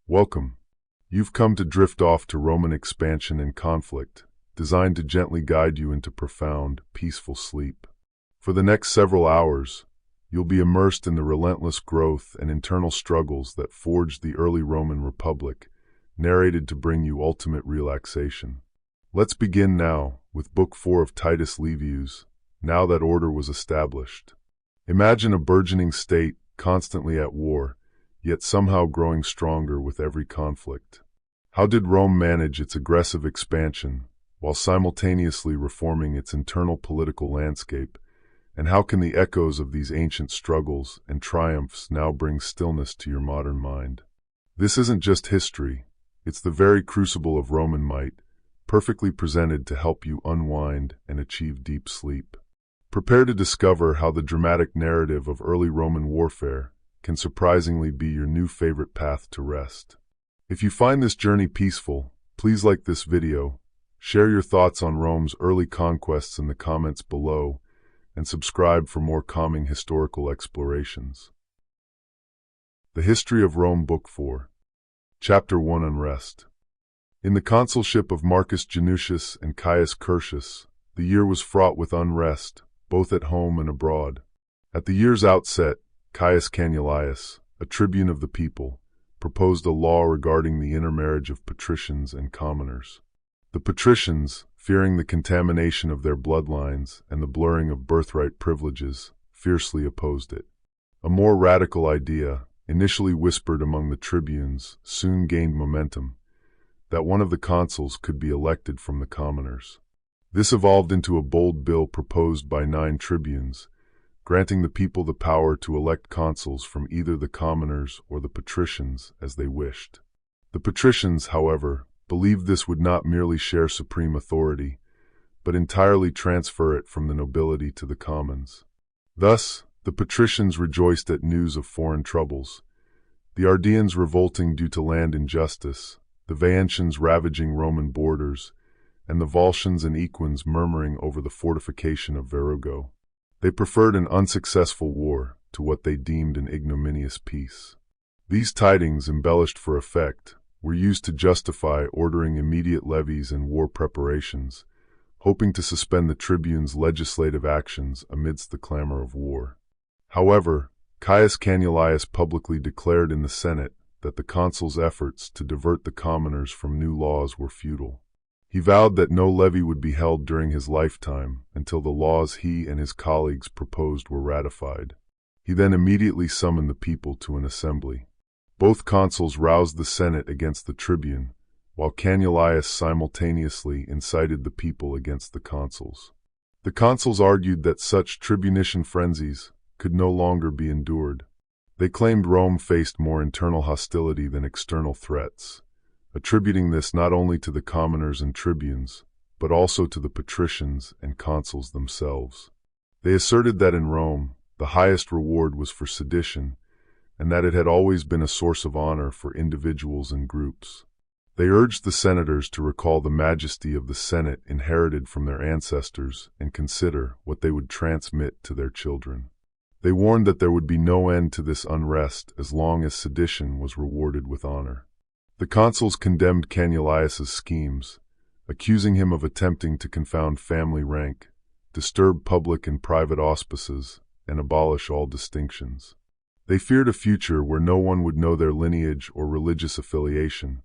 Welcome. You've come to drift off to Roman expansion and conflict, designed to gently guide you into profound, peaceful sleep. For the next several hours, you'll be immersed in the relentless growth and internal struggles that forged the early Roman Republic, narrated to bring you ultimate relaxation. Let's begin now with Book 4 of Titus Livius, Now That Order Was Established. Imagine a burgeoning state constantly at war, yet somehow growing stronger with every conflict. How did Rome manage its aggressive expansion while simultaneously reforming its internal political landscape, and how can the echoes of these ancient struggles and triumphs now bring stillness to your modern mind? This isn't just history, it's the very crucible of Roman might, perfectly presented to help you unwind and achieve deep sleep. Prepare to discover how the dramatic narrative of early Roman warfare can surprisingly be your new favorite path to rest. If you find this journey peaceful, please like this video, share your thoughts on Rome's early conquests in the comments below, and subscribe for more calming historical explorations. The History of Rome, Book 4. Chapter 1, Unrest. In the consulship of Marcus Janutius and Caius Curtius, the year was fraught with unrest, both at home and abroad. At the year's outset, Caius Cannulius, a tribune of the people, proposed a law regarding the intermarriage of patricians and commoners. The patricians, fearing the contamination of their bloodlines and the blurring of birthright privileges, fiercely opposed it. A more radical idea, initially whispered among the tribunes, soon gained momentum, that one of the consuls could be elected from the commoners. This evolved into a bold bill proposed by 9 tribunes, granting the people the power to elect consuls from either the commoners or the patricians as they wished. The patricians, however, believed this would not merely share supreme authority, but entirely transfer it from the nobility to the commons. Thus, the patricians rejoiced at news of foreign troubles, the Ardeans revolting due to land injustice, the Veientians ravaging Roman borders, and the Volscians and Aequians murmuring over the fortification of Verrugo. They preferred an unsuccessful war to what they deemed an ignominious peace. These tidings, embellished for effect, were used to justify ordering immediate levies and war preparations, hoping to suspend the tribunes' legislative actions amidst the clamor of war. However, Caius Cannulius publicly declared in the Senate that the consul's efforts to divert the commoners from new laws were futile. He vowed that no levy would be held during his lifetime until the laws he and his colleagues proposed were ratified. He then immediately summoned the people to an assembly. Both consuls roused the Senate against the tribune, while Cannulius simultaneously incited the people against the consuls. The consuls argued that such tribunician frenzies could no longer be endured. They claimed Rome faced more internal hostility than external threats, attributing this not only to the commoners and tribunes, but also to the patricians and consuls themselves. They asserted that in Rome, the highest reward was for sedition, and that it had always been a source of honor for individuals and groups. They urged the senators to recall the majesty of the Senate inherited from their ancestors and consider what they would transmit to their children. They warned that there would be no end to this unrest as long as sedition was rewarded with honor. The consuls condemned Cannulius's schemes, accusing him of attempting to confound family rank, disturb public and private auspices, and abolish all distinctions. They feared a future where no one would know their lineage or religious affiliation,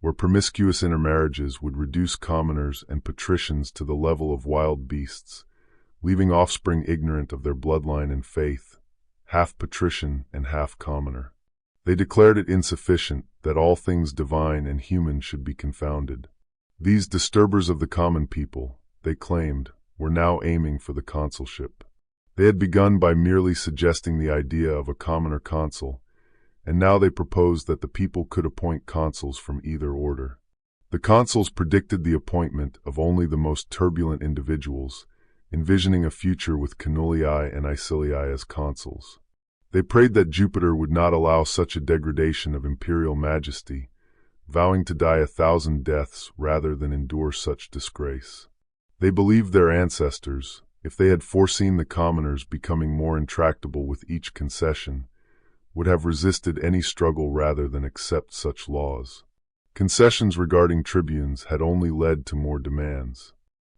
where promiscuous intermarriages would reduce commoners and patricians to the level of wild beasts, leaving offspring ignorant of their bloodline and faith, half patrician and half commoner. They declared it insufficient that all things divine and human should be confounded. These disturbers of the common people, they claimed, were now aiming for the consulship. They had begun by merely suggesting the idea of a commoner consul, and now they proposed that the people could appoint consuls from either order. The consuls predicted the appointment of only the most turbulent individuals, envisioning a future with Canulii and Icilii as consuls. They prayed that Jupiter would not allow such a degradation of imperial majesty, vowing to die 1,000 deaths rather than endure such disgrace. They believed their ancestors, if they had foreseen the commoners becoming more intractable with each concession, would have resisted any struggle rather than accept such laws. Concessions regarding tribunes had only led to more demands.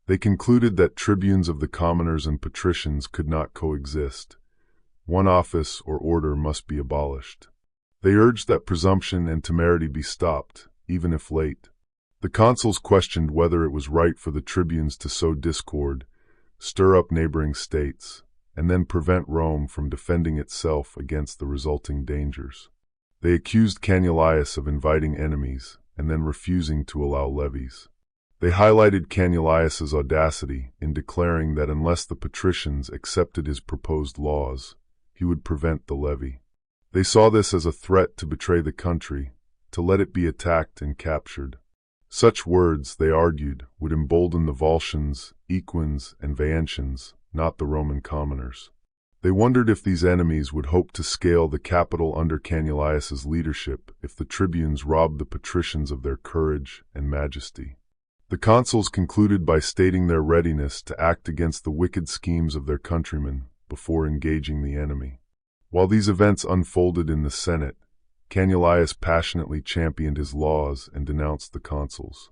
They concluded that tribunes of the commoners and patricians could not coexist. One office or order must be abolished. They urged that presumption and temerity be stopped, even if late. The consuls questioned whether it was right for the tribunes to sow discord, stir up neighboring states, and then prevent Rome from defending itself against the resulting dangers. They accused Cannuleius of inviting enemies and then refusing to allow levies. They highlighted Cannuleius's audacity in declaring that unless the patricians accepted his proposed laws, he would prevent the levy. They saw this as a threat to betray the country, to let it be attacked and captured. Such words, they argued, would embolden the Volscians, Aequians, and Veientians, not the Roman commoners. They wondered if these enemies would hope to scale the capital under Cannuleius's leadership if the tribunes robbed the patricians of their courage and majesty. The consuls concluded by stating their readiness to act against the wicked schemes of their countrymen before engaging the enemy. While these events unfolded in the Senate, Cannuleius passionately championed his laws and denounced the consuls.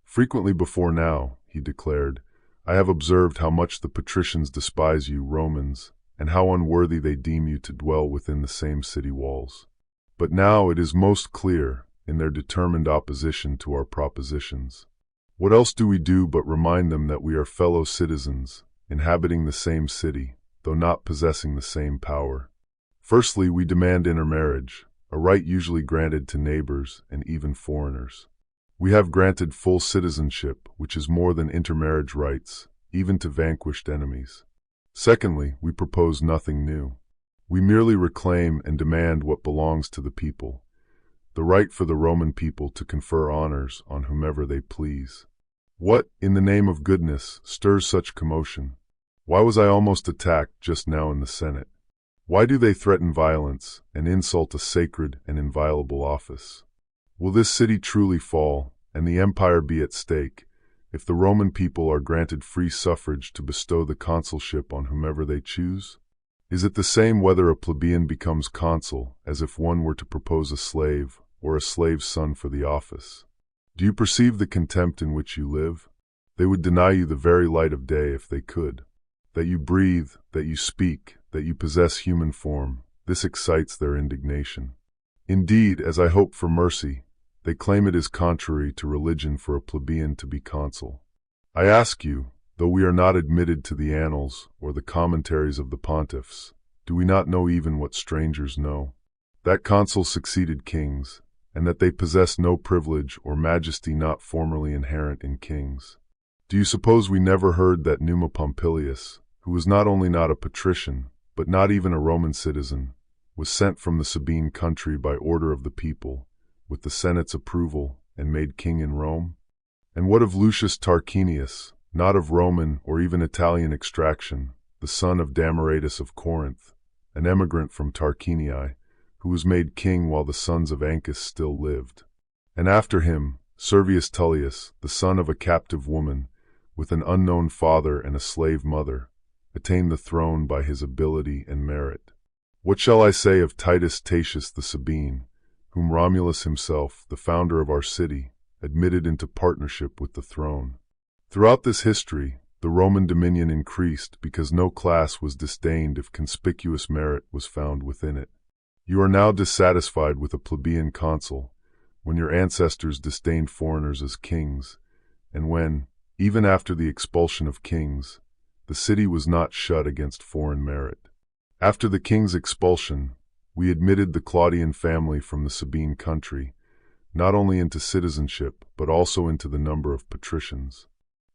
"Frequently before now," he declared, "I have observed how much the patricians despise you, Romans, and how unworthy they deem you to dwell within the same city walls. But now it is most clear in their determined opposition to our propositions. What else do we do but remind them that we are fellow citizens, inhabiting the same city, though not possessing the same power? Firstly, we demand intermarriage, a right usually granted to neighbors and even foreigners. We have granted full citizenship, which is more than intermarriage rights, even to vanquished enemies. Secondly, we propose nothing new. We merely reclaim and demand what belongs to the people, the right for the Roman people to confer honors on whomever they please. What, in the name of goodness, stirs such commotion? Why was I almost attacked just now in the Senate? Why do they threaten violence and insult a sacred and inviolable office? Will this city truly fall, and the empire be at stake, if the Roman people are granted free suffrage to bestow the consulship on whomever they choose? Is it the same whether a plebeian becomes consul as if one were to propose a slave or a slave's son for the office? Do you perceive the contempt in which you live? They would deny you the very light of day if they could. That you breathe, that you speak, that you possess human form, this excites their indignation. Indeed, as I hope for mercy, they claim it is contrary to religion for a plebeian to be consul. I ask you, though we are not admitted to the annals or the commentaries of the pontiffs, do we not know even what strangers know? That consuls succeeded kings, and that they possess no privilege or majesty not formerly inherent in kings. Do you suppose we never heard that Numa Pompilius, who was not only not a patrician, but not even a Roman citizen, was sent from the Sabine country by order of the people, with the Senate's approval, and made king in Rome? And what of Lucius Tarquinius, not of Roman or even Italian extraction, the son of Damaratus of Corinth, an emigrant from Tarquinii, who was made king while the sons of Ancus still lived? And after him, Servius Tullius, the son of a captive woman, with an unknown father and a slave mother, attained the throne by his ability and merit. What shall I say of Titus Tatius the Sabine, whom Romulus himself, the founder of our city, admitted into partnership with the throne? Throughout this history, the Roman dominion increased because no class was disdained if conspicuous merit was found within it. You are now dissatisfied with a plebeian consul, when your ancestors disdained foreigners as kings, and when, even after the expulsion of kings, the city was not shut against foreign merit. After the king's expulsion, we admitted the Claudian family from the Sabine country, not only into citizenship, but also into the number of patricians.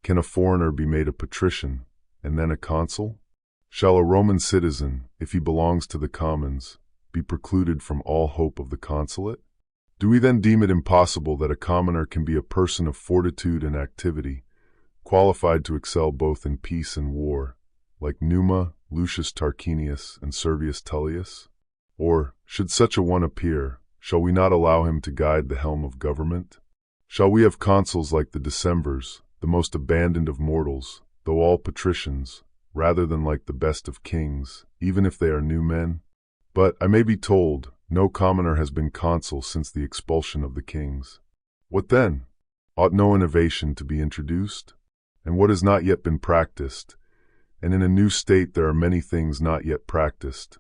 Can a foreigner be made a patrician, and then a consul? Shall a Roman citizen, if he belongs to the commons, be precluded from all hope of the consulate? Do we then deem it impossible that a commoner can be a person of fortitude and activity, qualified to excel both in peace and war, like Numa, Lucius Tarquinius, and Servius Tullius? Or, should such a one appear, shall we not allow him to guide the helm of government? Shall we have consuls like the Decemvirs, the most abandoned of mortals, though all patricians, rather than like the best of kings, even if they are new men? But, I may be told, no commoner has been consul since the expulsion of the kings. What then? Ought no innovation to be introduced? And what has not yet been practiced? And in a new state there are many things not yet practiced.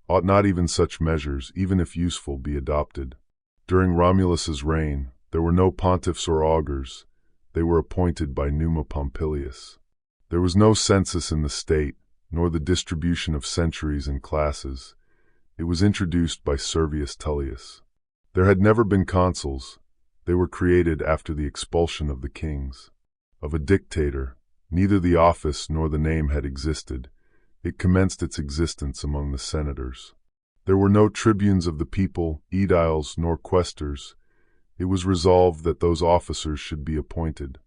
Ought not even such measures, even if useful, be adopted? During Romulus's reign, there were no pontiffs or augurs. They were appointed by Numa Pompilius. There was no census in the state, nor the distribution of centuries and classes. It was introduced by Servius Tullius. There had never been consuls. They were created after the expulsion of the kings. Of a dictator, neither the office nor the name had existed. It commenced its existence among the senators. There were no tribunes of the people, aediles, nor quaestors. It was resolved that those officers should be appointed.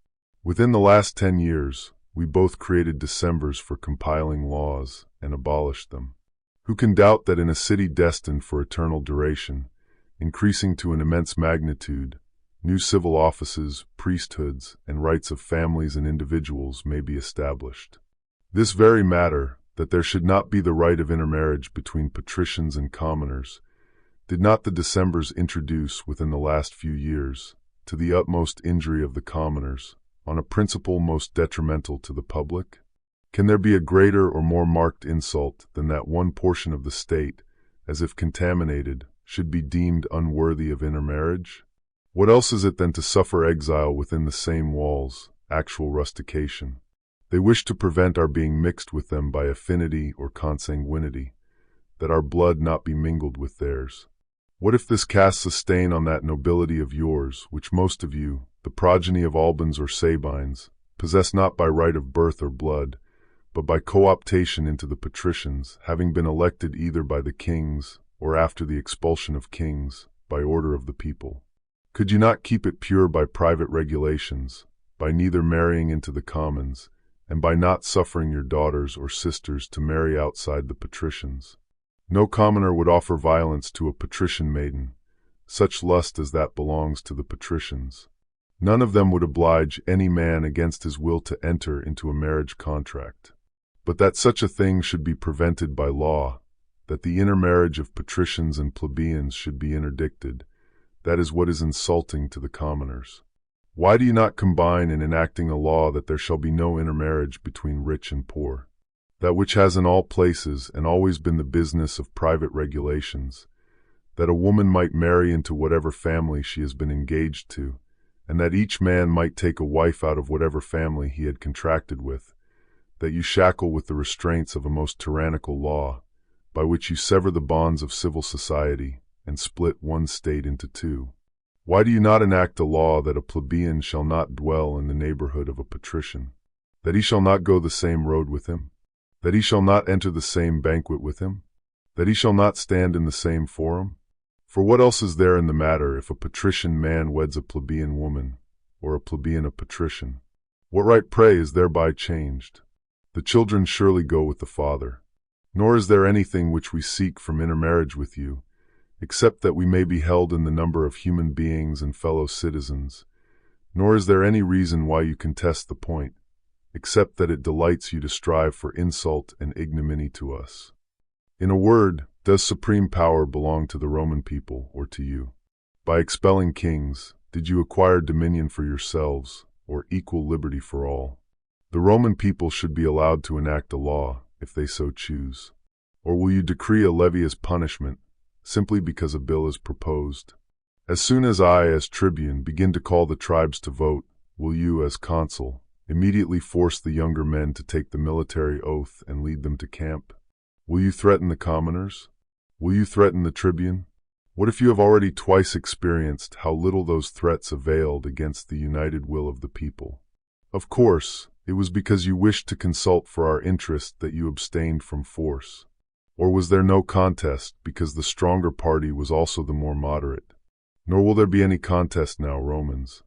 Within the last 10 years, we both created decemvirs for compiling laws and abolished them. Who can doubt that in a city destined for eternal duration, increasing to an immense magnitude, new civil offices, priesthoods, and rights of families and individuals may be established? This very matter, that there should not be the right of intermarriage between patricians and commoners, did not the decemvirs introduce within the last few years, to the utmost injury of the commoners, on a principle most detrimental to the public? Can there be a greater or more marked insult than that one portion of the state, as if contaminated, should be deemed unworthy of intermarriage? What else is it than to suffer exile within the same walls, actual rustication? They wish to prevent our being mixed with them by affinity or consanguinity, that our blood not be mingled with theirs. What if this casts a stain on that nobility of yours, which most of you, the progeny of Albans or Sabines, possess not by right of birth or blood, but by co-optation into the patricians, having been elected either by the kings, or after the expulsion of kings, by order of the people? Could you not keep it pure by private regulations, by neither marrying into the commons, and by not suffering your daughters or sisters to marry outside the patricians? No commoner would offer violence to a patrician maiden, such lust as that belongs to the patricians. None of them would oblige any man against his will to enter into a marriage contract. But that such a thing should be prevented by law, that the intermarriage of patricians and plebeians should be interdicted, that is what is insulting to the commoners. Why do you not combine in enacting a law that there shall be no intermarriage between rich and poor? That which has in all places and always been the business of private regulations, that a woman might marry into whatever family she has been engaged to, and that each man might take a wife out of whatever family he had contracted with, that you shackle with the restraints of a most tyrannical law, by which you sever the bonds of civil society and split one state into two. Why do you not enact a law that a plebeian shall not dwell in the neighborhood of a patrician, that he shall not go the same road with him, that he shall not enter the same banquet with him, that he shall not stand in the same forum? For what else is there in the matter if a patrician man weds a plebeian woman, or a plebeian a patrician? What right, pray, is thereby changed? The children surely go with the father. Nor is there anything which we seek from intermarriage with you, except that we may be held in the number of human beings and fellow citizens. Nor is there any reason why you contest the point, except that it delights you to strive for insult and ignominy to us. In a word, does supreme power belong to the Roman people or to you? By expelling kings, did you acquire dominion for yourselves, or equal liberty for all? The Roman people should be allowed to enact a law, if they so choose. Or will you decree a levy as punishment, simply because a bill is proposed? As soon as I, as tribune, begin to call the tribes to vote, will you, as consul, immediately force the younger men to take the military oath and lead them to camp? Will you threaten the commoners? Will you threaten the tribune? What if you have already twice experienced how little those threats availed against the united will of the people? Of course, it was because you wished to consult for our interest that you abstained from force. Or was there no contest because the stronger party was also the more moderate? Nor will there be any contest now, Romans.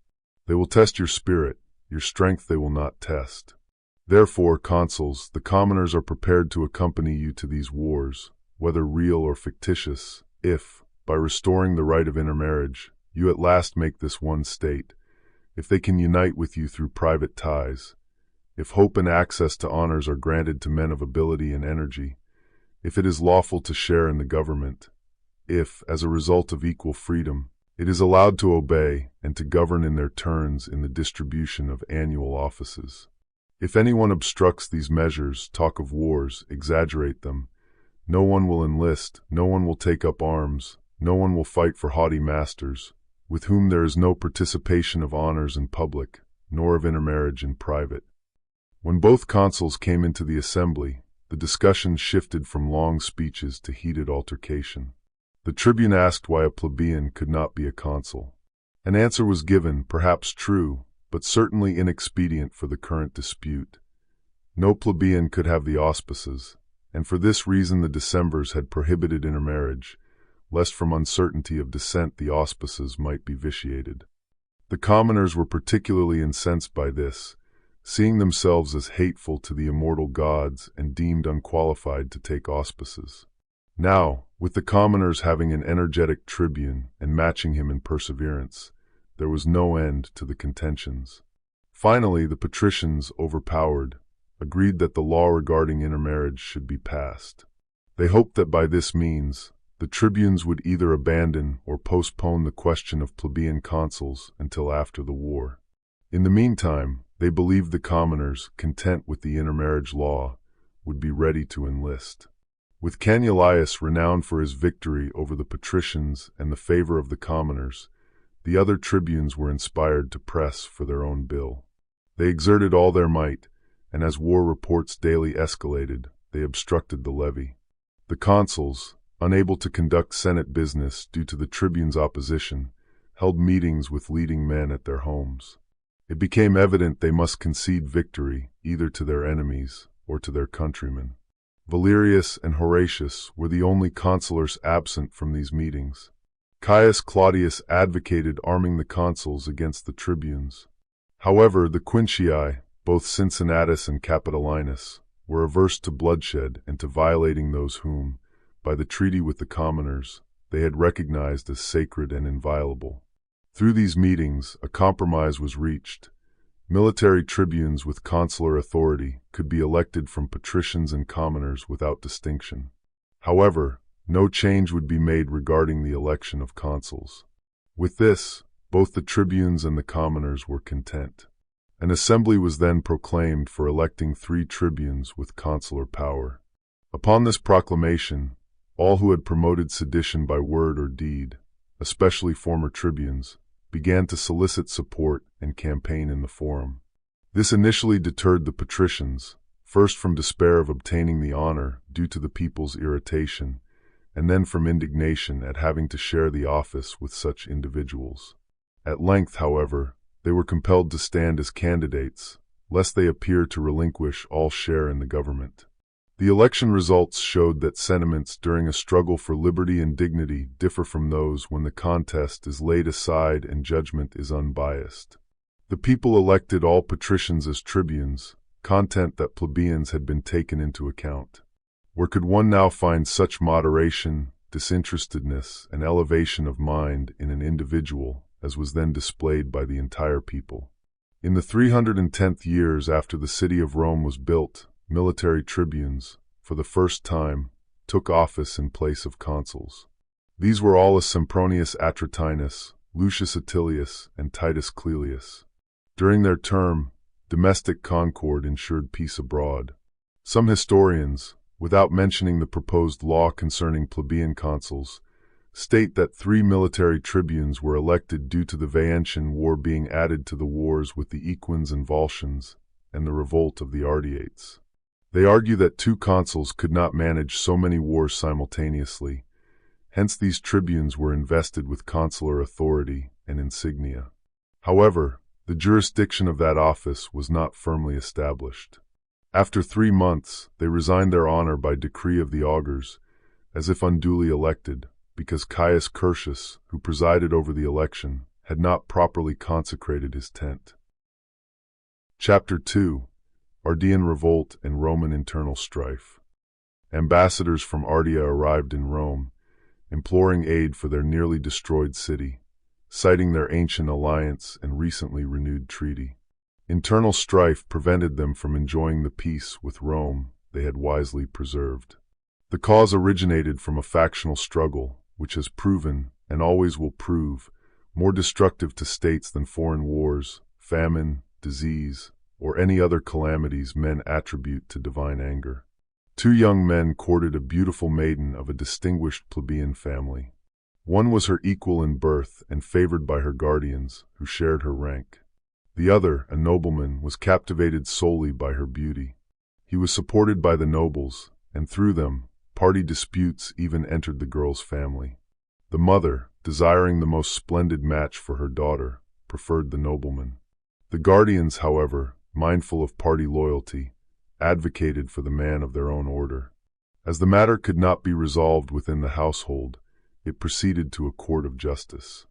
They will test your spirit, your strength they will not test. Therefore, consuls, the commoners are prepared to accompany you to these wars, whether real or fictitious, if, by restoring the right of intermarriage, you at last make this one state, if they can unite with you through private ties, if hope and access to honors are granted to men of ability and energy, if it is lawful to share in the government, if, as a result of equal freedom, it is allowed to obey and to govern in their turns in the distribution of annual offices. If anyone obstructs these measures, talk of wars, exaggerate them, no one will enlist, no one will take up arms, no one will fight for haughty masters, with whom there is no participation of honors in public, nor of intermarriage in private. When both consuls came into the assembly, the discussion shifted from long speeches to heated altercation. The tribune asked why a plebeian could not be a consul. An answer was given, perhaps true, but certainly inexpedient for the current dispute. No plebeian could have the auspices, and for this reason the Decemvirs had prohibited intermarriage, lest from uncertainty of descent the auspices might be vitiated. The commoners were particularly incensed by this, seeing themselves as hateful to the immortal gods and deemed unqualified to take auspices. Now, with the commoners having an energetic tribune and matching him in perseverance, there was no end to the contentions. Finally, the patricians, overpowered, agreed that the law regarding intermarriage should be passed. They hoped that by this means, the tribunes would either abandon or postpone the question of plebeian consuls until after the war. In the meantime, they believed the commoners, content with the intermarriage law, would be ready to enlist. With Cannulius renowned for his victory over the patricians and the favor of the commoners, the other tribunes were inspired to press for their own bill. They exerted all their might, and as war reports daily escalated, they obstructed the levy. The consuls, unable to conduct Senate business due to the tribunes' opposition, held meetings with leading men at their homes. It became evident they must concede victory either to their enemies or to their countrymen. Valerius and Horatius were the only consulars absent from these meetings. Caius Claudius advocated arming the consuls against the tribunes. However, the Quincii, both Cincinnatus and Capitolinus, were averse to bloodshed and to violating those whom, by the treaty with the commoners, they had recognized as sacred and inviolable. Through these meetings, a compromise was reached. Military tribunes with consular authority could be elected from patricians and commoners without distinction. However, no change would be made regarding the election of consuls. With this, both the tribunes and the commoners were content. An assembly was then proclaimed for electing 3 tribunes with consular power. Upon this proclamation, all who had promoted sedition by word or deed, especially former tribunes, began to solicit support and campaign in the forum. This initially deterred the patricians, first from despair of obtaining the honor due to the people's irritation, and then from indignation at having to share the office with such individuals. At length, however, they were compelled to stand as candidates, lest they appear to relinquish all share in the government. The election results showed that sentiments during a struggle for liberty and dignity differ from those when the contest is laid aside and judgment is unbiased. The people elected all patricians as tribunes, content that plebeians had been taken into account. Where could one now find such moderation, disinterestedness, and elevation of mind in an individual as was then displayed by the entire people? In the 310th years after the city of Rome was built, military tribunes, for the first time, took office in place of consuls. These were Aulus Sempronius Atratinus, Lucius Attilius, and Titus Clelius. During their term, domestic concord ensured peace abroad. Some historians, without mentioning the proposed law concerning plebeian consuls, state that 3 military tribunes were elected due to the Veientian War being added to the wars with the Aequians and Volscians and the revolt of the Ardeites. They argue that 2 consuls could not manage so many wars simultaneously, hence these tribunes were invested with consular authority and insignia. However, the jurisdiction of that office was not firmly established. After 3 months, they resigned their honor by decree of the augurs, as if unduly elected, because Caius Curtius, who presided over the election, had not properly consecrated his tent. Chapter 2. Ardean Revolt and Roman Internal Strife. Ambassadors from Ardea arrived in Rome, imploring aid for their nearly destroyed city, citing their ancient alliance and recently renewed treaty. Internal strife prevented them from enjoying the peace with Rome they had wisely preserved. The cause originated from a factional struggle, which has proven, and always will prove, more destructive to states than foreign wars, famine, disease, or any other calamities men attribute to divine anger. Two young men courted a beautiful maiden of a distinguished plebeian family. One was her equal in birth and favored by her guardians, who shared her rank. The other, a nobleman, was captivated solely by her beauty. He was supported by the nobles, and through them, party disputes even entered the girl's family. The mother, desiring the most splendid match for her daughter, preferred the nobleman. The guardians, however, mindful of party loyalty, advocated for the man of their own order. As the matter could not be resolved within the household, it proceeded to a court of justice.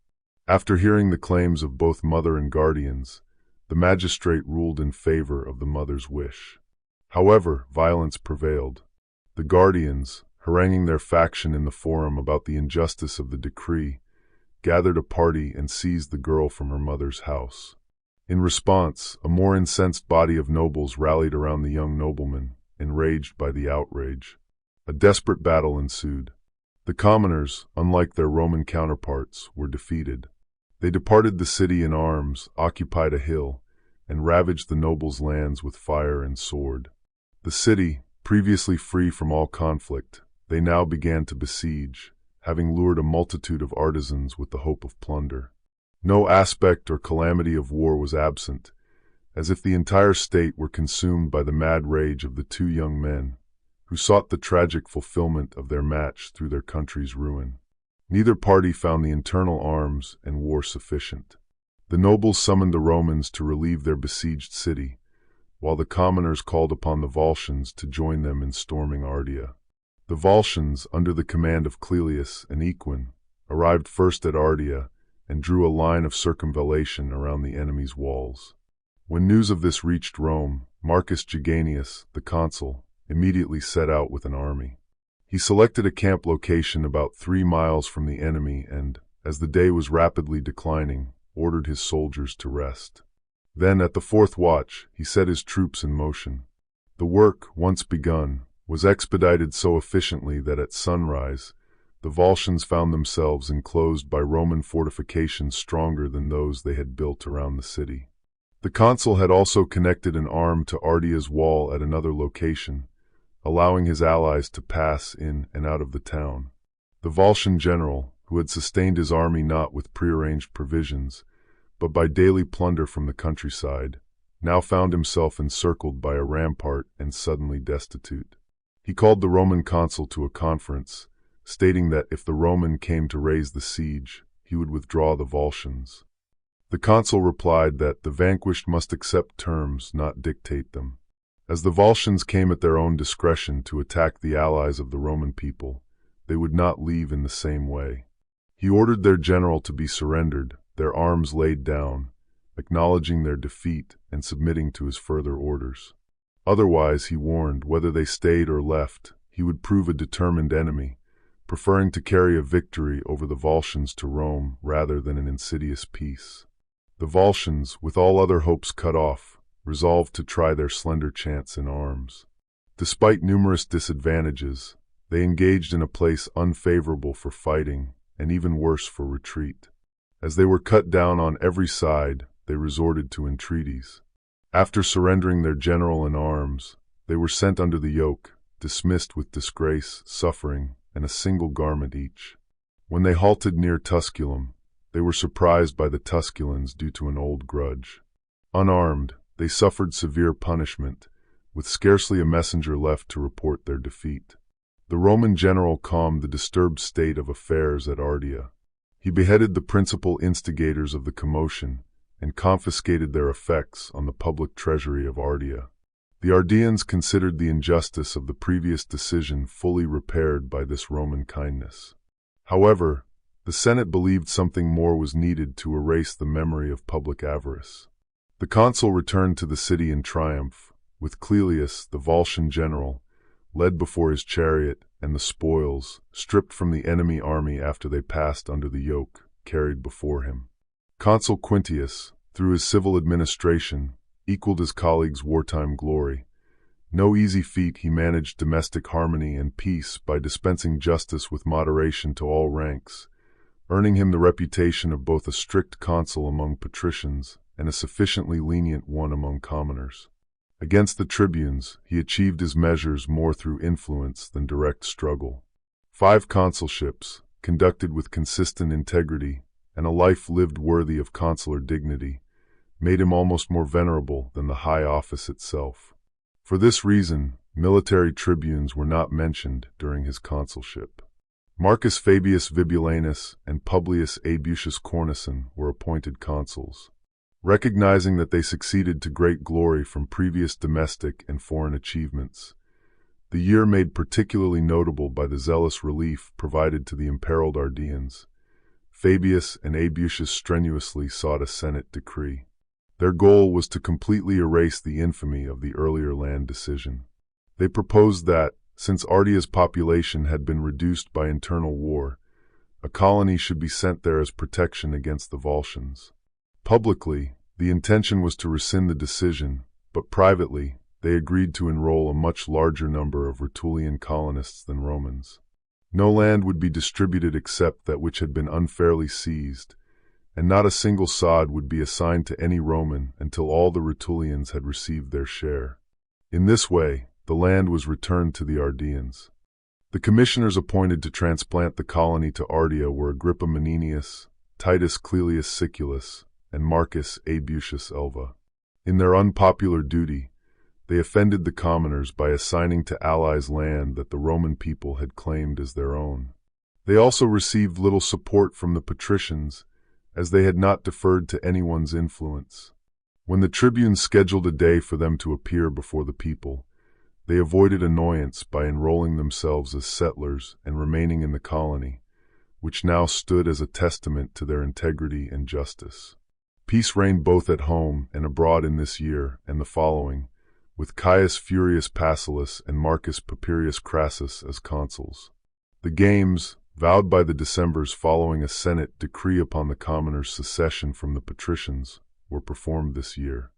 After hearing the claims of both mother and guardians, the magistrate ruled in favor of the mother's wish. However, violence prevailed. The guardians, haranguing their faction in the forum about the injustice of the decree, gathered a party and seized the girl from her mother's house. In response, a more incensed body of nobles rallied around the young nobleman, enraged by the outrage. A desperate battle ensued. The commoners, unlike their Roman counterparts, were defeated. They departed the city in arms, occupied a hill, and ravaged the nobles' lands with fire and sword. The city, previously free from all conflict, they now began to besiege, having lured a multitude of artisans with the hope of plunder. No aspect or calamity of war was absent, as if the entire state were consumed by the mad rage of the two young men, who sought the tragic fulfillment of their match through their country's ruin. Neither party found the internal arms and war sufficient. The nobles summoned the Romans to relieve their besieged city, while the commoners called upon the Volscians to join them in storming Ardea. The Volscians, under the command of Clelius and Aequi, arrived first at Ardea and drew a line of circumvallation around the enemy's walls. When news of this reached Rome, Marcus Geganius, the consul, immediately set out with an army. He selected a camp location about 3 miles from the enemy and, as the day was rapidly declining, ordered his soldiers to rest. Then, at the 4th watch, he set his troops in motion. The work, once begun, was expedited so efficiently that at sunrise, the Volscians found themselves enclosed by Roman fortifications stronger than those they had built around the city. The consul had also connected an arm to Ardea's wall at another location, allowing his allies to pass in and out of the town. The Volscian general, who had sustained his army not with prearranged provisions, but by daily plunder from the countryside, now found himself encircled by a rampart and suddenly destitute. He called the Roman consul to a conference, stating that if the Roman came to raise the siege, he would withdraw the Volscians. The consul replied that the vanquished must accept terms, not dictate them. As the Volscians came at their own discretion to attack the allies of the Roman people, they would not leave in the same way. He ordered their general to be surrendered, their arms laid down, acknowledging their defeat and submitting to his further orders. Otherwise, he warned, whether they stayed or left, he would prove a determined enemy, preferring to carry a victory over the Volscians to Rome rather than an insidious peace. The Volscians, with all other hopes cut off, resolved to try their slender chance in arms. Despite numerous disadvantages, they engaged in a place unfavorable for fighting and even worse for retreat. As they were cut down on every side, they resorted to entreaties. After surrendering their general in arms, they were sent under the yoke, dismissed with disgrace, suffering, and a single garment each. When they halted near Tusculum, they were surprised by the Tusculans due to an old grudge. Unarmed, they suffered severe punishment, with scarcely a messenger left to report their defeat. The Roman general calmed the disturbed state of affairs at Ardea. He beheaded the principal instigators of the commotion and confiscated their effects on the public treasury of Ardea. The Ardeans considered the injustice of the previous decision fully repaired by this Roman kindness. However, the Senate believed something more was needed to erase the memory of public avarice. The consul returned to the city in triumph, with Clelius, the Volscian general, led before his chariot, and the spoils, stripped from the enemy army after they passed under the yoke, carried before him. Consul Quintius, through his civil administration, equaled his colleagues' wartime glory, No easy feat, he managed domestic harmony and peace by dispensing justice with moderation to all ranks, earning him the reputation of both a strict consul among patricians and a sufficiently lenient one among commoners. Against the tribunes, he achieved his measures more through influence than direct struggle. 5 consulships, conducted with consistent integrity, and a life lived worthy of consular dignity, made him almost more venerable than the high office itself. For this reason, military tribunes were not mentioned during his consulship. Marcus Fabius Vibulanus and Publius Aebusius Cornicen were appointed consuls. Recognizing that they succeeded to great glory from previous domestic and foreign achievements, the year made particularly notable by the zealous relief provided to the imperiled Ardeans, Fabius and Aebusius strenuously sought a Senate decree. Their goal was to completely erase the infamy of the earlier land decision. They proposed that, since Ardia's population had been reduced by internal war, a colony should be sent there as protection against the Volscians. Publicly, the intention was to rescind the decision, but privately, they agreed to enroll a much larger number of Rutulian colonists than Romans. No land would be distributed except that which had been unfairly seized, and not a single sod would be assigned to any Roman until all the Rutulians had received their share. In this way, the land was returned to the Ardeans. The commissioners appointed to transplant the colony to Ardea were Agrippa Menenius, Titus Clelius Siculus, and Marcus Aebusius Elva. In their unpopular duty, they offended the commoners by assigning to allies land that the Roman people had claimed as their own. They also received little support from the patricians, as they had not deferred to anyone's influence. When the tribunes scheduled a day for them to appear before the people, they avoided annoyance by enrolling themselves as settlers and remaining in the colony, which now stood as a testament to their integrity and justice. Peace reigned both at home and abroad in this year and the following, with Caius Furius Pacilis and Marcus Papirius Crassus as consuls. The games, vowed by the Decemvirs following a Senate decree upon the commoners' secession from the patricians, were performed this year.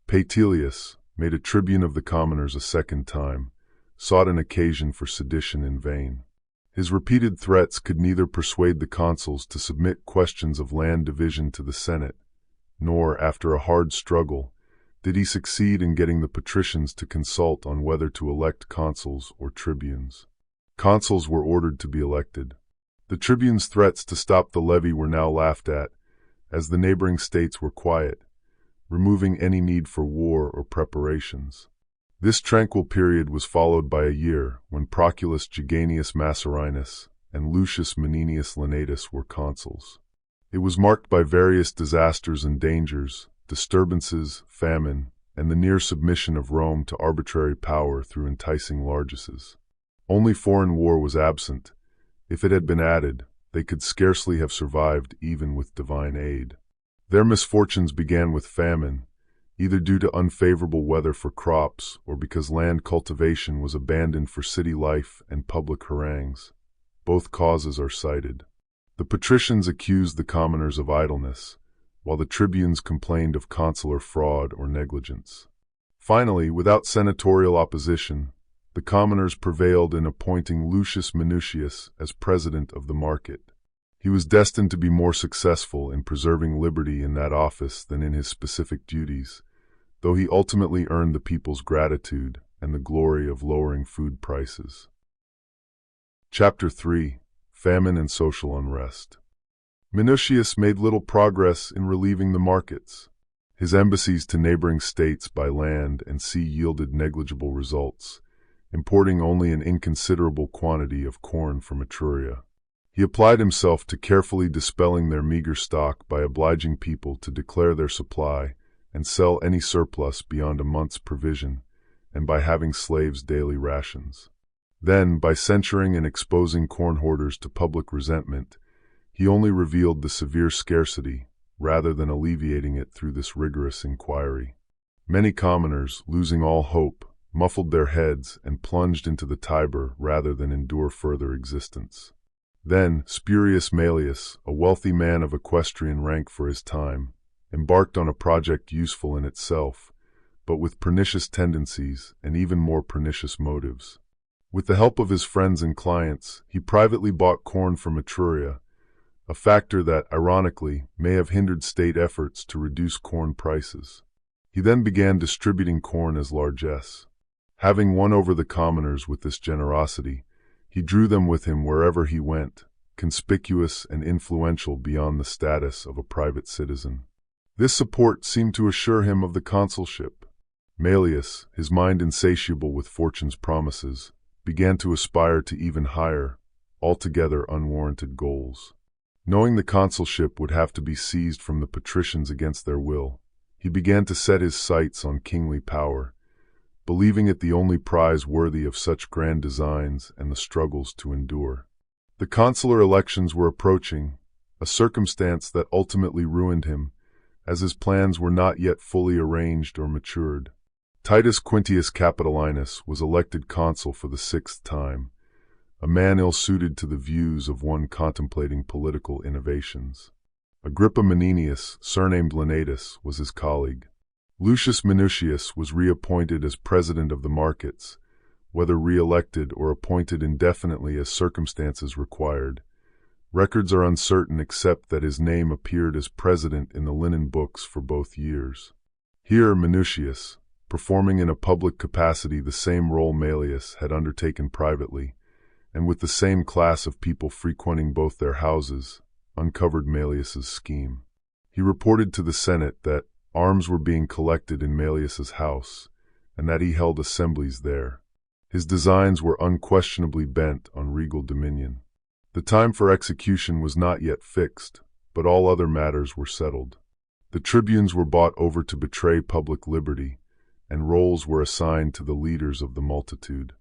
Paetilius, made a tribune of the commoners a second time, sought an occasion for sedition in vain. His repeated threats could neither persuade the consuls to submit questions of land division to the Senate, nor, after a hard struggle, did he succeed in getting the patricians to consult on whether to elect consuls or tribunes. Consuls were ordered to be elected. The tribunes' threats to stop the levy were now laughed at, as the neighboring states were quiet, removing any need for war or preparations. This tranquil period was followed by a year when Proculus Geganius Masserinus and Lucius Menenius Lenatus were consuls. It was marked by various disasters and dangers, disturbances, famine, and the near submission of Rome to arbitrary power through enticing largesses. Only foreign war was absent. If it had been added, they could scarcely have survived even with divine aid. Their misfortunes began with famine, either due to unfavorable weather for crops or because land cultivation was abandoned for city life and public harangues. Both causes are cited. The patricians accused the commoners of idleness, while the tribunes complained of consular fraud or negligence. Finally, without senatorial opposition, the commoners prevailed in appointing Lucius Minucius as president of the market. He was destined to be more successful in preserving liberty in that office than in his specific duties, though he ultimately earned the people's gratitude and the glory of lowering food prices. Chapter 3: Famine and Social Unrest. Minucius made little progress in relieving the markets. His embassies to neighboring states by land and sea yielded negligible results, importing only an inconsiderable quantity of corn from Etruria. He applied himself to carefully dispelling their meager stock by obliging people to declare their supply and sell any surplus beyond a month's provision, and by having slaves' daily rations. Then, by censuring and exposing corn hoarders to public resentment, he only revealed the severe scarcity, rather than alleviating it through this rigorous inquiry. Many commoners, losing all hope, muffled their heads and plunged into the Tiber rather than endure further existence. Then Spurius Maelius, a wealthy man of equestrian rank for his time, embarked on a project useful in itself, but with pernicious tendencies and even more pernicious motives. With the help of his friends and clients, he privately bought corn from Etruria, a factor that, ironically, may have hindered state efforts to reduce corn prices. He then began distributing corn as largesse. Having won over the commoners with this generosity, he drew them with him wherever he went, conspicuous and influential beyond the status of a private citizen. This support seemed to assure him of the consulship. Malleus, his mind insatiable with fortune's promises, began to aspire to even higher, altogether unwarranted goals. Knowing the consulship would have to be seized from the patricians against their will, he began to set his sights on kingly power, believing it the only prize worthy of such grand designs and the struggles to endure. The consular elections were approaching, a circumstance that ultimately ruined him, as his plans were not yet fully arranged or matured. Titus Quintius Capitolinus was elected consul for the 6th time, a man ill-suited to the views of one contemplating political innovations. Agrippa Menenius, surnamed Lenatus, was his colleague. Lucius Minucius was reappointed as president of the markets, whether re-elected or appointed indefinitely as circumstances required. Records are uncertain except that his name appeared as president in the linen books for both years. Here Minucius, performing in a public capacity the same role Malleus had undertaken privately, and with the same class of people frequenting both their houses, uncovered Malleus's scheme. He reported to the Senate that arms were being collected in Malleus's house, and that he held assemblies there. His designs were unquestionably bent on regal dominion. The time for execution was not yet fixed, but all other matters were settled. The tribunes were bought over to betray public liberty, and roles were assigned to the leaders of the multitude.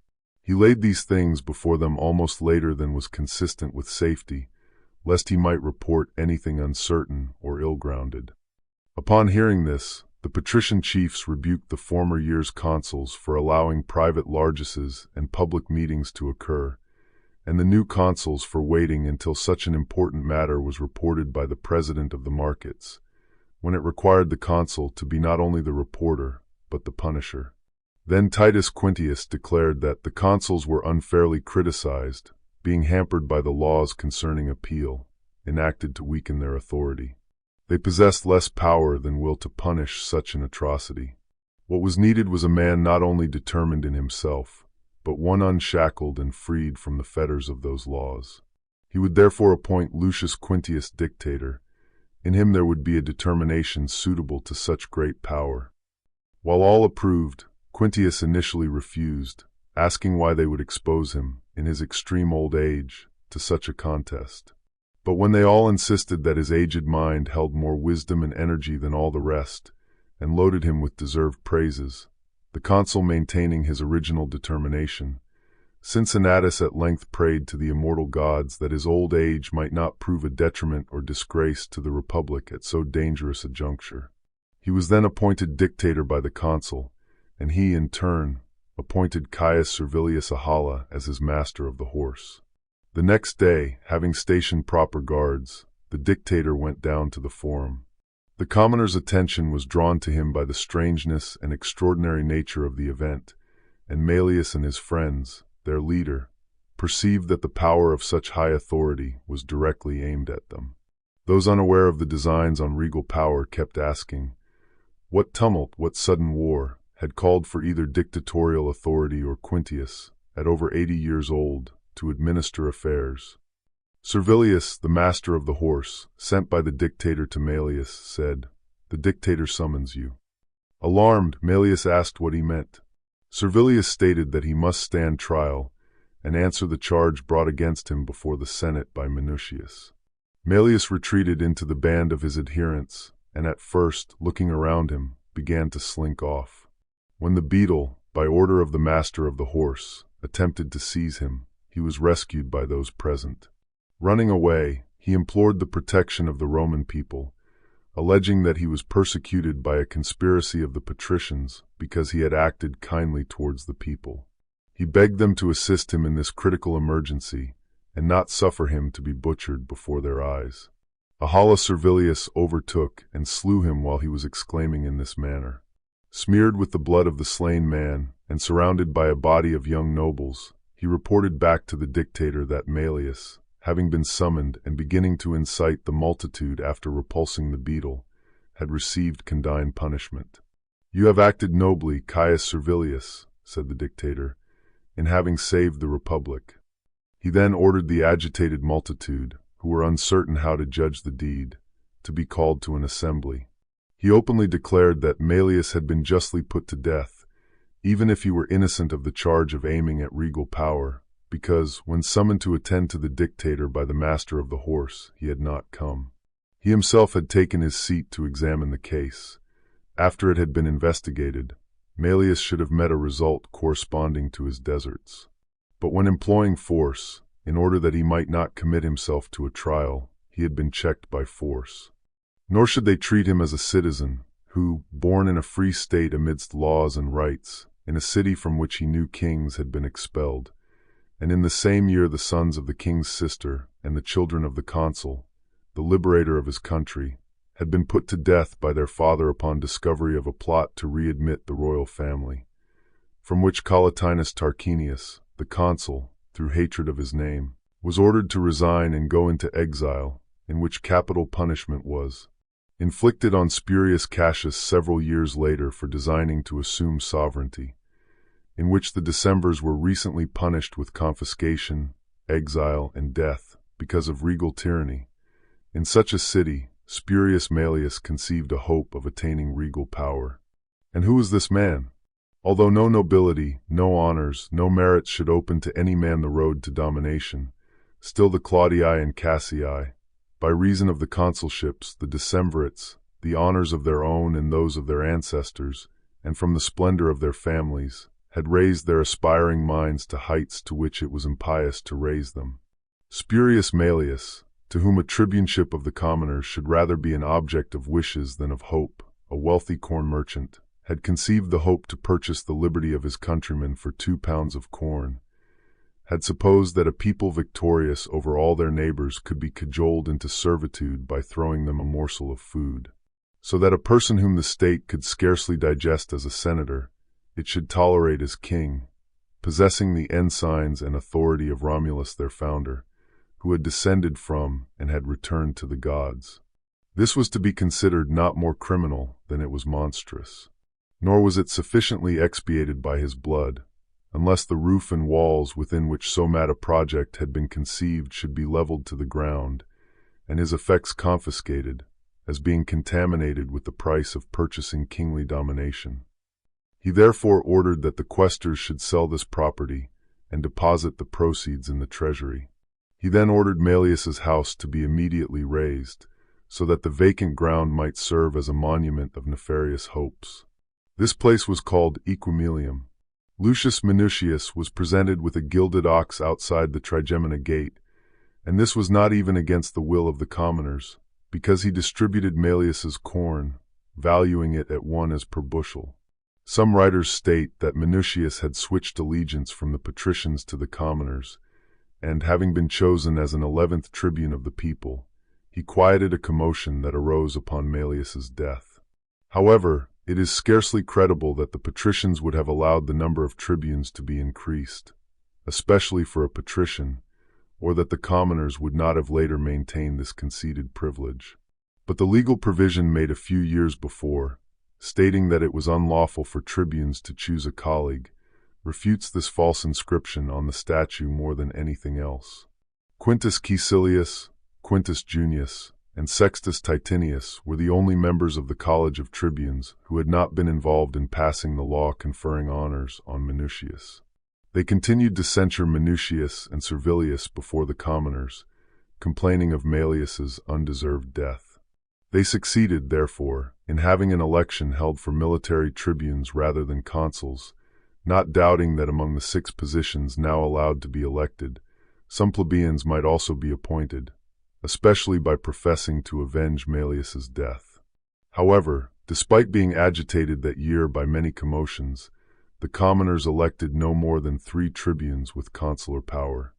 He laid these things before them almost later than was consistent with safety, lest he might report anything uncertain or ill-grounded. Upon hearing this, the patrician chiefs rebuked the former year's consuls for allowing private largesses and public meetings to occur, and the new consuls for waiting until such an important matter was reported by the president of the markets, when it required the consul to be not only the reporter, but the punisher. Then Titus Quintius declared that the consuls were unfairly criticized, being hampered by the laws concerning appeal, enacted to weaken their authority. They possessed less power than will to punish such an atrocity. What was needed was a man not only determined in himself, but one unshackled and freed from the fetters of those laws. He would therefore appoint Lucius Quintius dictator. In him there would be a determination suitable to such great power. While all approved, Quintius initially refused, asking why they would expose him, in his extreme old age, to such a contest. But when they all insisted that his aged mind held more wisdom and energy than all the rest, and loaded him with deserved praises, the consul maintaining his original determination, Cincinnatus at length prayed to the immortal gods that his old age might not prove a detriment or disgrace to the republic at so dangerous a juncture. He was then appointed dictator by the consul, and he, in turn, appointed Caius Servilius Ahala as his master of the horse. The next day, having stationed proper guards, the dictator went down to the forum. The commoner's attention was drawn to him by the strangeness and extraordinary nature of the event, and Malleus and his friends, their leader, perceived that the power of such high authority was directly aimed at them. Those unaware of the designs on regal power kept asking, what tumult, what sudden war, had called for either dictatorial authority or Quintius, at over 80 years old, to administer affairs. Servilius, the master of the horse, sent by the dictator to Malleus, said, "The dictator summons you." Alarmed, Malleus asked what he meant. Servilius stated that he must stand trial and answer the charge brought against him before the Senate by Minucius. Malleus retreated into the band of his adherents, and at first, looking around him, began to slink off. When the beadle, by order of the master of the horse, attempted to seize him, he was rescued by those present. Running away, he implored the protection of the Roman people, alleging that he was persecuted by a conspiracy of the patricians because he had acted kindly towards the people. He begged them to assist him in this critical emergency and not suffer him to be butchered before their eyes. Ahala Servilius overtook and slew him while he was exclaiming in this manner, Smeared with the blood of the slain man, and surrounded by a body of young nobles, he reported back to the dictator that Malleus, having been summoned and beginning to incite the multitude after repulsing the beetle, had received condign punishment. "You have acted nobly, Caius Servilius," said the dictator, "in having saved the republic." He then ordered the agitated multitude, who were uncertain how to judge the deed, to be called to an assembly. He openly declared that Malleus had been justly put to death, even if he were innocent of the charge of aiming at regal power, because, when summoned to attend to the dictator by the master of the horse, he had not come. He himself had taken his seat to examine the case. After it had been investigated, Malleus should have met a result corresponding to his deserts. But when employing force, in order that he might not commit himself to a trial, he had been checked by force. Nor should they treat him as a citizen, who, born in a free state amidst laws and rights, in a city from which he knew kings had been expelled, and in the same year the sons of the king's sister and the children of the consul, the liberator of his country, had been put to death by their father upon discovery of a plot to readmit the royal family, from which Collatinus Tarquinius, the consul, through hatred of his name, was ordered to resign and go into exile, in which capital punishment was inflicted on Spurius Cassius several years later for designing to assume sovereignty, in which the Decemvirs were recently punished with confiscation, exile, and death because of regal tyranny. In such a city, Spurius Malleus conceived a hope of attaining regal power. And who was this man? Although no nobility, no honors, no merits should open to any man the road to domination, still the Claudii and Cassii, by reason of the consulships, the decemvirates, the honors of their own and those of their ancestors, and from the splendor of their families, had raised their aspiring minds to heights to which it was impious to raise them. Spurius Malleus, to whom a tribuneship of the commoners should rather be an object of wishes than of hope, a wealthy corn merchant, had conceived the hope to purchase the liberty of his countrymen for 2 pounds of corn, had supposed that a people victorious over all their neighbors could be cajoled into servitude by throwing them a morsel of food, so that a person whom the state could scarcely digest as a senator, it should tolerate as king, possessing the ensigns and authority of Romulus their founder, who had descended from and had returned to the gods. This was to be considered not more criminal than it was monstrous, nor was it sufficiently expiated by his blood, unless the roof and walls within which so mad a project had been conceived should be leveled to the ground, and his effects confiscated, as being contaminated with the price of purchasing kingly domination. He therefore ordered that the quaestors should sell this property and deposit the proceeds in the treasury. He then ordered Malleus's house to be immediately razed, so that the vacant ground might serve as a monument of nefarious hopes. This place was called Aequi. Lucius Minucius was presented with a gilded ox outside the Trigemina gate, and this was not even against the will of the commoners, because he distributed Malleus's corn, valuing it at 1 as per bushel. Some writers state that Minucius had switched allegiance from the patricians to the commoners, and, having been chosen as an 11th tribune of the people, he quieted a commotion that arose upon Malleus's death. However, it is scarcely credible that the patricians would have allowed the number of tribunes to be increased, especially for a patrician, or that the commoners would not have later maintained this conceded privilege. But the legal provision made a few years before, stating that it was unlawful for tribunes to choose a colleague, refutes this false inscription on the statue more than anything else. Quintus Caecilius, Quintus Junius, and Sextus Titinius were the only members of the College of Tribunes who had not been involved in passing the law conferring honors on Minucius. They continued to censure Minucius and Servilius before the commoners, complaining of Malleus's undeserved death. They succeeded, therefore, in having an election held for military tribunes rather than consuls, not doubting that among the 6 positions now allowed to be elected, some plebeians might also be appointed, especially by professing to avenge Malleus's death. However, despite being agitated that year by many commotions, the commoners elected no more than 3 tribunes with consular power.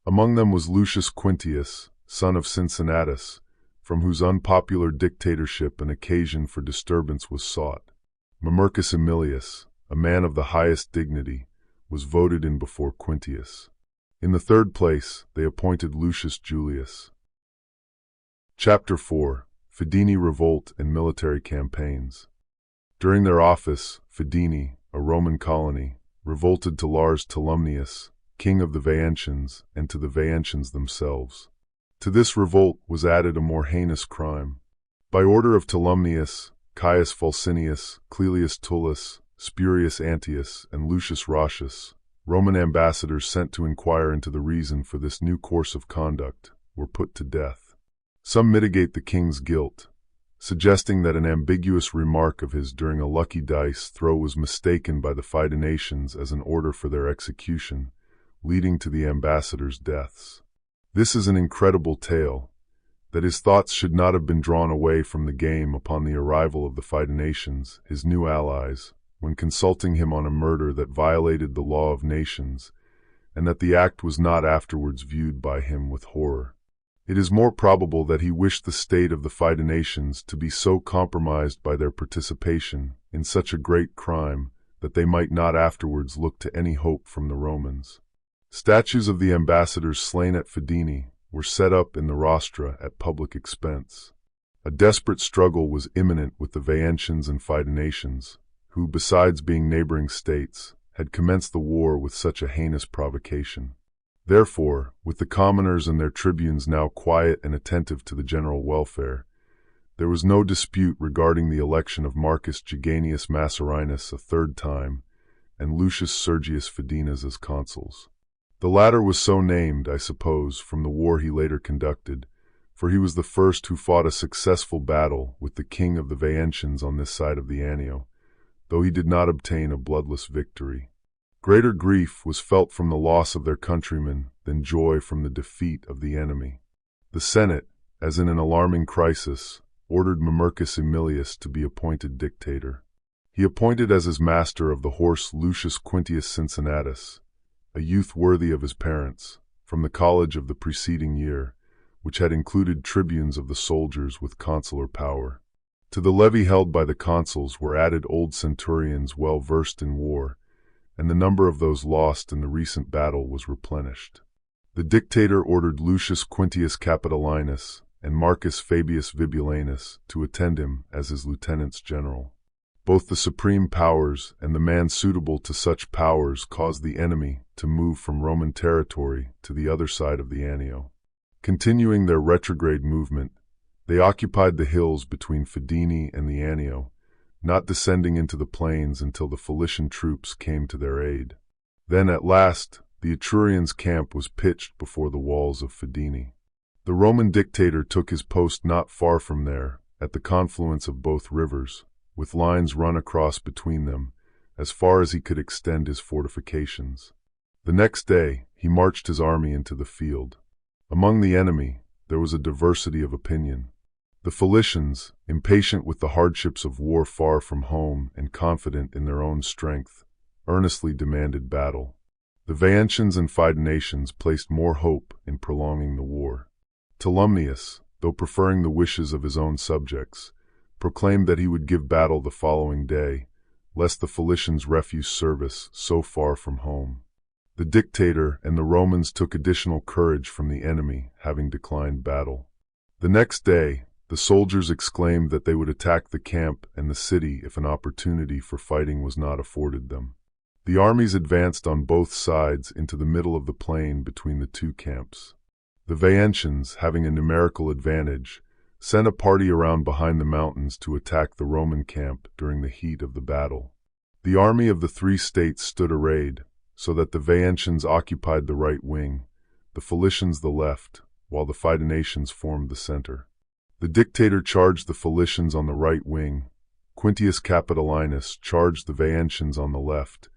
Among them was Lucius Quintius, son of Cincinnatus, from whose unpopular dictatorship an occasion for disturbance was sought. Mamercus Aemilius, a man of the highest dignity, was voted in before Quintius. In the third place, they appointed Lucius Julius. Chapter 4. Fidini Revolt and Military Campaigns. During their office, Fidini, a Roman colony, revolted to Lars Tolumnius, king of the Veientians, and to the Veientians themselves. To this revolt was added a more heinous crime. By order of Tolumnius, Caius Fulcinius, Clelius Tullus, Spurius Antius, and Lucius Roscius, Roman ambassadors sent to inquire into the reason for this new course of conduct, were put to death. Some mitigate the king's guilt, suggesting that an ambiguous remark of his during a lucky dice throw was mistaken by the Fidenations as an order for their execution, leading to the ambassadors' deaths. This is an incredible tale, that his thoughts should not have been drawn away from the game upon the arrival of the Fidenations, his new allies, when consulting him on a murder that violated the law of nations, and that the act was not afterwards viewed by him with horror. It is more probable that he wished the state of the Fidenations to be so compromised by their participation in such a great crime that they might not afterwards look to any hope from the Romans. Statues of the ambassadors slain at Fidini were set up in the rostra at public expense. A desperate struggle was imminent with the Veientians and Fidenations, who, besides being neighboring states, had commenced the war with such a heinous provocation. Therefore, with the commoners and their tribunes now quiet and attentive to the general welfare, there was no dispute regarding the election of Marcus Geganius Massarinus a third time, and Lucius Sergius Fidinas as consuls. The latter was so named, I suppose, from the war he later conducted, for he was the first who fought a successful battle with the king of the Veientians on this side of the Anio, though he did not obtain a bloodless victory. Greater grief was felt from the loss of their countrymen than joy from the defeat of the enemy. The Senate, as in an alarming crisis, ordered Mamercus Aemilius to be appointed dictator. He appointed as his master of the horse Lucius Quintius Cincinnatus, a youth worthy of his parents, from the college of the preceding year, which had included tribunes of the soldiers with consular power. To the levy held by the consuls were added old centurions well versed in war, and the number of those lost in the recent battle was replenished. The dictator ordered Lucius Quintius Capitolinus and Marcus Fabius Vibulanus to attend him as his lieutenants general. Both the supreme powers and the man suitable to such powers caused the enemy to move from Roman territory to the other side of the Anio. Continuing their retrograde movement, they occupied the hills between Fidini and the Anio, not descending into the plains until the Cilician troops came to their aid. Then, at last, the Etrurians' camp was pitched before the walls of Fidini. The Roman dictator took his post not far from there, at the confluence of both rivers, with lines run across between them, as far as he could extend his fortifications. The next day, he marched his army into the field. Among the enemy, there was a diversity of opinion. The Cilicians, impatient with the hardships of war far from home and confident in their own strength, earnestly demanded battle. The Veientians and Fidenations placed more hope in prolonging the war. Tolumnius, though preferring the wishes of his own subjects, proclaimed that he would give battle the following day, lest the Cilicians refuse service so far from home. The dictator and the Romans took additional courage from the enemy, having declined battle. The next day, the soldiers exclaimed that they would attack the camp and the city if an opportunity for fighting was not afforded them. The armies advanced on both sides into the middle of the plain between the two camps. The Veientians, having a numerical advantage, sent a party around behind the mountains to attack the Roman camp during the heat of the battle. The army of the three states stood arrayed, so that the Veientians occupied the right wing, the Cilicians the left, while the Fidenations formed the center. The dictator charged the Cilicians on the right wing, Quintius Capitolinus charged the Veientians on the left,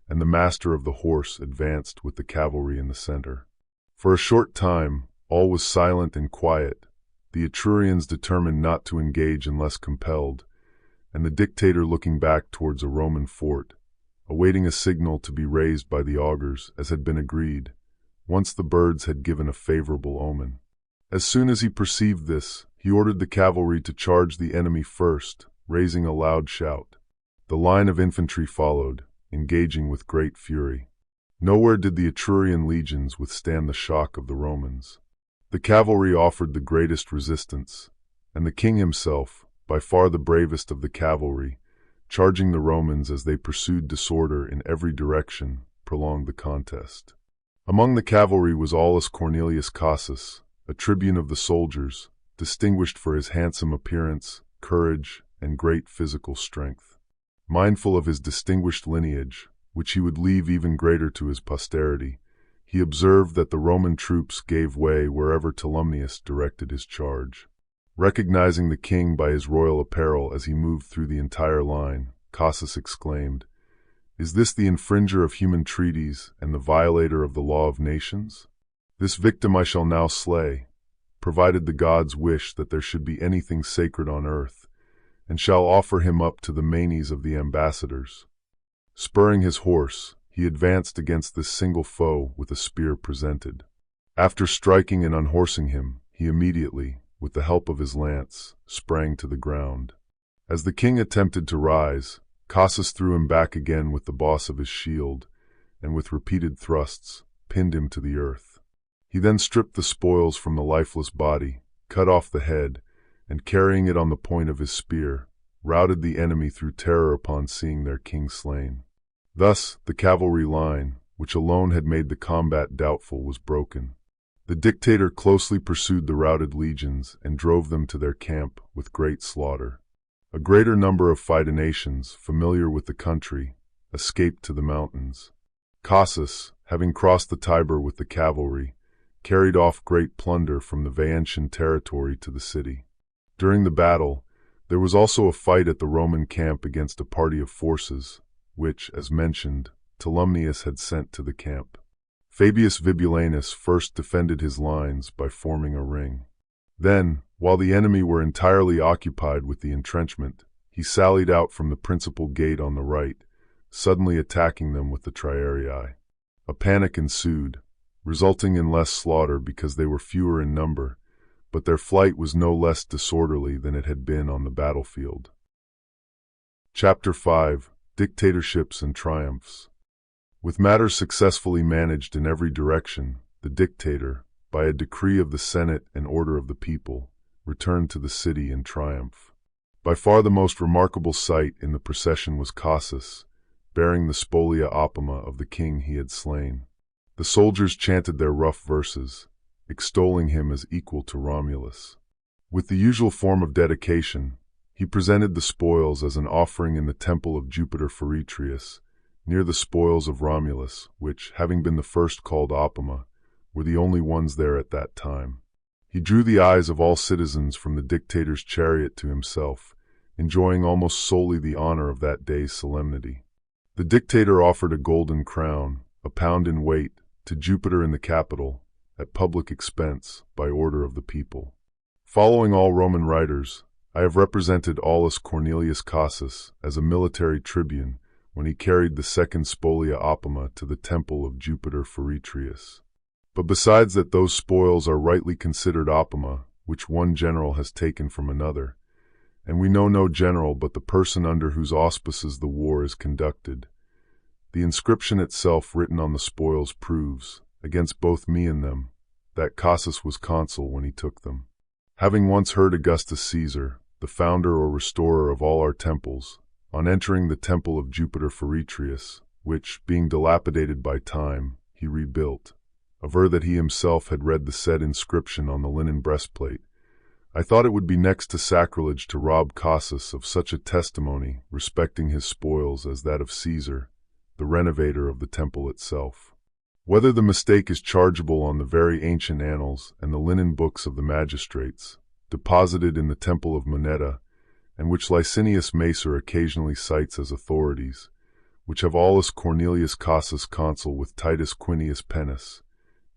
and the master of the horse advanced with the cavalry in the center. For a short time, all was silent and quiet. The Etrurians determined not to engage unless compelled, and the dictator looking back towards a Roman fort, awaiting a signal to be raised by the augurs, as had been agreed, once the birds had given a favorable omen. As soon as he perceived this, he ordered the cavalry to charge the enemy first, raising a loud shout. The line of infantry followed, engaging with great fury. Nowhere did the Etrurian legions withstand the shock of the Romans. The cavalry offered the greatest resistance, and the king himself, by far the bravest of the cavalry, charging the Romans as they pursued disorder in every direction, prolonged the contest. Among the cavalry was Aulus Cornelius Cassus, a tribune of the soldiers, distinguished for his handsome appearance, courage, and great physical strength. Mindful of his distinguished lineage, which he would leave even greater to his posterity, he observed that the Roman troops gave way wherever Tolumnius directed his charge. Recognizing the king by his royal apparel as he moved through the entire line, Cassus exclaimed, "Is this the infringer of human treaties and the violator of the law of nations? This victim I shall now slay, provided the gods wish that there should be anything sacred on earth, and shall offer him up to the manes of the ambassadors." Spurring his horse, he advanced against this single foe with a spear presented. After striking and unhorsing him, he immediately, with the help of his lance, sprang to the ground. As the king attempted to rise, Cassus threw him back again with the boss of his shield, and with repeated thrusts, pinned him to the earth. He then stripped the spoils from the lifeless body, cut off the head, and carrying it on the point of his spear, routed the enemy through terror upon seeing their king slain. Thus, the cavalry line, which alone had made the combat doubtful, was broken. The dictator closely pursued the routed legions and drove them to their camp with great slaughter. A greater number of Fidenations, familiar with the country, escaped to the mountains. Cassus, having crossed the Tiber with the cavalry, carried off great plunder from the Veientian territory to the city. During the battle, there was also a fight at the Roman camp against a party of forces, which, as mentioned, Tolumnius had sent to the camp. Fabius Vibulanus first defended his lines by forming a ring. Then, while the enemy were entirely occupied with the entrenchment, he sallied out from the principal gate on the right, suddenly attacking them with the triarii. A panic ensued, resulting in less slaughter because they were fewer in number, but their flight was no less disorderly than it had been on the battlefield. Chapter 5: Dictatorships and Triumphs. With matters successfully managed in every direction, the dictator, by a decree of the Senate and order of the people, returned to the city in triumph. By far the most remarkable sight in the procession was Cassus, bearing the spolia opima of the king he had slain. The soldiers chanted their rough verses, extolling him as equal to Romulus. With the usual form of dedication, he presented the spoils as an offering in the temple of Jupiter Feretrius, near the spoils of Romulus, which, having been the first called opima, were the only ones there at that time. He drew the eyes of all citizens from the dictator's chariot to himself, enjoying almost solely the honor of that day's solemnity. The dictator offered a golden crown, a pound in weight, to Jupiter in the Capitol, at public expense, by order of the people. Following all Roman writers, I have represented Aulus Cornelius Cassus as a military tribune when he carried the second spolia opima to the temple of Jupiter Feretrius. But besides that, those spoils are rightly considered opima, which one general has taken from another, and we know no general but the person under whose auspices the war is conducted. The inscription itself written on the spoils proves, against both me and them, that Cassus was consul when he took them. Having once heard Augustus Caesar, the founder or restorer of all our temples, on entering the temple of Jupiter Feretrius, which, being dilapidated by time, he rebuilt, aver that he himself had read the said inscription on the linen breastplate, I thought it would be next to sacrilege to rob Cassus of such a testimony respecting his spoils as that of Caesar, the renovator of the temple itself. Whether the mistake is chargeable on the very ancient annals and the linen books of the magistrates, deposited in the temple of Moneta, and which Licinius Macer occasionally cites as authorities, which have Aulus Cornelius Cassus consul with Titus Quinius Pennus,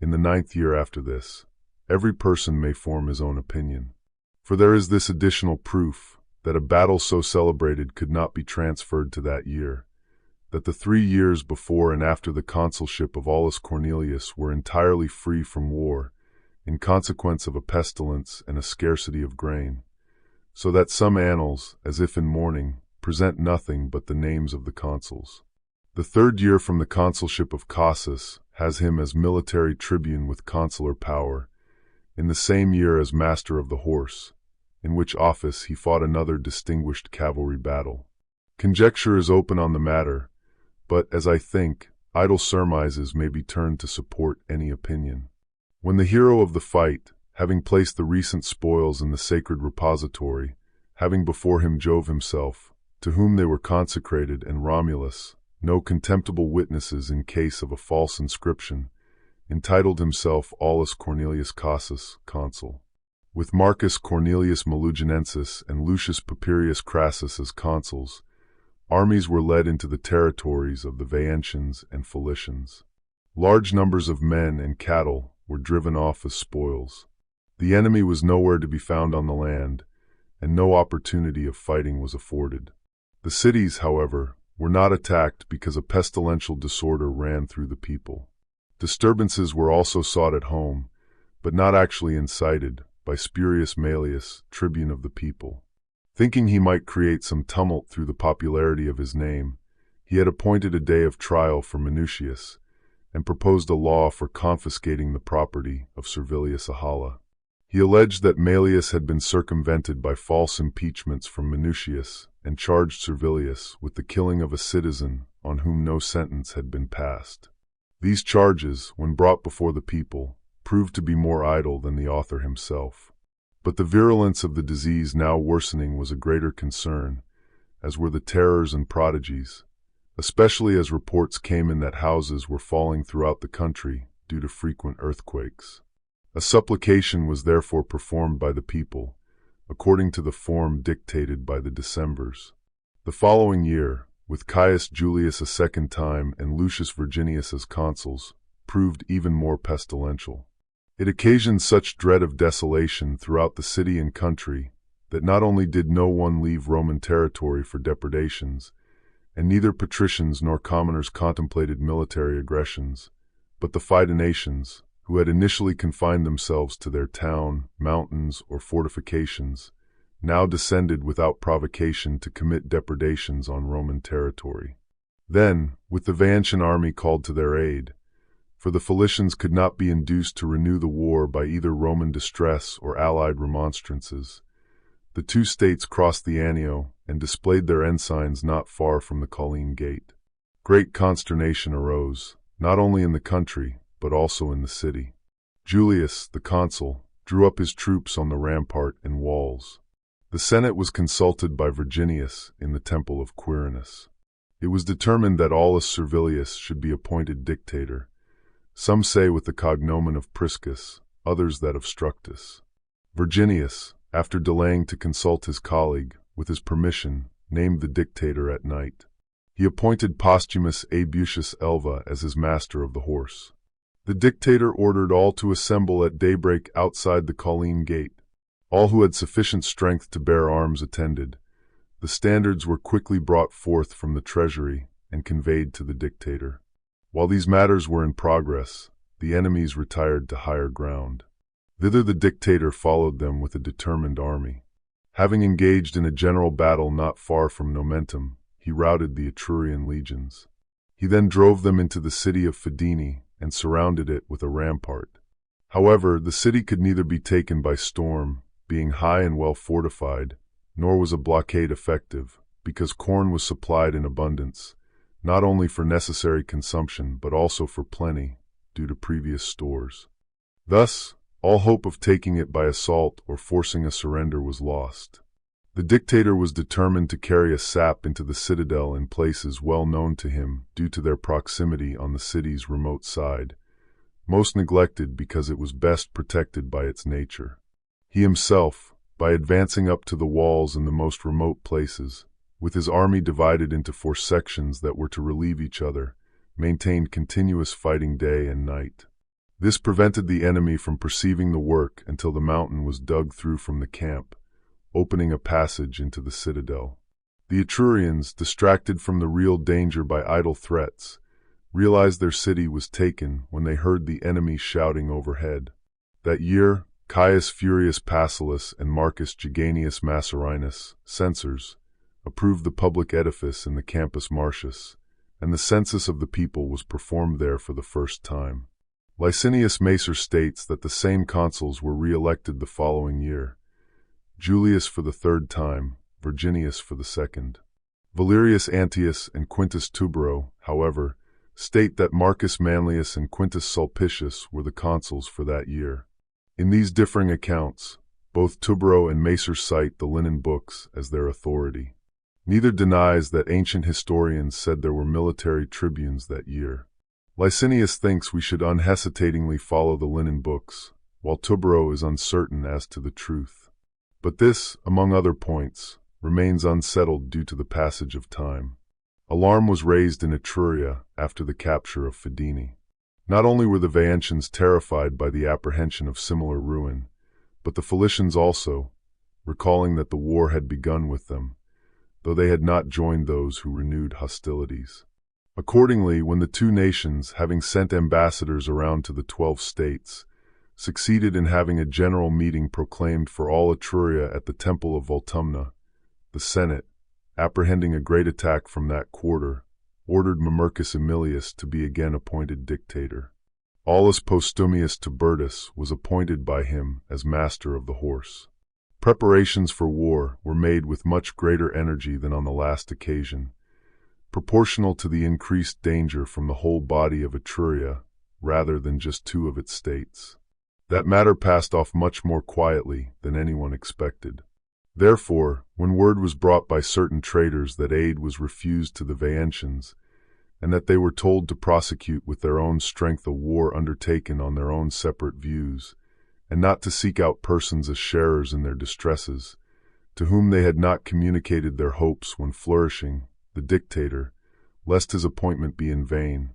in the 9th year after this, every person may form his own opinion. For there is this additional proof, that a battle so celebrated could not be transferred to that year, that the 3 years before and after the consulship of Aulus Cornelius were entirely free from war, in consequence of a pestilence and a scarcity of grain, so that some annals, as if in mourning, present nothing but the names of the consuls. The third year from the consulship of Casus has him as military tribune with consular power, in the same year as master of the horse, in which office he fought another distinguished cavalry battle. Conjecture is open on the matter, but, as I think, idle surmises may be turned to support any opinion. When the hero of the fight, having placed the recent spoils in the sacred repository, having before him Jove himself, to whom they were consecrated, and Romulus, no contemptible witnesses in case of a false inscription, entitled himself Aulus Cornelius Casus, consul, with Marcus Cornelius Meluginensis and Lucius Papirius Crassus as consuls, armies were led into the territories of the Veientians and Cilicians. Large numbers of men and cattle were driven off as spoils. The enemy was nowhere to be found on the land, and no opportunity of fighting was afforded. The cities, however, were not attacked because a pestilential disorder ran through the people. Disturbances were also sought at home, but not actually incited, by Spurius Maelius, tribune of the people. Thinking he might create some tumult through the popularity of his name, he had appointed a day of trial for Minucius, and proposed a law for confiscating the property of Servilius Ahala. He alleged that Maelius had been circumvented by false impeachments from Minucius, and charged Servilius with the killing of a citizen on whom no sentence had been passed. These charges, when brought before the people, proved to be more idle than the author himself. But the virulence of the disease now worsening was a greater concern, as were the terrors and prodigies, especially as reports came in that houses were falling throughout the country due to frequent earthquakes. A supplication was therefore performed by the people, according to the form dictated by the Decemvirs. The following year, with Caius Julius a second time and Lucius Virginius as consuls, proved even more pestilential. It occasioned such dread of desolation throughout the city and country that not only did no one leave Roman territory for depredations, and neither patricians nor commoners contemplated military aggressions, but the Fidenations, who had initially confined themselves to their town, mountains, or fortifications, now descended without provocation to commit depredations on Roman territory. Then, with the Veientian army called to their aid, for the Cilicians could not be induced to renew the war by either Roman distress or allied remonstrances, the two states crossed the Anio and displayed their ensigns not far from the Colline Gate. Great consternation arose, not only in the country, but also in the city. Julius, the consul, drew up his troops on the rampart and walls. The Senate was consulted by Virginius in the temple of Quirinus. It was determined that Aulus Servilius should be appointed dictator, some say with the cognomen of Priscus, others that of Structus. Virginius, after delaying to consult his colleague, with his permission, named the dictator at night. He appointed Posthumus Aebusius Elva as his master of the horse. The dictator ordered all to assemble at daybreak outside the Colline Gate. All who had sufficient strength to bear arms attended. The standards were quickly brought forth from the treasury and conveyed to the dictator. While these matters were in progress, the enemies retired to higher ground. Thither the dictator followed them with a determined army. Having engaged in a general battle not far from Nomentum, he routed the Etrurian legions. He then drove them into the city of Fidene and surrounded it with a rampart. However, the city could neither be taken by storm, being high and well fortified, nor was a blockade effective, because corn was supplied in abundance, not only for necessary consumption but also for plenty, due to previous stores. Thus, all hope of taking it by assault or forcing a surrender was lost. The dictator was determined to carry a sap into the citadel in places well known to him due to their proximity on the city's remote side, most neglected because it was best protected by its nature. He himself, by advancing up to the walls in the most remote places, with his army divided into 4 sections that were to relieve each other, maintained continuous fighting day and night. This prevented the enemy from perceiving the work until the mountain was dug through from the camp, opening a passage into the citadel. The Etrurians, distracted from the real danger by idle threats, realized their city was taken when they heard the enemy shouting overhead. That year, Caius Furius Pacilis and Marcus Geganius Masserinus, censors, approved the public edifice in the Campus Martius, and the census of the people was performed there for the first time. Licinius Macer states that the same consuls were re-elected the following year, Julius for the third time, Virginius for the second. Valerius Antius and Quintus Tubero, however, state that Marcus Manlius and Quintus Sulpicius were the consuls for that year. In these differing accounts, both Tubero and Macer cite the linen books as their authority. Neither denies that ancient historians said there were military tribunes that year. Licinius thinks we should unhesitatingly follow the linen books, while Tubero is uncertain as to the truth. But this, among other points, remains unsettled due to the passage of time. Alarm was raised in Etruria after the capture of Fidene. Not only were the Veientians terrified by the apprehension of similar ruin, but the Felicians also, recalling that the war had begun with them, though they had not joined those who renewed hostilities. Accordingly, when the two nations, having sent ambassadors around to the 12 states, succeeded in having a general meeting proclaimed for all Etruria at the temple of Voltumna, the Senate, apprehending a great attack from that quarter, ordered Mamercus Aemilius to be again appointed dictator. Aulus Postumius Tiburtus was appointed by him as master of the horse. Preparations for war were made with much greater energy than on the last occasion, proportional to the increased danger from the whole body of Etruria rather than just two of its states. That matter passed off much more quietly than anyone expected. Therefore, when word was brought by certain traitors that aid was refused to the Veientians, and that they were told to prosecute with their own strength a war undertaken on their own separate views, and not to seek out persons as sharers in their distresses, to whom they had not communicated their hopes when flourishing, the dictator, lest his appointment be in vain,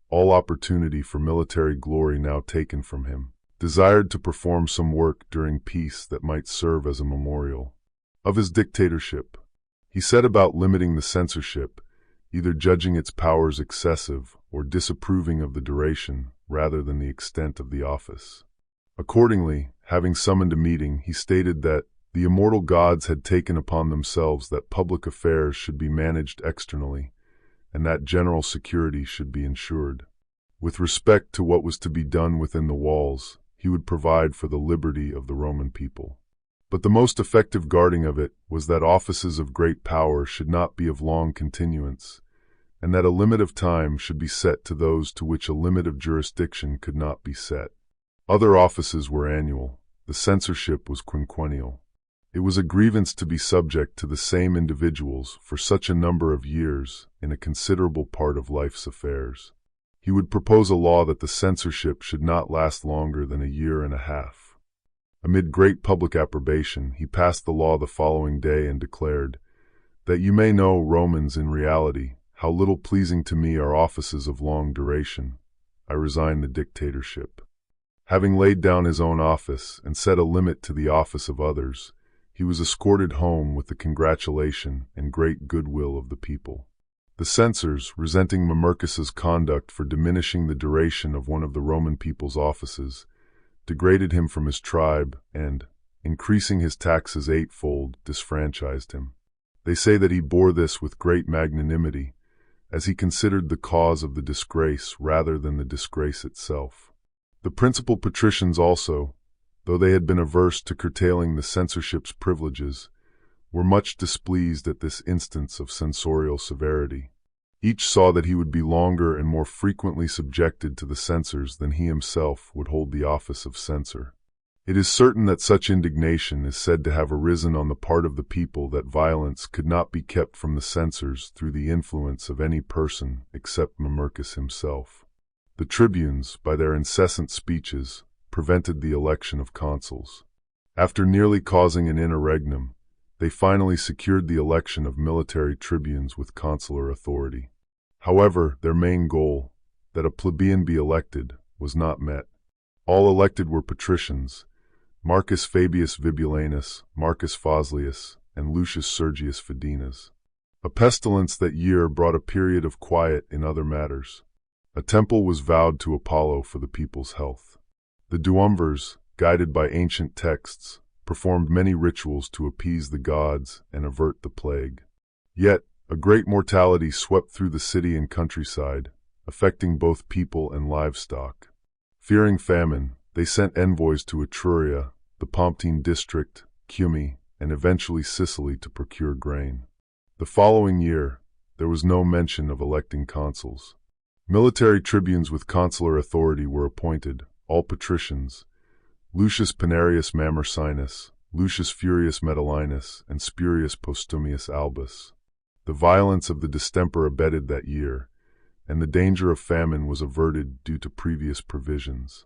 all opportunity for military glory now taken from him, desired to perform some work during peace that might serve as a memorial of his dictatorship. He set about limiting the censorship, either judging its powers excessive or disapproving of the duration rather than the extent of the office. Accordingly, having summoned a meeting, he stated that the immortal gods had taken upon themselves that public affairs should be managed externally, and that general security should be ensured. With respect to what was to be done within the walls, he would provide for the liberty of the Roman people. But the most effective guarding of it was that offices of great power should not be of long continuance, and that a limit of time should be set to those to which a limit of jurisdiction could not be set. Other offices were annual, the censorship was quinquennial. It was a grievance to be subject to the same individuals for such a number of years in a considerable part of life's affairs. He would propose a law that the censorship should not last longer than a year and a half. Amid great public approbation, he passed the law the following day and declared, "That you may know, Romans, in reality, how little pleasing to me are offices of long duration, I resign the dictatorship." Having laid down his own office and set a limit to the office of others, he was escorted home with the congratulation and great goodwill of the people. The censors, resenting Mamercus's conduct for diminishing the duration of one of the Roman people's offices, degraded him from his tribe and, increasing his taxes eightfold, disfranchised him. They say that he bore this with great magnanimity, as he considered the cause of the disgrace rather than the disgrace itself. The principal patricians also, though they had been averse to curtailing the censorship's privileges, were much displeased at this instance of censorial severity. Each saw that he would be longer and more frequently subjected to the censors than he himself would hold the office of censor. It is certain that such indignation is said to have arisen on the part of the people that violence could not be kept from the censors through the influence of any person except Mamercus himself. The tribunes, by their incessant speeches, prevented the election of consuls. After nearly causing an interregnum, they finally secured the election of military tribunes with consular authority. However, their main goal, that a plebeian be elected, was not met. All elected were patricians, Marcus Fabius Vibulanus, Marcus Foslius, and Lucius Sergius Fidenas. A pestilence that year brought a period of quiet in other matters. A temple was vowed to Apollo for the people's health. The duumvirs, guided by ancient texts, performed many rituals to appease the gods and avert the plague. Yet, a great mortality swept through the city and countryside, affecting both people and livestock. Fearing famine, they sent envoys to Etruria, the Pomptine district, Cumae, and eventually Sicily to procure grain. The following year, there was no mention of electing consuls. Military tribunes with consular authority were appointed, all patricians: Lucius Pinarius Mamercinus, Lucius Furius Metellinus, and Spurius Postumius Albus. The violence of the distemper abated that year, and the danger of famine was averted due to previous provisions.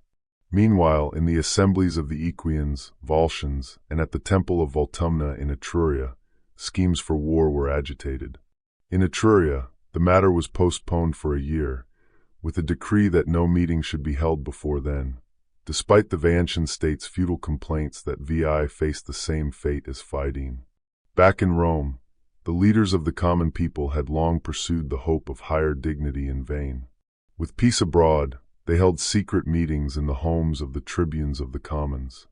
Meanwhile, in the assemblies of the Aequians, Volscians, and at the temple of Voltumna in Etruria, schemes for war were agitated. In Etruria, the matter was postponed for a year, with a decree that no meeting should be held before then, despite the Vaentian state's futile complaints that VI faced the same fate as Fidene. Back in Rome, the leaders of the common people had long pursued the hope of higher dignity in vain. With peace abroad, they held secret meetings in the homes of the tribunes of the commons.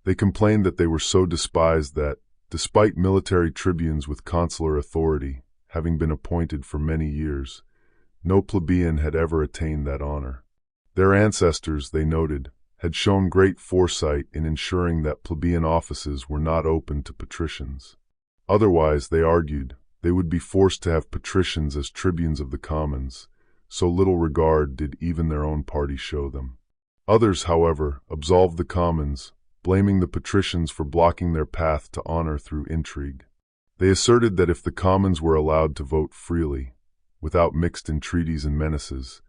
They complained that they were so despised that, despite military tribunes with consular authority having been appointed for many years, no plebeian had ever attained that honor. Their ancestors, they noted, had shown great foresight in ensuring that plebeian offices were not open to patricians. Otherwise, they argued, they would be forced to have patricians as tribunes of the commons, so little regard did even their own party show them. Others, however, absolved the commons, blaming the patricians for blocking their path to honor through intrigue. They asserted that if the commons were allowed to vote freely, without mixed entreaties and menaces,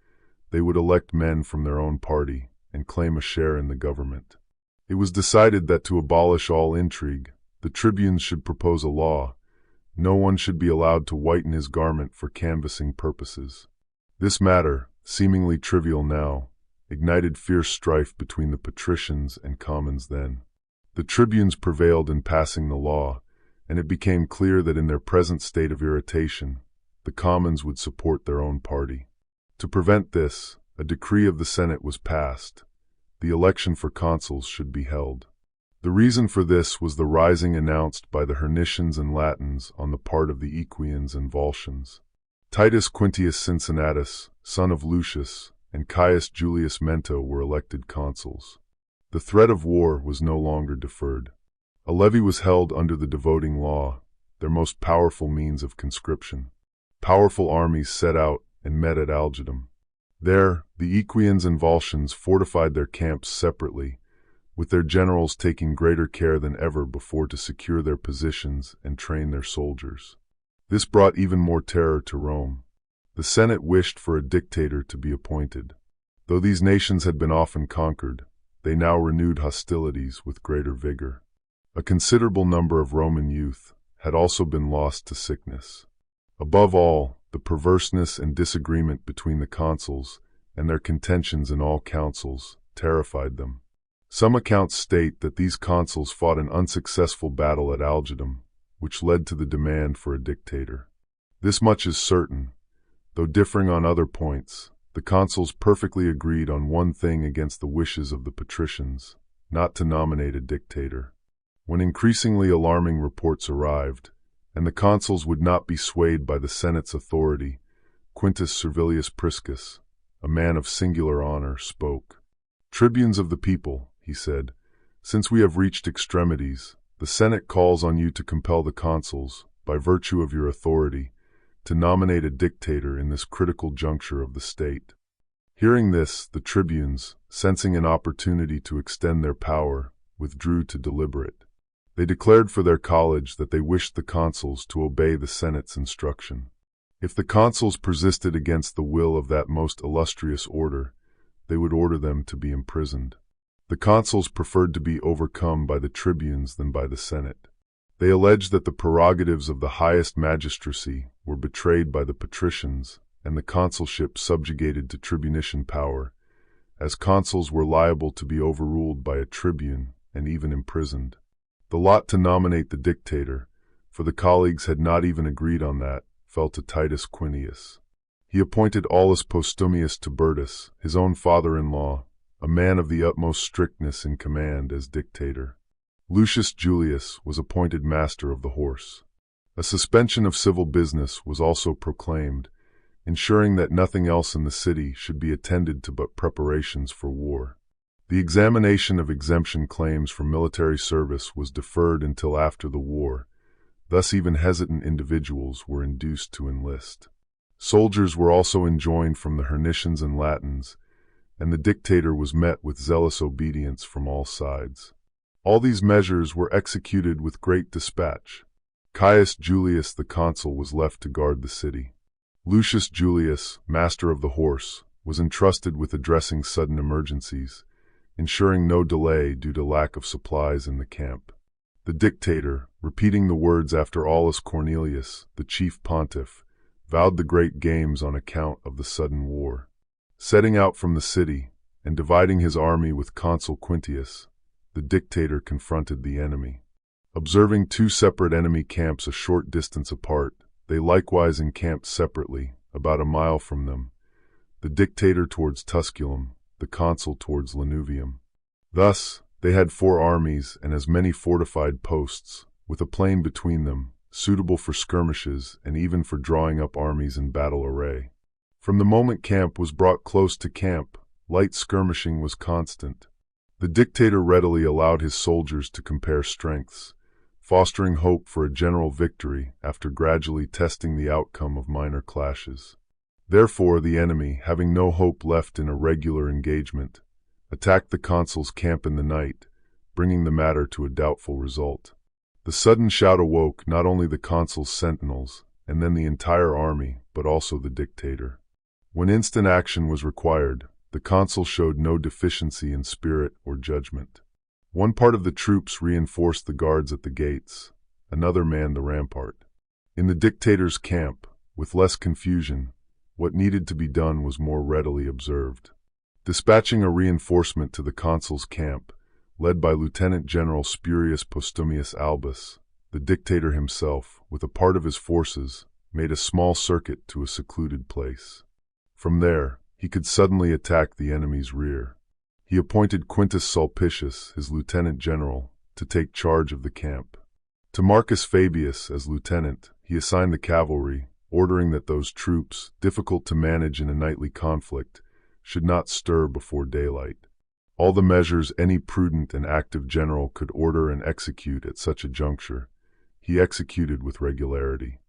they would elect men from their own party and claim a share in the government. It was decided that to abolish all intrigue, the tribunes should propose a law: no one should be allowed to whiten his garment for canvassing purposes. This matter, seemingly trivial now, ignited fierce strife between the patricians and commons then. The tribunes prevailed in passing the law, and it became clear that in their present state of irritation, the commons would support their own party. To prevent this, a decree of the Senate was passed: the election for consuls should be held. The reason for this was the rising announced by the Hernicians and Latins on the part of the Aequians and Volscians. Titus Quintius Cincinnatus, son of Lucius, and Caius Julius Mento were elected consuls. The threat of war was no longer deferred. A levy was held under the devoting law, their most powerful means of conscription. Powerful armies set out and met at Algidum. There, the Aequians and Volscians fortified their camps separately, with their generals taking greater care than ever before to secure their positions and train their soldiers. This brought even more terror to Rome. The Senate wished for a dictator to be appointed. Though these nations had been often conquered, they now renewed hostilities with greater vigor. A considerable number of Roman youth had also been lost to sickness. Above all, the perverseness and disagreement between the consuls and their contentions in all councils terrified them. Some accounts state that these consuls fought an unsuccessful battle at Algidum, which led to the demand for a dictator. This much is certain: though differing on other points, the consuls perfectly agreed on one thing against the wishes of the patricians: not to nominate a dictator. When increasingly alarming reports arrived, and the consuls would not be swayed by the Senate's authority, Quintus Servilius Priscus, a man of singular honor, spoke. "Tribunes of the people," he said, "since we have reached extremities, the Senate calls on you to compel the consuls, by virtue of your authority, to nominate a dictator in this critical juncture of the state." Hearing this, the tribunes, sensing an opportunity to extend their power, withdrew to deliberate. They declared for their college that they wished the consuls to obey the Senate's instruction. If the consuls persisted against the will of that most illustrious order, they would order them to be imprisoned. The consuls preferred to be overcome by the tribunes than by the Senate. They alleged that the prerogatives of the highest magistracy were betrayed by the patricians, and the consulship subjugated to tribunician power, as consuls were liable to be overruled by a tribune and even imprisoned. The lot to nominate the dictator, for the colleagues had not even agreed on that, fell to Titus Quintius. He appointed Aulus Postumius Tiburtus, his own father-in-law, a man of the utmost strictness in command, as dictator. Lucius Julius was appointed master of the horse. A suspension of civil business was also proclaimed, ensuring that nothing else in the city should be attended to but preparations for war. The examination of exemption claims for military service was deferred until after the war, thus even hesitant individuals were induced to enlist. Soldiers were also enjoined from the Hernicians and Latins, and the dictator was met with zealous obedience from all sides. All these measures were executed with great dispatch. Caius Julius the consul was left to guard the city. Lucius Julius, master of the horse, was entrusted with addressing sudden emergencies, ensuring no delay due to lack of supplies in the camp. The dictator, repeating the words after Aulus Cornelius, the chief pontiff, vowed the great games on account of the sudden war. Setting out from the city, and dividing his army with Consul Quintius, the dictator confronted the enemy. Observing two separate enemy camps a short distance apart, they likewise encamped separately, about a mile from them, the dictator towards Tusculum, the consul towards Lanuvium. Thus, they had 4 armies and as many fortified posts, with a plain between them, suitable for skirmishes and even for drawing up armies in battle array. From the moment camp was brought close to camp, light skirmishing was constant. The dictator readily allowed his soldiers to compare strengths, fostering hope for a general victory after gradually testing the outcome of minor clashes. Therefore, the enemy, having no hope left in a regular engagement, attacked the consul's camp in the night, bringing the matter to a doubtful result. The sudden shout awoke not only the consul's sentinels, and then the entire army, but also the dictator. When instant action was required, the consul showed no deficiency in spirit or judgment. One part of the troops reinforced the guards at the gates, another manned the rampart. In the dictator's camp, with less confusion, what needed to be done was more readily observed. Dispatching a reinforcement to the consul's camp, led by Lieutenant General Spurius Postumius Albus, the dictator himself, with a part of his forces, made a small circuit to a secluded place. From there, he could suddenly attack the enemy's rear. He appointed Quintus Sulpicius, his lieutenant general, to take charge of the camp. To Marcus Fabius, as lieutenant, he assigned the cavalry, ordering that those troops, difficult to manage in a nightly conflict, should not stir before daylight. All the measures any prudent and active general could order and execute at such a juncture, he executed with regularity.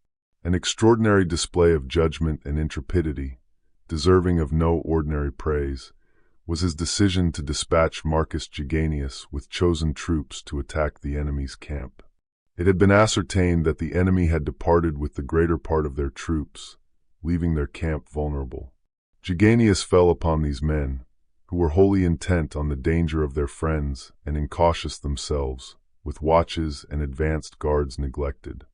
An extraordinary display of judgment and intrepidity, deserving of no ordinary praise, was his decision to dispatch Marcus Geganius with chosen troops to attack the enemy's camp. It had been ascertained that the enemy had departed with the greater part of their troops, leaving their camp vulnerable. Geganius fell upon these men, who were wholly intent on the danger of their friends and incautious themselves, with watches and advanced guards neglected.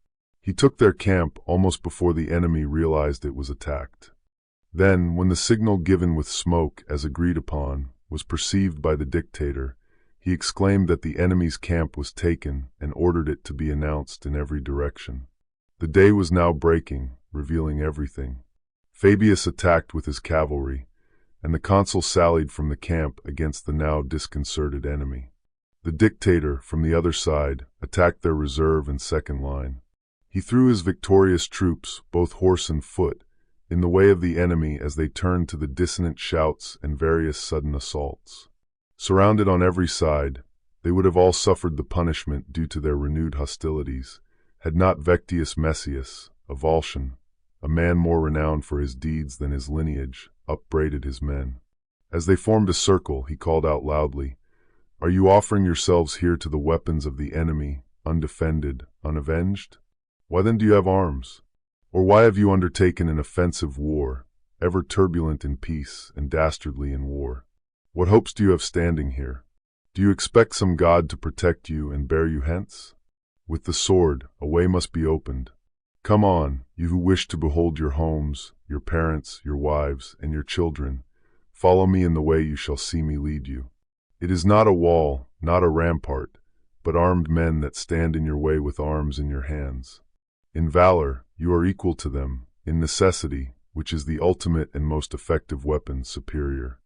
He took their camp almost before the enemy realized it was attacked. Then, when the signal given with smoke, as agreed upon, was perceived by the dictator, he exclaimed that the enemy's camp was taken and ordered it to be announced in every direction. The day was now breaking, revealing everything. Fabius attacked with his cavalry, and the consul sallied from the camp against the now disconcerted enemy. The dictator, from the other side, attacked their reserve and second line. He threw his victorious troops, both horse and foot, in the way of the enemy as they turned to the dissonant shouts and various sudden assaults. Surrounded on every side, they would have all suffered the punishment due to their renewed hostilities, had not Vectius Messius, a Volscian, a man more renowned for his deeds than his lineage, upbraided his men. As they formed a circle, he called out loudly, "Are you offering yourselves here to the weapons of the enemy, undefended, unavenged? Why then do you have arms? Or why have you undertaken an offensive war, ever turbulent in peace and dastardly in war? What hopes do you have standing here? Do you expect some god to protect you and bear you hence? With the sword, a way must be opened. Come on, you who wish to behold your homes, your parents, your wives, and your children. Follow me in the way you shall see me lead you. It is not a wall, not a rampart, but armed men that stand in your way with arms in your hands. In valor, you are equal to them, in necessity, which is the ultimate and most effective weapon, superior."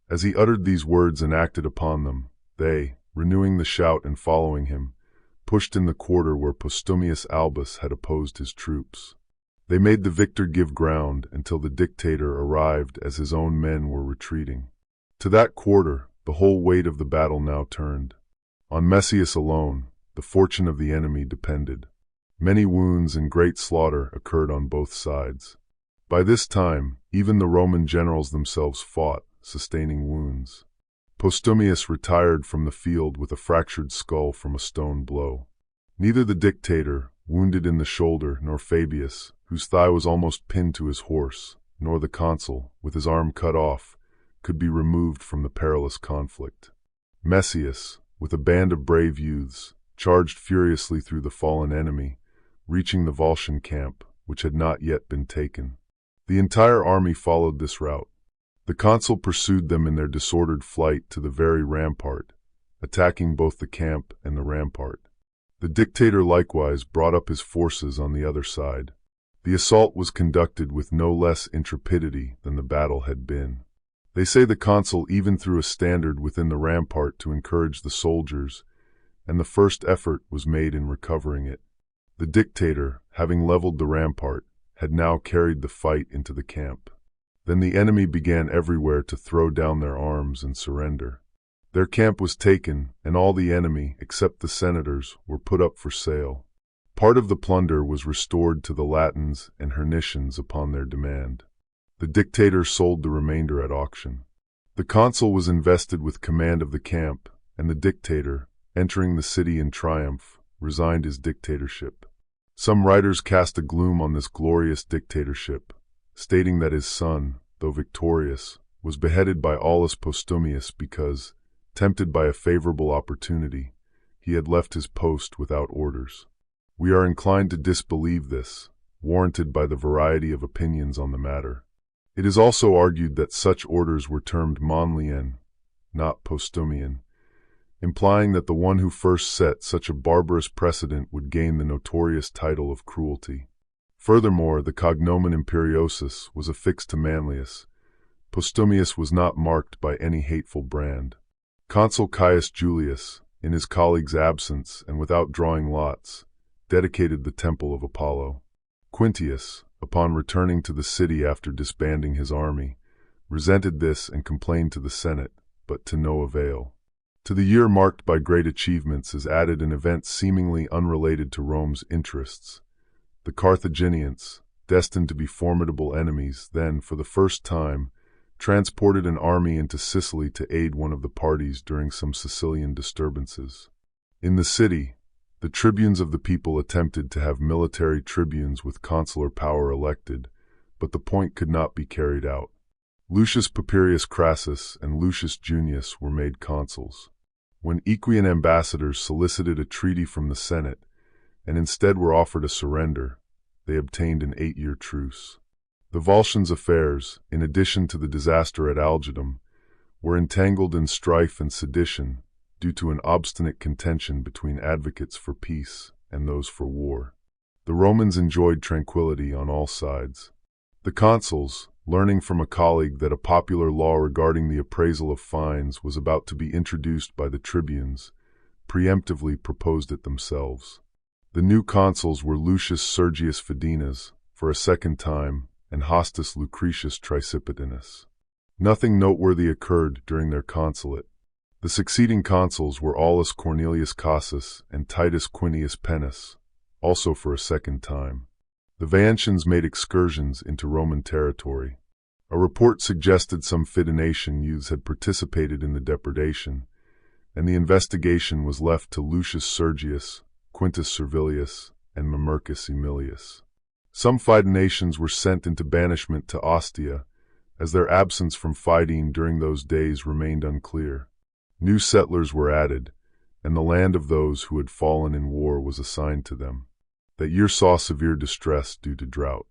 As he uttered these words and acted upon them, they, renewing the shout and following him, pushed in the quarter where Postumius Albus had opposed his troops. They made the victor give ground until the dictator arrived as his own men were retreating. To that quarter, the whole weight of the battle now turned. On Messius alone, the fortune of the enemy depended. Many wounds and great slaughter occurred on both sides. By this time, even the Roman generals themselves fought, sustaining wounds. Postumius retired from the field with a fractured skull from a stone blow. Neither the dictator, wounded in the shoulder, nor Fabius, whose thigh was almost pinned to his horse, nor the consul, with his arm cut off, could be removed from the perilous conflict. Messius, with a band of brave youths, charged furiously through the fallen enemy, reaching the Volscian camp, which had not yet been taken. The entire army followed this route. The consul pursued them in their disordered flight to the very rampart, attacking both the camp and the rampart. The dictator likewise brought up his forces on the other side. The assault was conducted with no less intrepidity than the battle had been. They say the consul even threw a standard within the rampart to encourage the soldiers, and the first effort was made in recovering it. The dictator, having leveled the rampart, had now carried the fight into the camp. Then the enemy began everywhere to throw down their arms and surrender. Their camp was taken, and all the enemy, except the senators, were put up for sale. Part of the plunder was restored to the Latins and Hernicians upon their demand. The dictator sold the remainder at auction. The consul was invested with command of the camp, and the dictator, entering the city in triumph, resigned his dictatorship. Some writers cast a gloom on this glorious dictatorship, stating that his son, though victorious, was beheaded by Aulus Postumius because, tempted by a favorable opportunity, he had left his post without orders. We are inclined to disbelieve this, warranted by the variety of opinions on the matter. It is also argued that such orders were termed Manlian, not Postumian, implying that the one who first set such a barbarous precedent would gain the notorious title of cruelty. Furthermore, the cognomen Imperiosus was affixed to Manlius. Postumius was not marked by any hateful brand. Consul Caius Julius, in his colleague's absence and without drawing lots, dedicated the temple of Apollo. Quintius, upon returning to the city after disbanding his army, resented this and complained to the Senate, but to no avail. To the year marked by great achievements is added an event seemingly unrelated to Rome's interests. The Carthaginians, destined to be formidable enemies, then, for the first time, transported an army into Sicily to aid one of the parties during some Sicilian disturbances. In the city, the tribunes of the people attempted to have military tribunes with consular power elected, but the point could not be carried out. Lucius Papirius Crassus and Lucius Junius were made consuls. When Aequian ambassadors solicited a treaty from the Senate, and instead were offered a surrender, they obtained an 8-year truce. The Volscians' affairs, in addition to the disaster at Algidum, were entangled in strife and sedition due to an obstinate contention between advocates for peace and those for war. The Romans enjoyed tranquility on all sides. The consuls, learning from a colleague that a popular law regarding the appraisal of fines was about to be introduced by the tribunes, preemptively proposed it themselves. The new consuls were Lucius Sergius Fidenas, for a second time, and Hostus Lucretius Tricipitinus. Nothing noteworthy occurred during their consulate. The succeeding consuls were Aulus Cornelius Cassus and Titus Quinius Pennus, also for a second time. The Veientians made excursions into Roman territory. A report suggested some Fidenatian youths had participated in the depredation, and the investigation was left to Lucius Sergius, Quintus Servilius, and Mamercus Aemilius. Some Fidenatians were sent into banishment to Ostia, as their absence from Fidene during those days remained unclear. New settlers were added, and the land of those who had fallen in war was assigned to them. That year saw severe distress due to drought.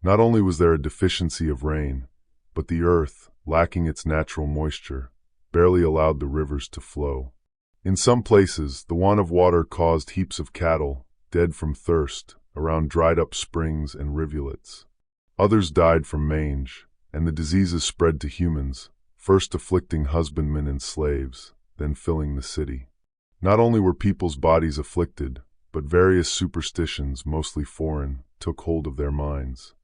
Not only was there a deficiency of rain, but the earth, lacking its natural moisture, barely allowed the rivers to flow. In some places, the want of water caused heaps of cattle, dead from thirst, around dried-up springs and rivulets. Others died from mange, and the diseases spread to humans, first afflicting husbandmen and slaves, then filling the city. Not only were people's bodies afflicted, but various superstitions, mostly foreign, took hold of their minds.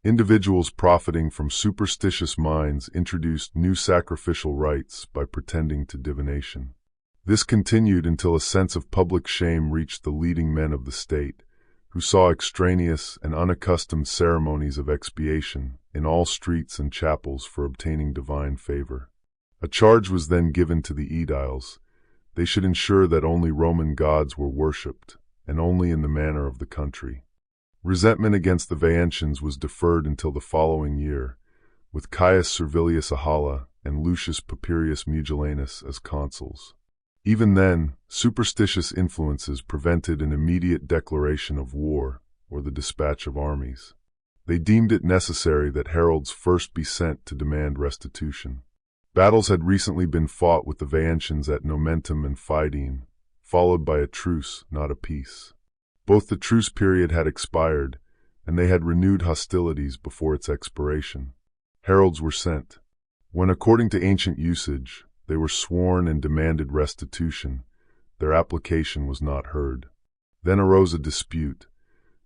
Individuals profiting from superstitious minds introduced new sacrificial rites by pretending to divination. This continued until a sense of public shame reached the leading men of the state, who saw extraneous and unaccustomed ceremonies of expiation in all streets and chapels for obtaining divine favor. A charge was then given to the aediles. They should ensure that only Roman gods were worshipped, and only in the manner of the country. Resentment against the Veientians was deferred until the following year, with Caius Servilius Ahala and Lucius Papirius Mugellanus as consuls. Even then, superstitious influences prevented an immediate declaration of war or the dispatch of armies. They deemed it necessary that heralds first be sent to demand restitution. Battles had recently been fought with the Veientians at Nomentum and Fidene, followed by a truce, not a peace. Both the truce period had expired, and they had renewed hostilities before its expiration. Heralds were sent. When, according to ancient usage, they were sworn and demanded restitution, their application was not heard. Then arose a dispute.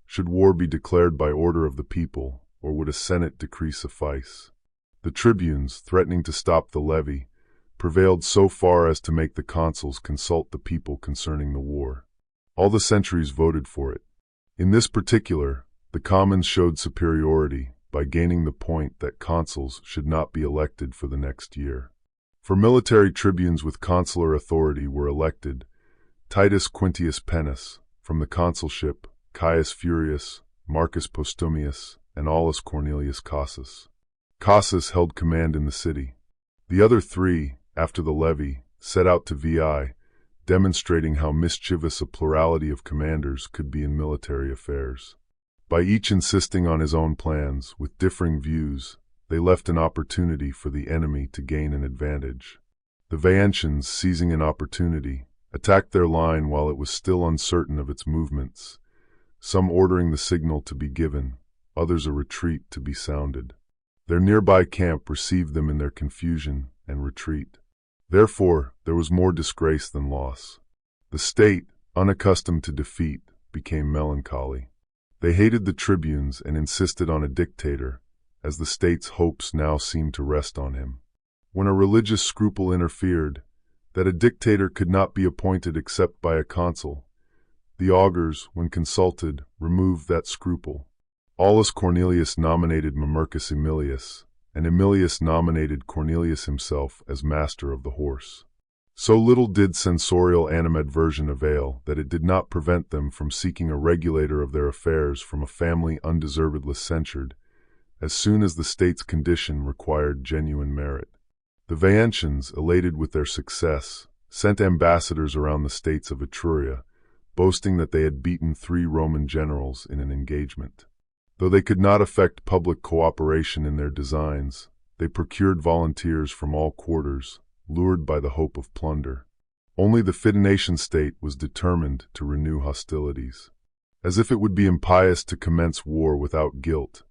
Should war be declared by order of the people, or would a Senate decree suffice? The tribunes, threatening to stop the levy, prevailed so far as to make the consuls consult the people concerning the war. All the centuries voted for it. In this particular, the commons showed superiority by gaining the point that consuls should not be elected for the next year. For military tribunes with consular authority were elected Titus Quintius Pennus, from the consulship, Caius Furius, Marcus Postumius, and Aulus Cornelius Cassus. Cassus held command in the city. The other three, after the levy, set out to VI, demonstrating how mischievous a plurality of commanders could be in military affairs. By each insisting on his own plans, with differing views, they left an opportunity for the enemy to gain an advantage. The Veientians, seizing an opportunity, attacked their line while it was still uncertain of its movements, some ordering the signal to be given, others a retreat to be sounded. Their nearby camp received them in their confusion and retreat. Therefore, there was more disgrace than loss. The state, unaccustomed to defeat, became melancholy. They hated the tribunes and insisted on a dictator, as the state's hopes now seemed to rest on him. When a religious scruple interfered, that a dictator could not be appointed except by a consul, the augurs, when consulted, removed that scruple. Aulus Cornelius nominated Mamercus Aemilius, and Aemilius nominated Cornelius himself as master of the horse. So little did censorial animadversion avail that it did not prevent them from seeking a regulator of their affairs from a family undeservedly censured, as soon as the state's condition required genuine merit. The Veientians, elated with their success, sent ambassadors around the states of Etruria, boasting that they had beaten 3 Roman generals in an engagement. Though they could not effect public cooperation in their designs, they procured volunteers from all quarters, lured by the hope of plunder. Only the Fidenatian state was determined to renew hostilities. As if it would be impious to commence war without guilt,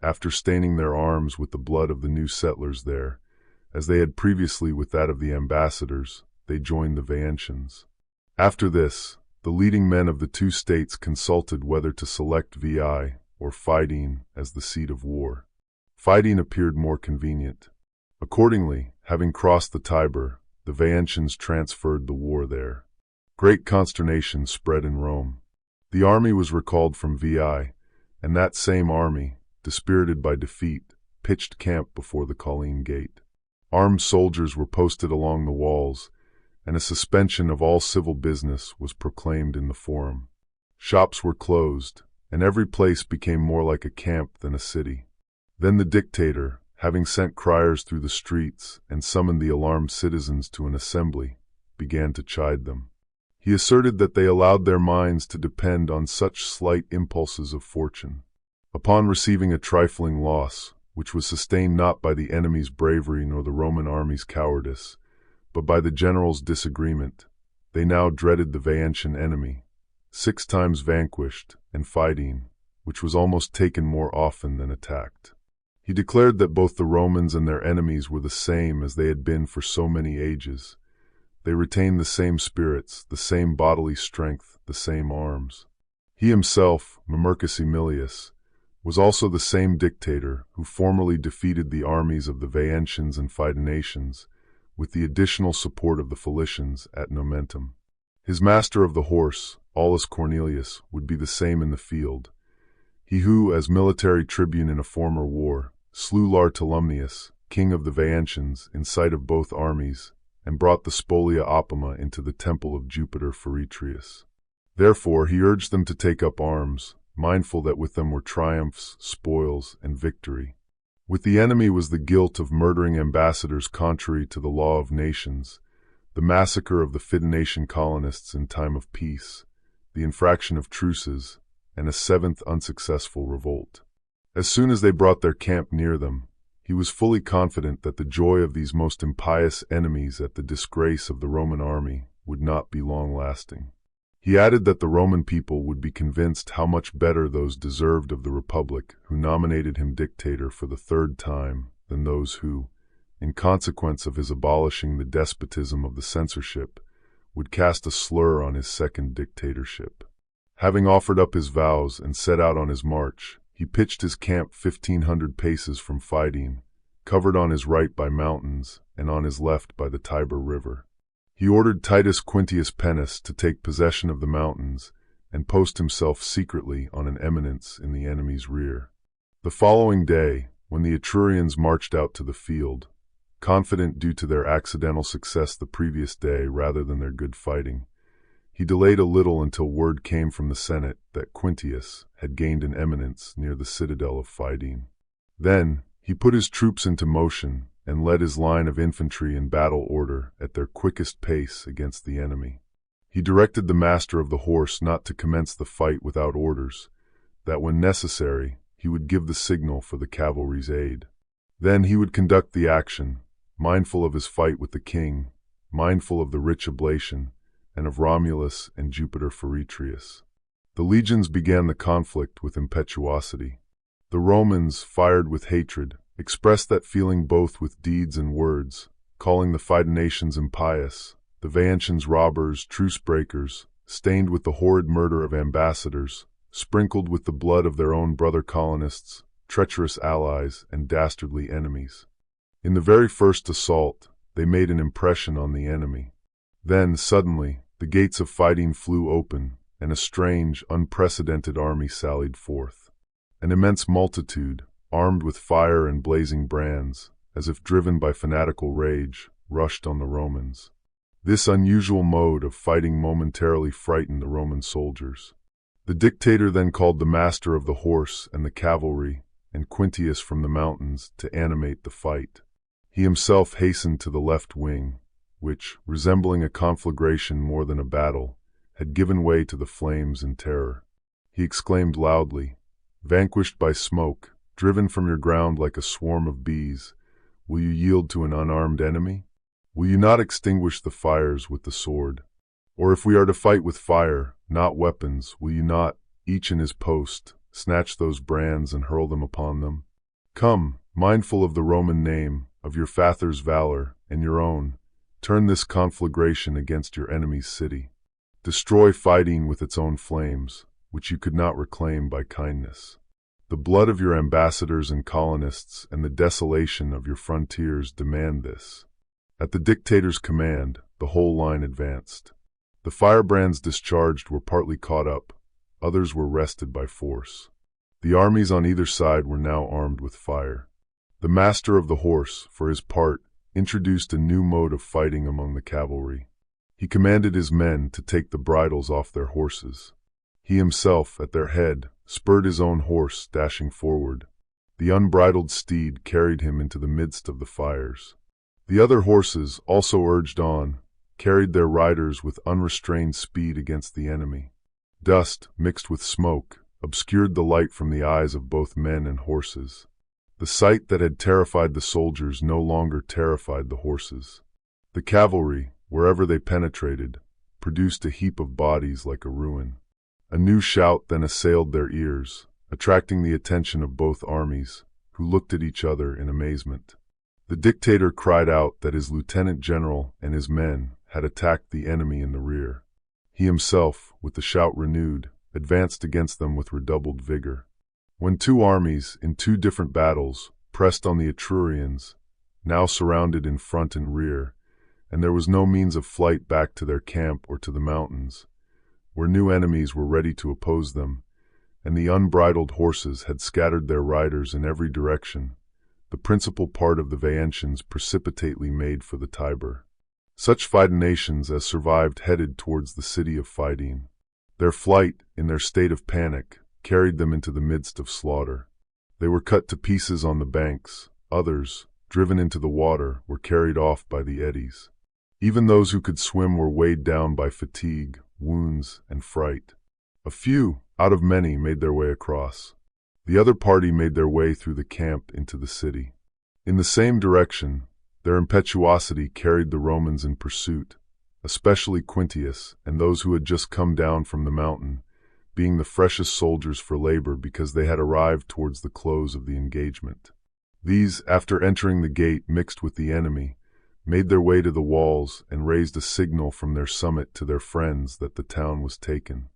after staining their arms with the blood of the new settlers there, as they had previously with that of the ambassadors, they joined the Veientians. After this, the leading men of the 2 states consulted whether to select VI or Fidene as the seat of war. Fidene appeared more convenient. Accordingly, having crossed the Tiber, the Veientians transferred the war there. Great consternation spread in Rome. The army was recalled from VI, and that same army, dispirited by defeat, pitched camp before the Colline Gate. Armed soldiers were posted along the walls, and a suspension of all civil business was proclaimed in the Forum. Shops were closed, and every place became more like a camp than a city. Then the dictator, having sent criers through the streets and summoned the alarmed citizens to an assembly, began to chide them. He asserted that they allowed their minds to depend on such slight impulses of fortune. Upon receiving a trifling loss, which was sustained not by the enemy's bravery nor the Roman army's cowardice, but by the general's disagreement, they now dreaded the Veientian enemy, 6 times vanquished, and Fidene, which was almost taken more often than attacked. He declared that both the Romans and their enemies were the same as they had been for so many ages, they retained the same spirits, the same bodily strength, the same arms. He himself, Mamercus Aemilius, was also the same dictator who formerly defeated the armies of the Veientians and Fidenations, with the additional support of the Folicians at Nomentum. His master of the horse, Aulus Cornelius, would be the same in the field. He who, as military tribune in a former war, slew Lartolumnius, king of the Veientians, in sight of both armies, and brought the spolia opima into the temple of Jupiter Feretrius. Therefore he urged them to take up arms, mindful that with them were triumphs, spoils, and victory. With the enemy was the guilt of murdering ambassadors contrary to the law of nations, the massacre of the Fidenatian colonists in time of peace, the infraction of truces, and a seventh unsuccessful revolt. As soon as they brought their camp near them, he was fully confident that the joy of these most impious enemies at the disgrace of the Roman army would not be long-lasting. He added that the Roman people would be convinced how much better those deserved of the Republic who nominated him dictator for the third time than those who, in consequence of his abolishing the despotism of the censorship, would cast a slur on his second dictatorship. Having offered up his vows and set out on his march, he pitched his camp 1,500 paces from Fidene, covered on his right by mountains and on his left by the Tiber River. He ordered Titus Quintius Pennus to take possession of the mountains and post himself secretly on an eminence in the enemy's rear. The following day, when the Etrurians marched out to the field, confident due to their accidental success the previous day rather than their good fighting, he delayed a little until word came from the Senate that Quintius had gained an eminence near the citadel of Fidene. Then he put his troops into motion and led his line of infantry in battle order at their quickest pace against the enemy. He directed the master of the horse not to commence the fight without orders, that when necessary he would give the signal for the cavalry's aid. Then he would conduct the action, mindful of his fight with the king, mindful of the rich oblation, and of Romulus and Jupiter Feretrius. The legions began the conflict with impetuosity. The Romans, fired with hatred, expressed that feeling both with deeds and words, calling the Fidenations impious, the Veientians robbers, truce breakers, stained with the horrid murder of ambassadors, sprinkled with the blood of their own brother colonists, treacherous allies, and dastardly enemies. In the very first assault, they made an impression on the enemy. Then, suddenly, the gates of Fidene flew open, and a strange, unprecedented army sallied forth. An immense multitude, armed with fire and blazing brands, as if driven by fanatical rage, rushed on the Romans. This unusual mode of fighting momentarily frightened the Roman soldiers. The dictator then called the master of the horse and the cavalry, and Quintius from the mountains, to animate the fight. He himself hastened to the left wing, which, resembling a conflagration more than a battle, had given way to the flames and terror. He exclaimed loudly, "Vanquished by smoke, driven from your ground like a swarm of bees, will you yield to an unarmed enemy? Will you not extinguish the fires with the sword? Or if we are to fight with fire, not weapons, will you not, each in his post, snatch those brands and hurl them upon them? Come, mindful of the Roman name, of your father's valor, and your own, turn this conflagration against your enemy's city. Destroy Fidene with its own flames, which you could not reclaim by kindness. The blood of your ambassadors and colonists and the desolation of your frontiers demand this." At the dictator's command, the whole line advanced. The firebrands discharged were partly caught up, others were wrested by force. The armies on either side were now armed with fire. The master of the horse, for his part, introduced a new mode of fighting among the cavalry. He commanded his men to take the bridles off their horses. He himself, at their head, spurred his own horse, dashing forward. The unbridled steed carried him into the midst of the fires. The other horses, also urged on, carried their riders with unrestrained speed against the enemy. Dust, mixed with smoke, obscured the light from the eyes of both men and horses. The sight that had terrified the soldiers no longer terrified the horses. The cavalry, wherever they penetrated, produced a heap of bodies like a ruin. A new shout then assailed their ears, attracting the attention of both armies, who looked at each other in amazement. The dictator cried out that his lieutenant general and his men, had attacked the enemy in the rear. He himself, with the shout renewed, advanced against them with redoubled vigor. When two armies, in two different battles, pressed on the Etrurians, now surrounded in front and rear, and there was no means of flight back to their camp or to the mountains, where new enemies were ready to oppose them, and the unbridled horses had scattered their riders in every direction, the principal part of the Veientians precipitately made for the Tiber. Such Fidenations as survived headed towards the city of Fidene. Their flight, in their state of panic, carried them into the midst of slaughter. They were cut to pieces on the banks. Others, driven into the water, were carried off by the eddies. Even those who could swim were weighed down by fatigue, wounds, and fright. A few, out of many, made their way across. The other party made their way through the camp into the city. In the same direction, their impetuosity carried the Romans in pursuit, especially Quintius and those who had just come down from the mountain, being the freshest soldiers for labor because they had arrived towards the close of the engagement. These, after entering the gate mixed with the enemy, made their way to the walls and raised a signal from their summit to their friends that the town was taken.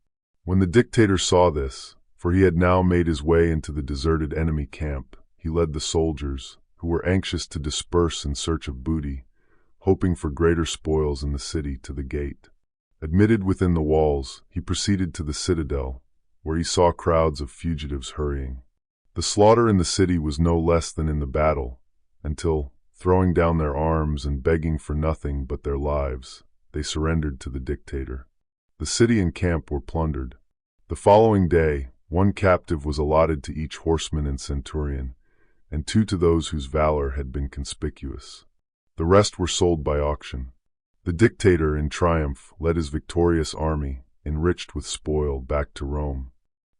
When the dictator saw this, for he had now made his way into the deserted enemy camp, he led the soldiers, who were anxious to disperse in search of booty, hoping for greater spoils in the city, to the gate. Admitted within the walls, he proceeded to the citadel, where he saw crowds of fugitives hurrying. The slaughter in the city was no less than in the battle, until, throwing down their arms and begging for nothing but their lives, they surrendered to the dictator. The city and camp were plundered. The following day, one captive was allotted to each horseman and centurion, and two to those whose valor had been conspicuous. The rest were sold by auction. The dictator, in triumph, led his victorious army, enriched with spoil, back to Rome.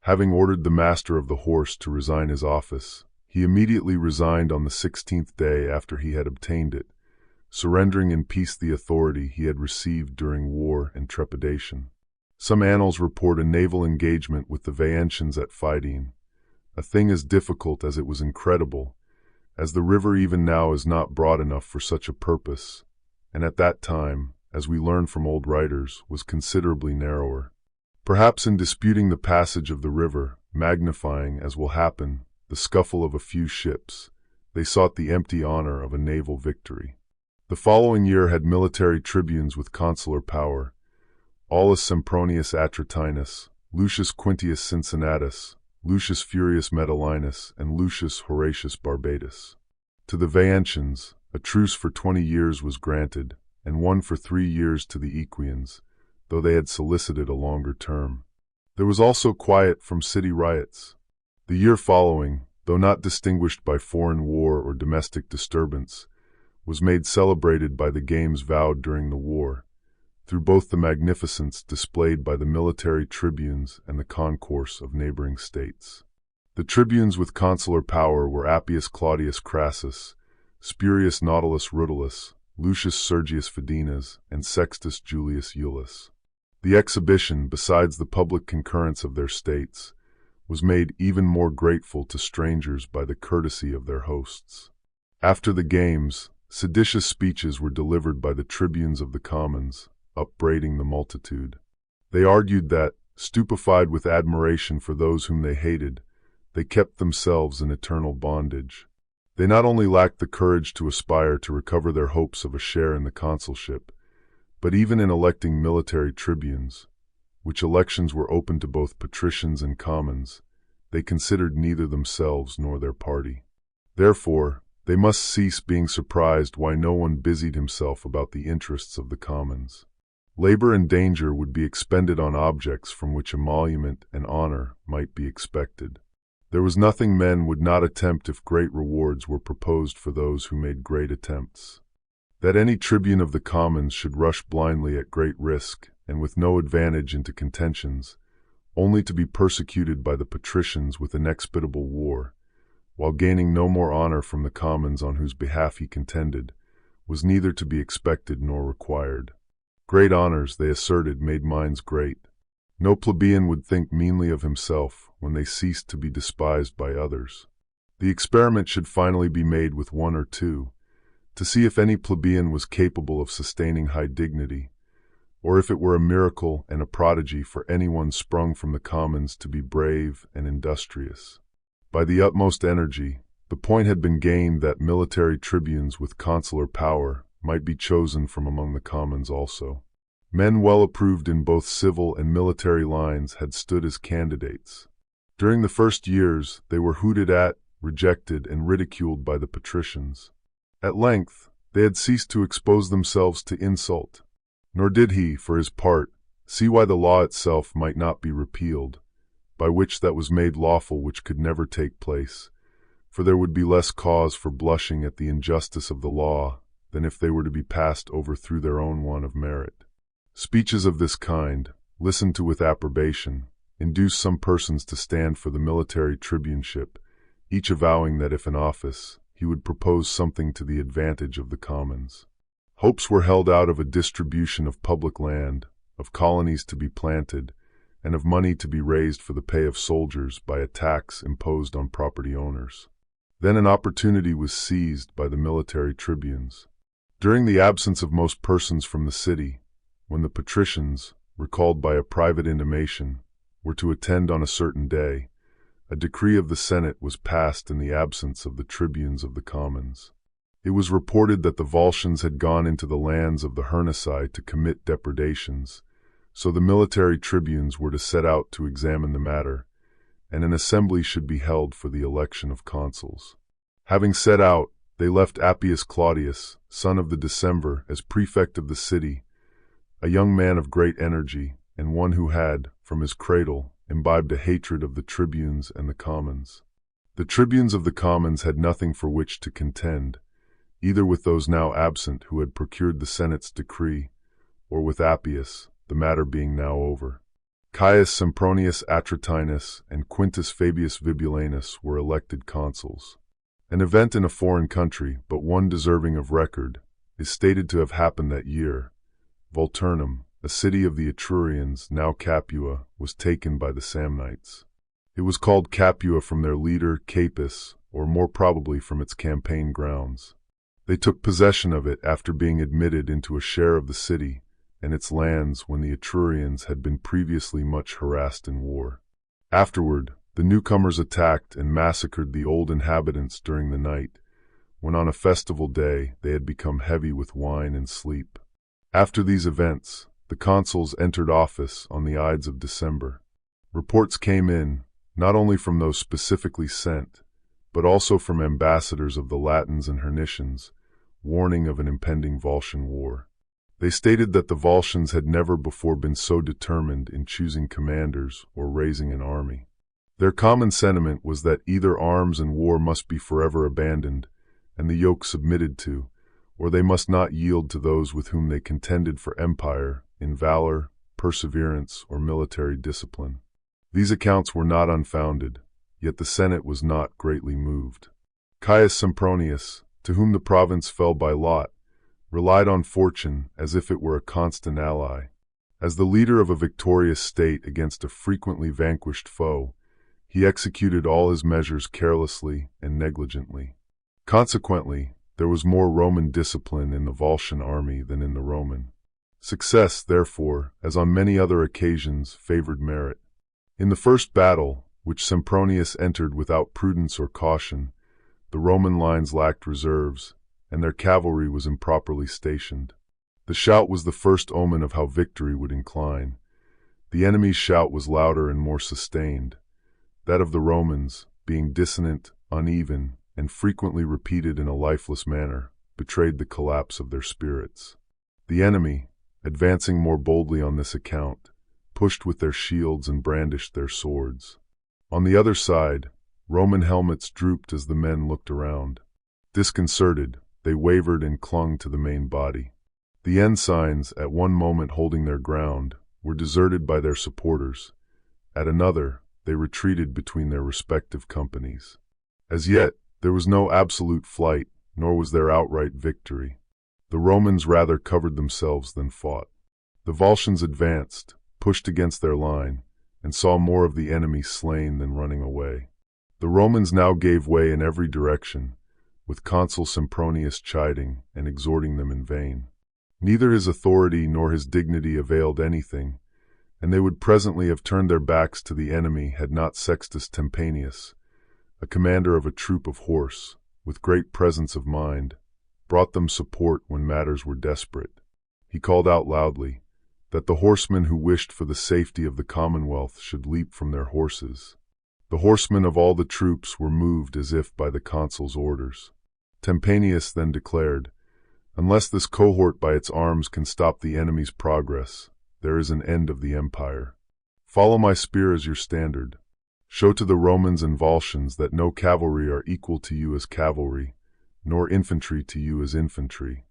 Having ordered the master of the horse to resign his office, he immediately resigned on the 16th day after he had obtained it, surrendering in peace the authority he had received during war and trepidation. Some annals report a naval engagement with the Veientians at Fidene, a thing as difficult as it was incredible, as the river even now is not broad enough for such a purpose, and at that time, as we learn from old writers, was considerably narrower. Perhaps in disputing the passage of the river, magnifying, as will happen, the scuffle of a few ships, they sought the empty honor of a naval victory. The following year had military tribunes with consular power: Aulus Sempronius Atratinus, Lucius Quintius Cincinnatus, Lucius Furius Metellinus, and Lucius Horatius Barbatus. To the Veientians, a truce for 20 years was granted, and one for 3 years to the Aequians, though they had solicited a longer term. There was also quiet from city riots. The year following, though not distinguished by foreign war or domestic disturbance, was made celebrated by the games vowed during the war, through both the magnificence displayed by the military tribunes and the concourse of neighboring states. The tribunes with consular power were Appius Claudius Crassus, Spurius Nautius Rutilius, Lucius Sergius Fidenas, and Sextus Julius Iulus. The exhibition, besides the public concurrence of their states, was made even more grateful to strangers by the courtesy of their hosts. After the games, seditious speeches were delivered by the tribunes of the commons, upbraiding the multitude. They argued that, stupefied with admiration for those whom they hated, they kept themselves in eternal bondage. They not only lacked the courage to aspire to recover their hopes of a share in the consulship, but even in electing military tribunes, which elections were open to both patricians and commons, they considered neither themselves nor their party. Therefore, they must cease being surprised why no one busied himself about the interests of the commons. Labor and danger would be expended on objects from which emolument and honor might be expected. There was nothing men would not attempt if great rewards were proposed for those who made great attempts. That any tribune of the commons should rush blindly at great risk and with no advantage into contentions, only to be persecuted by the patricians with inexplicable war, while gaining no more honor from the commons on whose behalf he contended, was neither to be expected nor required. Great honors, they asserted, made minds great. No plebeian would think meanly of himself when they ceased to be despised by others. The experiment should finally be made with one or two, to see if any plebeian was capable of sustaining high dignity, or if it were a miracle and a prodigy for anyone sprung from the commons to be brave and industrious. By the utmost energy, the point had been gained that military tribunes with consular power might be chosen from among the commons also. Men well approved in both civil and military lines had stood as candidates. During the first years, they were hooted at, rejected, and ridiculed by the patricians. At length, they had ceased to expose themselves to insult. Nor did he, for his part, see why the law itself might not be repealed, by which that was made lawful which could never take place, for there would be less cause for blushing at the injustice of the law than if they were to be passed over through their own want of merit. Speeches of this kind, listened to with approbation, induced some persons to stand for the military tribuneship, each avowing that if in office, he would propose something to the advantage of the commons. Hopes were held out of a distribution of public land, of colonies to be planted, and of money to be raised for the pay of soldiers by a tax imposed on property owners. Then an opportunity was seized by the military tribunes. During the absence of most persons from the city, when the patricians, recalled by a private intimation, were to attend on a certain day, a decree of the Senate was passed in the absence of the tribunes of the commons. It was reported that the Volscians had gone into the lands of the Hernici to commit depredations, so the military tribunes were to set out to examine the matter, and an assembly should be held for the election of consuls. Having set out, they left Appius Claudius, son of the Decemvir, as prefect of the city, a young man of great energy, and one who had, from his cradle, imbibed a hatred of the tribunes and the commons. The tribunes of the commons had nothing for which to contend, either with those now absent who had procured the Senate's decree, or with Appius, the matter being now over. Caius Sempronius Atratinus and Quintus Fabius Vibulanus were elected consuls. An event in a foreign country, but one deserving of record, is stated to have happened that year. Volturnum, a city of the Etrurians, now Capua, was taken by the Samnites. It was called Capua from their leader Capus, or more probably from its campaign grounds. They took possession of it after being admitted into a share of the city and its lands when the Etrurians had been previously much harassed in war. Afterward, the newcomers attacked and massacred the old inhabitants during the night, when on a festival day they had become heavy with wine and sleep. After these events, the consuls entered office on the Ides of December. Reports came in, not only from those specifically sent, but also from ambassadors of the Latins and Hernicians, warning of an impending Volscian war. They stated that the Volscians had never before been so determined in choosing commanders or raising an army. Their common sentiment was that either arms and war must be forever abandoned, and the yoke submitted to, or they must not yield to those with whom they contended for empire, in valor, perseverance, or military discipline. These accounts were not unfounded, yet the Senate was not greatly moved. Caius Sempronius, to whom the province fell by lot, relied on fortune as if it were a constant ally. As the leader of a victorious state against a frequently vanquished foe, he executed all his measures carelessly and negligently. Consequently, there was more Roman discipline in the Volscian army than in the Roman. Success, therefore, as on many other occasions, favored merit. In the first battle, which Sempronius entered without prudence or caution, the Roman lines lacked reserves, and their cavalry was improperly stationed. The shout was the first omen of how victory would incline. The enemy's shout was louder and more sustained. That of the Romans, being dissonant, uneven, and frequently repeated in a lifeless manner, betrayed the collapse of their spirits. The enemy, advancing more boldly on this account, pushed with their shields and brandished their swords. On the other side, Roman helmets drooped as the men looked around. Disconcerted, they wavered and clung to the main body. The ensigns, at one moment holding their ground, were deserted by their supporters. At another, they retreated between their respective companies. As yet, there was no absolute flight, nor was there outright victory. The Romans rather covered themselves than fought. The Volscians advanced, pushed against their line, and saw more of the enemy slain than running away. The Romans now gave way in every direction, with Consul Sempronius chiding and exhorting them in vain. Neither his authority nor his dignity availed anything, and they would presently have turned their backs to the enemy had not Sextus Tempanius, a commander of a troop of horse, with great presence of mind, brought them support when matters were desperate. He called out loudly that the horsemen who wished for the safety of the commonwealth should leap from their horses. The horsemen of all the troops were moved as if by the consul's orders. Tempanius then declared, "Unless this cohort by its arms can stop the enemy's progress, there is an end of the empire. Follow my spear as your standard. Show to the Romans and Volscians that no cavalry are equal to you as cavalry, nor infantry to you as infantry."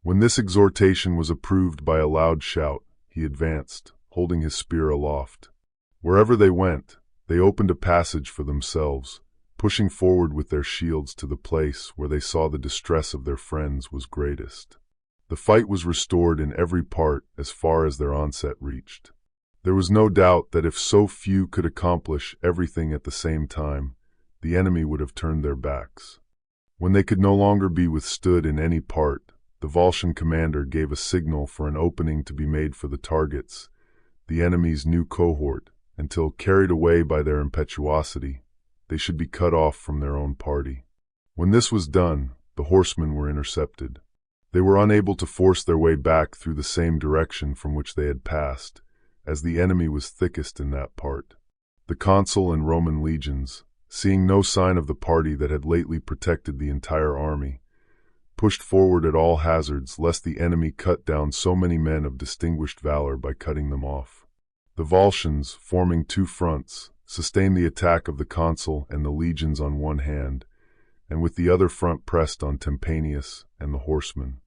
When this exhortation was approved by a loud shout, he advanced, holding his spear aloft. Wherever they went, they opened a passage for themselves, pushing forward with their shields to the place where they saw the distress of their friends was greatest. The fight was restored in every part as far as their onset reached. There was no doubt that if so few could accomplish everything at the same time, the enemy would have turned their backs. When they could no longer be withstood in any part, the Volscian commander gave a signal for an opening to be made for the targets, the enemy's new cohort, until, carried away by their impetuosity, they should be cut off from their own party. When this was done, the horsemen were intercepted. They were unable to force their way back through the same direction from which they had passed, as the enemy was thickest in that part. The consul and Roman legions, seeing no sign of the party that had lately protected the entire army, pushed forward at all hazards lest the enemy cut down so many men of distinguished valor by cutting them off. The Volscians, forming two fronts, sustained the attack of the consul and the legions on one hand, and with the other front pressed on Tempanius and the horsemen.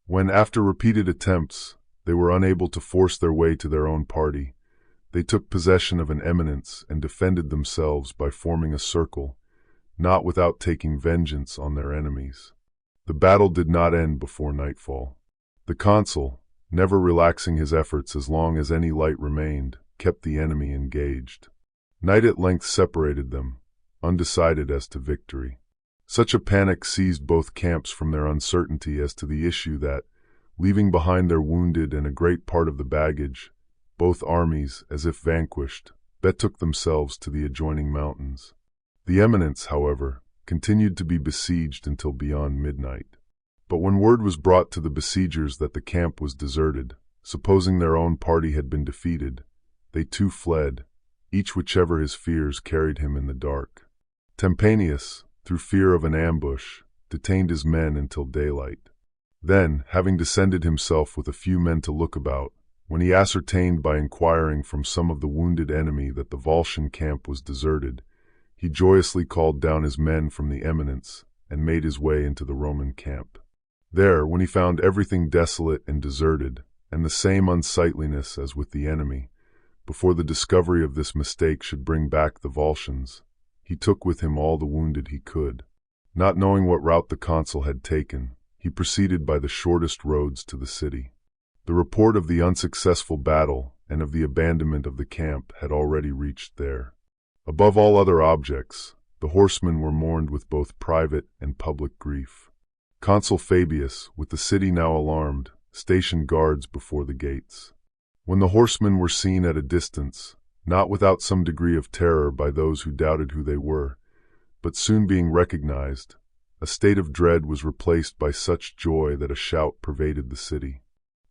When, after repeated attempts, they were unable to force their way to their own party, they took possession of an eminence and defended themselves by forming a circle, not without taking vengeance on their enemies. The battle did not end before nightfall. The consul, never relaxing his efforts as long as any light remained, kept the enemy engaged. Night at length separated them, undecided as to victory. Such a panic seized both camps from their uncertainty as to the issue that, leaving behind their wounded and a great part of the baggage, both armies, as if vanquished, betook themselves to the adjoining mountains. The eminence, however, continued to be besieged until beyond midnight. But when word was brought to the besiegers that the camp was deserted, supposing their own party had been defeated, they too fled, each whichever his fears carried him in the dark. Tempanius, through fear of an ambush, detained his men until daylight. Then, having descended himself with a few men to look about, when he ascertained by inquiring from some of the wounded enemy that the Volscian camp was deserted, he joyously called down his men from the eminence and made his way into the Roman camp. There, when he found everything desolate and deserted, and the same unsightliness as with the enemy, before the discovery of this mistake should bring back the Volscians, he took with him all the wounded he could. Not knowing what route the consul had taken, he proceeded by the shortest roads to the city. The report of the unsuccessful battle and of the abandonment of the camp had already reached there. Above all other objects, the horsemen were mourned with both private and public grief. Consul Fabius, with the city now alarmed, stationed guards before the gates. When the horsemen were seen at a distance, not without some degree of terror by those who doubted who they were, but soon being recognized, a state of dread was replaced by such joy that a shout pervaded the city.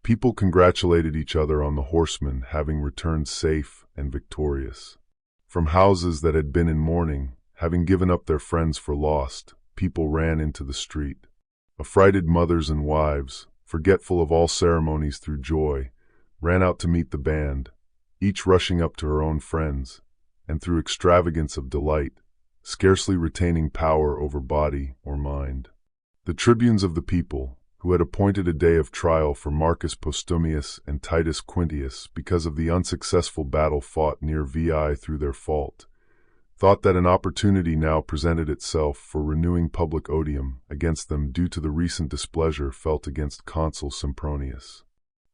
People congratulated each other on the horsemen having returned safe and victorious. From houses that had been in mourning, having given up their friends for lost, people ran into the street. Affrighted mothers and wives, forgetful of all ceremonies through joy, ran out to meet the band, each rushing up to her own friends, and through extravagance of delight, scarcely retaining power over body or mind. The tribunes of the people, who had appointed a day of trial for Marcus Postumius and Titus Quintius because of the unsuccessful battle fought near Veii through their fault, thought that an opportunity now presented itself for renewing public odium against them due to the recent displeasure felt against Consul Sempronius.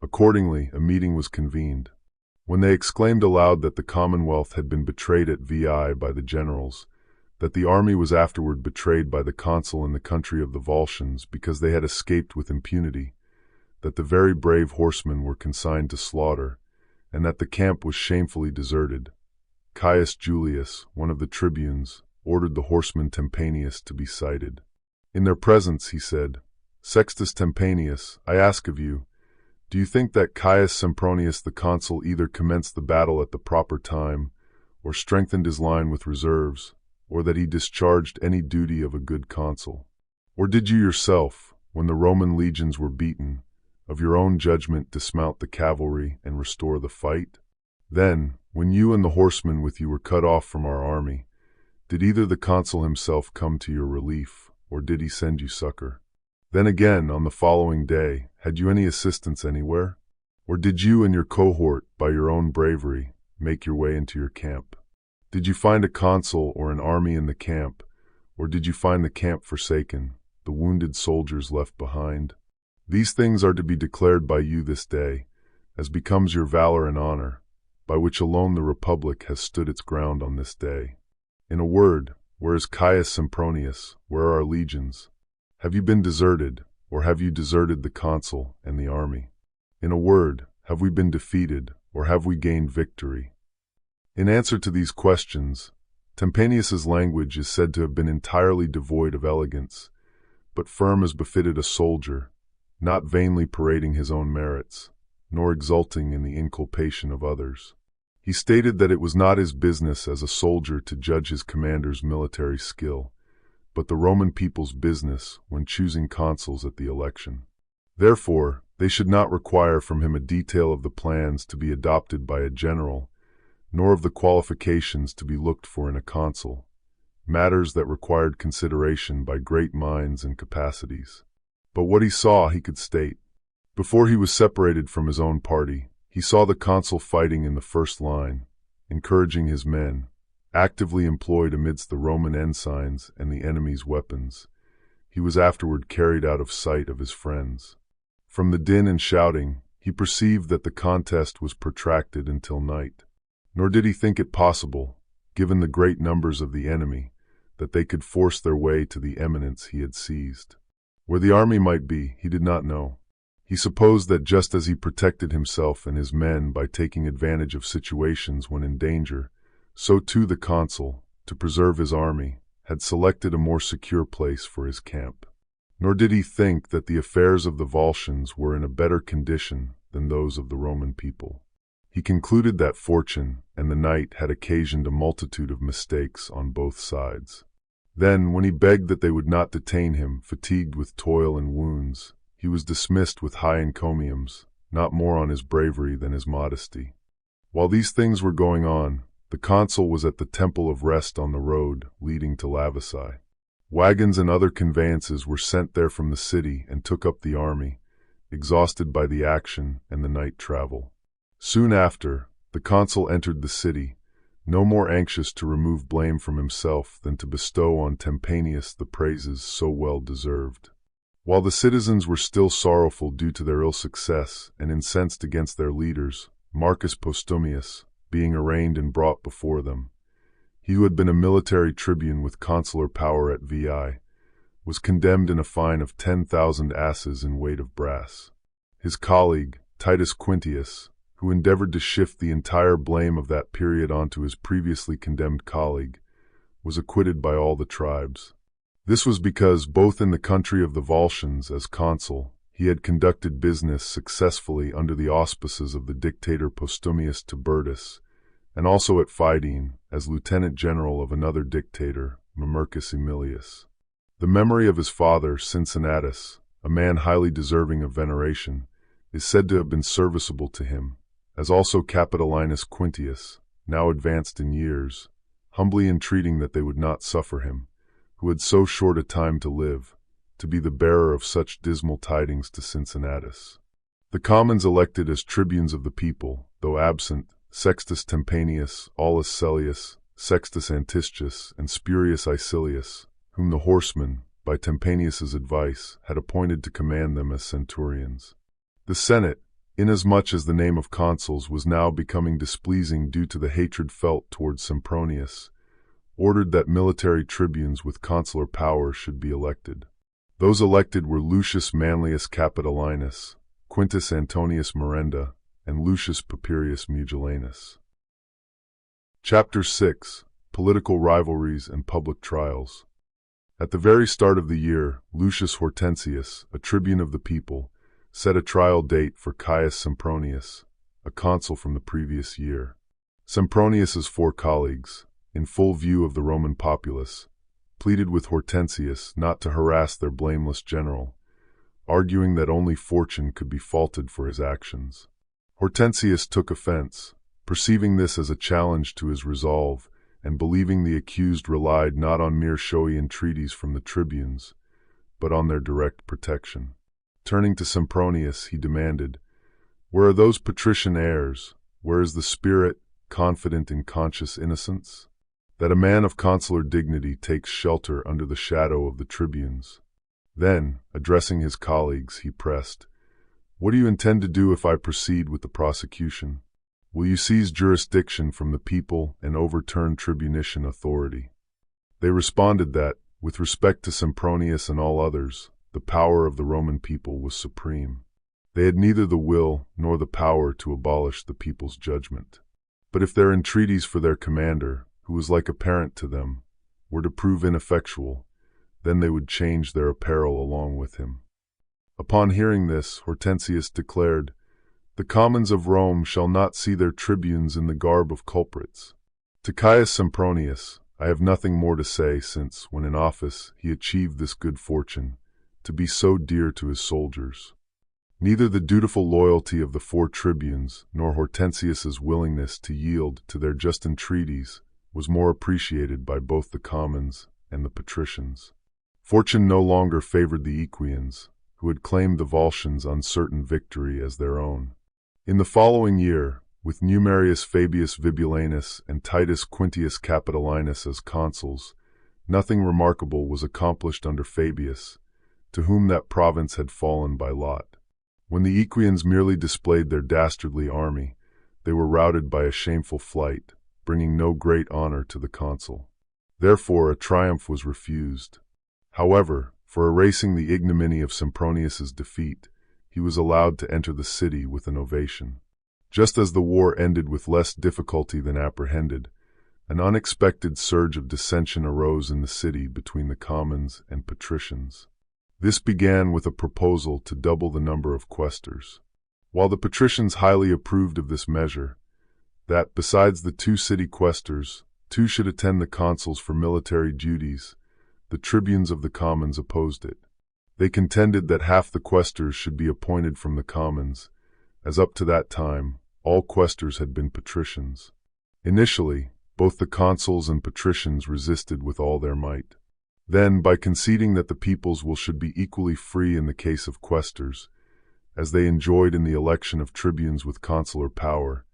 Accordingly, a meeting was convened. When they exclaimed aloud that the Commonwealth had been betrayed at Veii by the generals, that the army was afterward betrayed by the consul in the country of the Volscians because they had escaped with impunity, that the very brave horsemen were consigned to slaughter, and that the camp was shamefully deserted. Caius Julius, one of the tribunes, ordered the horseman Tempanius to be cited. In their presence he said, "Sextus Tempanius, I ask of you, do you think that Caius Sempronius the consul either commenced the battle at the proper time, or strengthened his line with reserves, or that he discharged any duty of a good consul? Or did you yourself, when the Roman legions were beaten, of your own judgment dismount the cavalry and restore the fight? Then, when you and the horsemen with you were cut off from our army, did either the consul himself come to your relief, or did he send you succor? Then again, on the following day, had you any assistance anywhere? Or did you and your cohort, by your own bravery, make your way into your camp? Did you find a consul or an army in the camp, or did you find the camp forsaken, the wounded soldiers left behind? These things are to be declared by you this day, as becomes your valor and honor, by which alone the Republic has stood its ground on this day. In a word, where is Caius Sempronius? Where are our legions? Have you been deserted, or have you deserted the consul and the army? In a word, have we been defeated, or have we gained victory?" In answer to these questions, Tempanius's language is said to have been entirely devoid of elegance, but firm as befitted a soldier, not vainly parading his own merits, nor exulting in the inculpation of others. He stated that it was not his business as a soldier to judge his commander's military skill, but the Roman people's business when choosing consuls at the election. Therefore, they should not require from him a detail of the plans to be adopted by a general, nor of the qualifications to be looked for in a consul, matters that required consideration by great minds and capacities. But what he saw he could state. Before he was separated from his own party, he saw the consul fighting in the first line, encouraging his men, actively employed amidst the Roman ensigns and the enemy's weapons. He was afterward carried out of sight of his friends. From the din and shouting, he perceived that the contest was protracted until night. Nor did he think it possible, given the great numbers of the enemy, that they could force their way to the eminence he had seized. Where the army might be, he did not know. He supposed that just as he protected himself and his men by taking advantage of situations when in danger, so too the consul, to preserve his army, had selected a more secure place for his camp. Nor did he think that the affairs of the Volscians were in a better condition than those of the Roman people. He concluded that fortune and the night had occasioned a multitude of mistakes on both sides. Then, when he begged that they would not detain him, fatigued with toil and wounds, he was dismissed with high encomiums, not more on his bravery than his modesty. While these things were going on, the consul was at the Temple of Rest on the road leading to Lavici. Wagons and other conveyances were sent there from the city and took up the army, exhausted by the action and the night travel. Soon after, the consul entered the city, no more anxious to remove blame from himself than to bestow on Tempanius the praises so well deserved. While the citizens were still sorrowful due to their ill success and incensed against their leaders, Marcus Postumius, being arraigned and brought before them, he who had been a military tribune with consular power at Veii, was condemned in a fine of 10,000 asses in weight of brass. His colleague, Titus Quintius, who endeavored to shift the entire blame of that period onto his previously condemned colleague, was acquitted by all the tribes. This was because, both in the country of the Volscians as consul, he had conducted business successfully under the auspices of the dictator Postumius Tiburtus, and also at Fidene as lieutenant general of another dictator, Mamercus Aemilius. The memory of his father, Cincinnatus, a man highly deserving of veneration, is said to have been serviceable to him, as also Capitolinus Quintius, now advanced in years, humbly entreating that they would not suffer him, who had so short a time to live, to be the bearer of such dismal tidings to Cincinnatus. The commons elected as tribunes of the people, though absent, Sextus Tempanius, Aulus Cellius, Sextus Antiscius, and Spurius Icilius, whom the horsemen, by Tempanius's advice, had appointed to command them as centurions. The Senate, inasmuch as the name of consuls was now becoming displeasing due to the hatred felt towards Sempronius, ordered that military tribunes with consular power should be elected. Those elected were Lucius Manlius Capitolinus, Quintus Antonius Merenda, and Lucius Papirius Mugellanus. Chapter 6. Political Rivalries and Public Trials. At the very start of the year, Lucius Hortensius, a tribune of the people, set a trial date for Caius Sempronius, a consul from the previous year. Sempronius's 4 colleagues, in full view of the Roman populace, pleaded with Hortensius not to harass their blameless general, arguing that only fortune could be faulted for his actions. Hortensius took offense, perceiving this as a challenge to his resolve, and believing the accused relied not on mere showy entreaties from the tribunes, but on their direct protection. Turning to Sempronius, he demanded, "Where are those patrician heirs? Where is the spirit, confident in conscious innocence? That a man of consular dignity takes shelter under the shadow of the tribunes?" Then, addressing his colleagues, he pressed, "What do you intend to do if I proceed with the prosecution? Will you seize jurisdiction from the people and overturn tribunician authority?" They responded that, with respect to Sempronius and all others, the power of the Roman people was supreme. They had neither the will nor the power to abolish the people's judgment. But if their entreaties for their commander, who was like a parent to them, were to prove ineffectual, then they would change their apparel along with him. Upon hearing this, Hortensius declared, "The commons of Rome shall not see their tribunes in the garb of culprits." To Caius Sempronius, I have nothing more to say since, when in office, he achieved this good fortune, to be so dear to his soldiers. Neither the dutiful loyalty of the 4 tribunes, nor Hortensius's willingness to yield to their just entreaties, was more appreciated by both the commons and the patricians. Fortune no longer favored the Aequians, who had claimed the Volscians' uncertain victory as their own. In the following year, with Numerius Fabius Vibulanus and Titus Quintius Capitolinus as consuls, nothing remarkable was accomplished under Fabius, to whom that province had fallen by lot. When the Aequians merely displayed their dastardly army, they were routed by a shameful flight, bringing no great honor to the consul. Therefore a triumph was refused. However, for erasing the ignominy of Sempronius's defeat, he was allowed to enter the city with an ovation. Just as the war ended with less difficulty than apprehended, an unexpected surge of dissension arose in the city between the commons and patricians. This began with a proposal to double the number of quaestors. While the patricians highly approved of this measure, that, besides the 2 city quaestors, 2 should attend the consuls for military duties, the tribunes of the commons opposed it. They contended that half the quaestors should be appointed from the commons, as up to that time, all quaestors had been patricians. Initially, both the consuls and patricians resisted with all their might. Then, by conceding that the people's will should be equally free in the case of quaestors, as they enjoyed in the election of tribunes with consular power,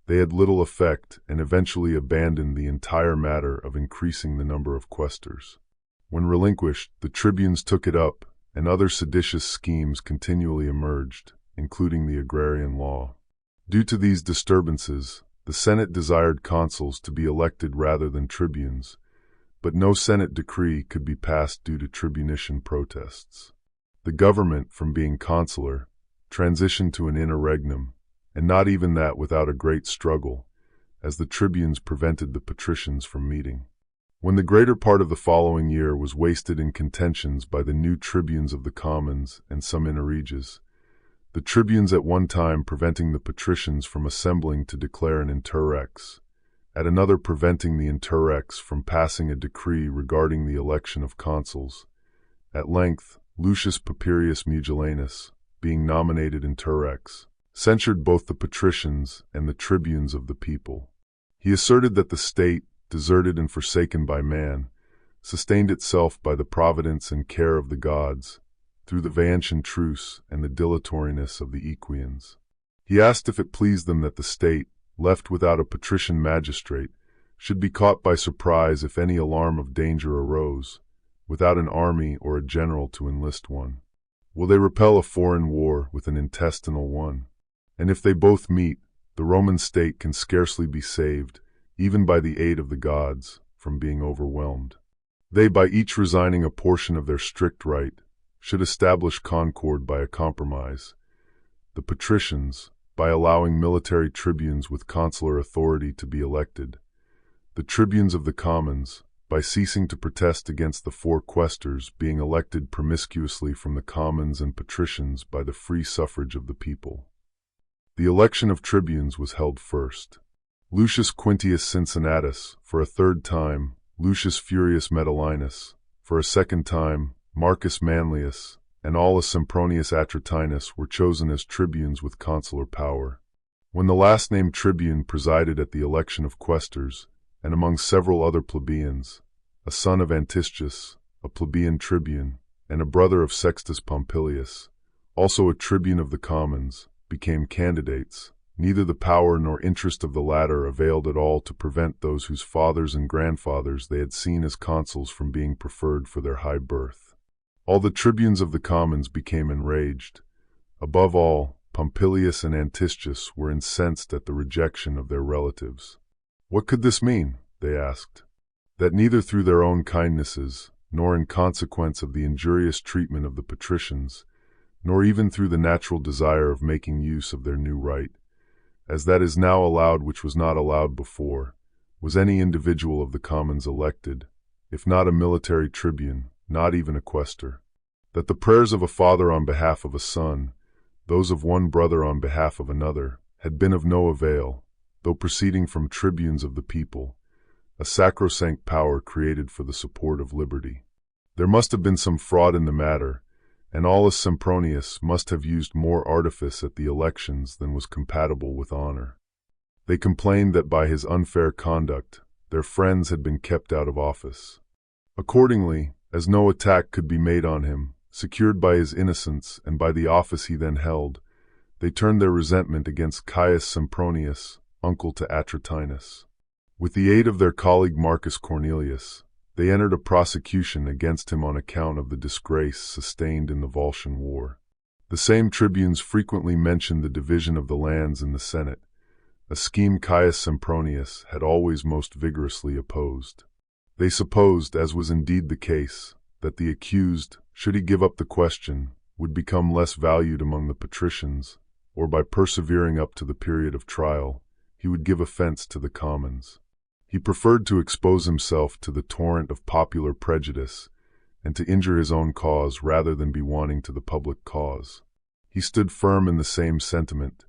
they had little effect and eventually abandoned the entire matter of increasing the number of quaestors. When relinquished, the tribunes took it up, and other seditious schemes continually emerged, including the agrarian law. Due to these disturbances, the Senate desired consuls to be elected rather than tribunes, but no Senate decree could be passed due to tribunician protests. The government, from being consular, transitioned to an interregnum, and not even that without a great struggle, as the tribunes prevented the patricians from meeting. When the greater part of the following year was wasted in contentions by the new tribunes of the commons and some interreges, the tribunes at one time preventing the patricians from assembling to declare an interrex, at another preventing the interrex from passing a decree regarding the election of consuls. At length, Lucius Papirius Mugellanus, being nominated interrex, censured both the patricians and the tribunes of the people. He asserted that the state, deserted and forsaken by man, sustained itself by the providence and care of the gods, through the Vaentian truce and the dilatoriness of the Aequians. He asked if it pleased them that the state, left without a patrician magistrate, should be caught by surprise if any alarm of danger arose, without an army or a general to enlist one. Will they repel a foreign war with an intestinal one? And if they both meet, the Roman state can scarcely be saved, even by the aid of the gods, from being overwhelmed. They, by each resigning a portion of their strict right, should establish concord by a compromise. The patricians, by allowing military tribunes with consular authority to be elected. The tribunes of the commons, by ceasing to protest against the four quaestors being elected promiscuously from the commons, and patricians by the free suffrage of the people. The election of tribunes was held first. Lucius Quintius Cincinnatus, for a third time, Lucius Furius Metellinus, for a second time, Marcus Manlius, and Aulus Sempronius Atratinus were chosen as tribunes with consular power. When the last-named tribune presided at the election of quaestors, and among several other plebeians, a son of Antistius, a plebeian tribune, and a brother of Sextus Pompilius, also a tribune of the commons, became candidates, neither the power nor interest of the latter availed at all to prevent those whose fathers and grandfathers they had seen as consuls from being preferred for their high birth. All the tribunes of the commons became enraged. Above all, Pompilius and Antistius were incensed at the rejection of their relatives. What could this mean? They asked. That neither through their own kindnesses, nor in consequence of the injurious treatment of the patricians, nor even through the natural desire of making use of their new right, as that is now allowed which was not allowed before, was any individual of the commons elected, if not a military tribune, not even a quaestor. That the prayers of a father on behalf of a son, those of one brother on behalf of another, had been of no avail, though proceeding from tribunes of the people, a sacrosanct power created for the support of liberty. There must have been some fraud in the matter, and Aulus Sempronius must have used more artifice at the elections than was compatible with honor. They complained that by his unfair conduct, their friends had been kept out of office. Accordingly, as no attack could be made on him, secured by his innocence and by the office he then held, they turned their resentment against Caius Sempronius, uncle to Atratinus. With the aid of their colleague Marcus Cornelius, they entered a prosecution against him on account of the disgrace sustained in the Volscian War. The same tribunes frequently mentioned the division of the lands in the Senate, a scheme Caius Sempronius had always most vigorously opposed. They supposed, as was indeed the case, that the accused, should he give up the question, would become less valued among the patricians, or by persevering up to the period of trial, he would give offense to the commons. He preferred to expose himself to the torrent of popular prejudice and to injure his own cause rather than be wanting to the public cause. He stood firm in the same sentiment,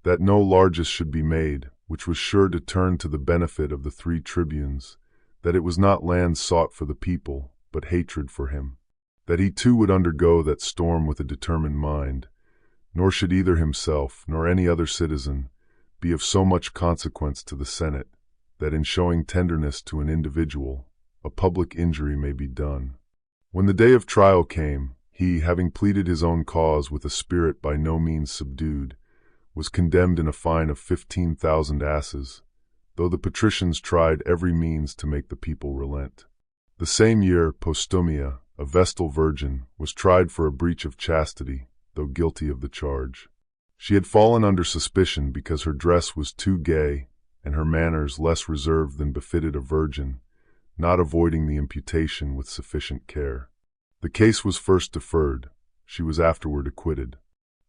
that no largess should be made, which was sure to turn to the benefit of the three tribunes, that it was not land sought for the people, but hatred for him, that he too would undergo that storm with a determined mind, nor should either himself nor any other citizen be of so much consequence to the Senate, that in showing tenderness to an individual, a public injury may be done. When the day of trial came, he, having pleaded his own cause with a spirit by no means subdued, was condemned in a fine of 15,000 asses, though the patricians tried every means to make the people relent. The same year, Postumia, a Vestal virgin, was tried for a breach of chastity, though guilty of the charge. She had fallen under suspicion because her dress was too gay and her manners less reserved than befitted a virgin, not avoiding the imputation with sufficient care. The case was first deferred. She was afterward acquitted.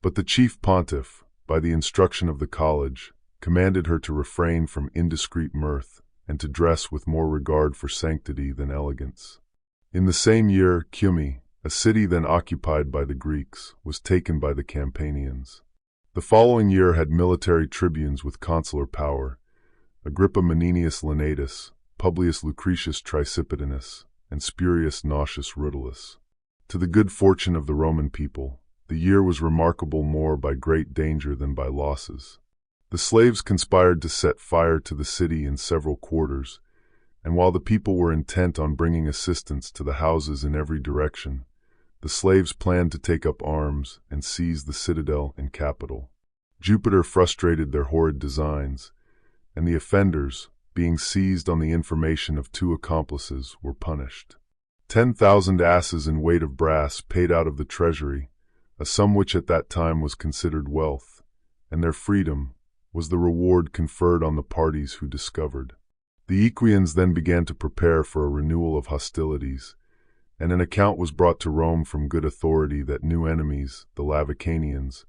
But the chief pontiff, by the instruction of the college, commanded her to refrain from indiscreet mirth and to dress with more regard for sanctity than elegance. In the same year, Cumae, a city then occupied by the Greeks, was taken by the Campanians. The following year had military tribunes with consular power, Agrippa Menenius Lenatus, Publius Lucretius Tricipitinus, and Spurius Nausius Rutilius. To the good fortune of the Roman people, the year was remarkable more by great danger than by losses. The slaves conspired to set fire to the city in several quarters, and while the people were intent on bringing assistance to the houses in every direction, the slaves planned to take up arms and seize the citadel and capital. Jupiter frustrated their horrid designs, and the offenders, being seized on the information of two accomplices, were punished. 10,000 asses in weight of brass paid out of the treasury, a sum which at that time was considered wealth, and their freedom was the reward conferred on the parties who discovered. The Aequians then began to prepare for a renewal of hostilities, and an account was brought to Rome from good authority that new enemies, the Lavicanians,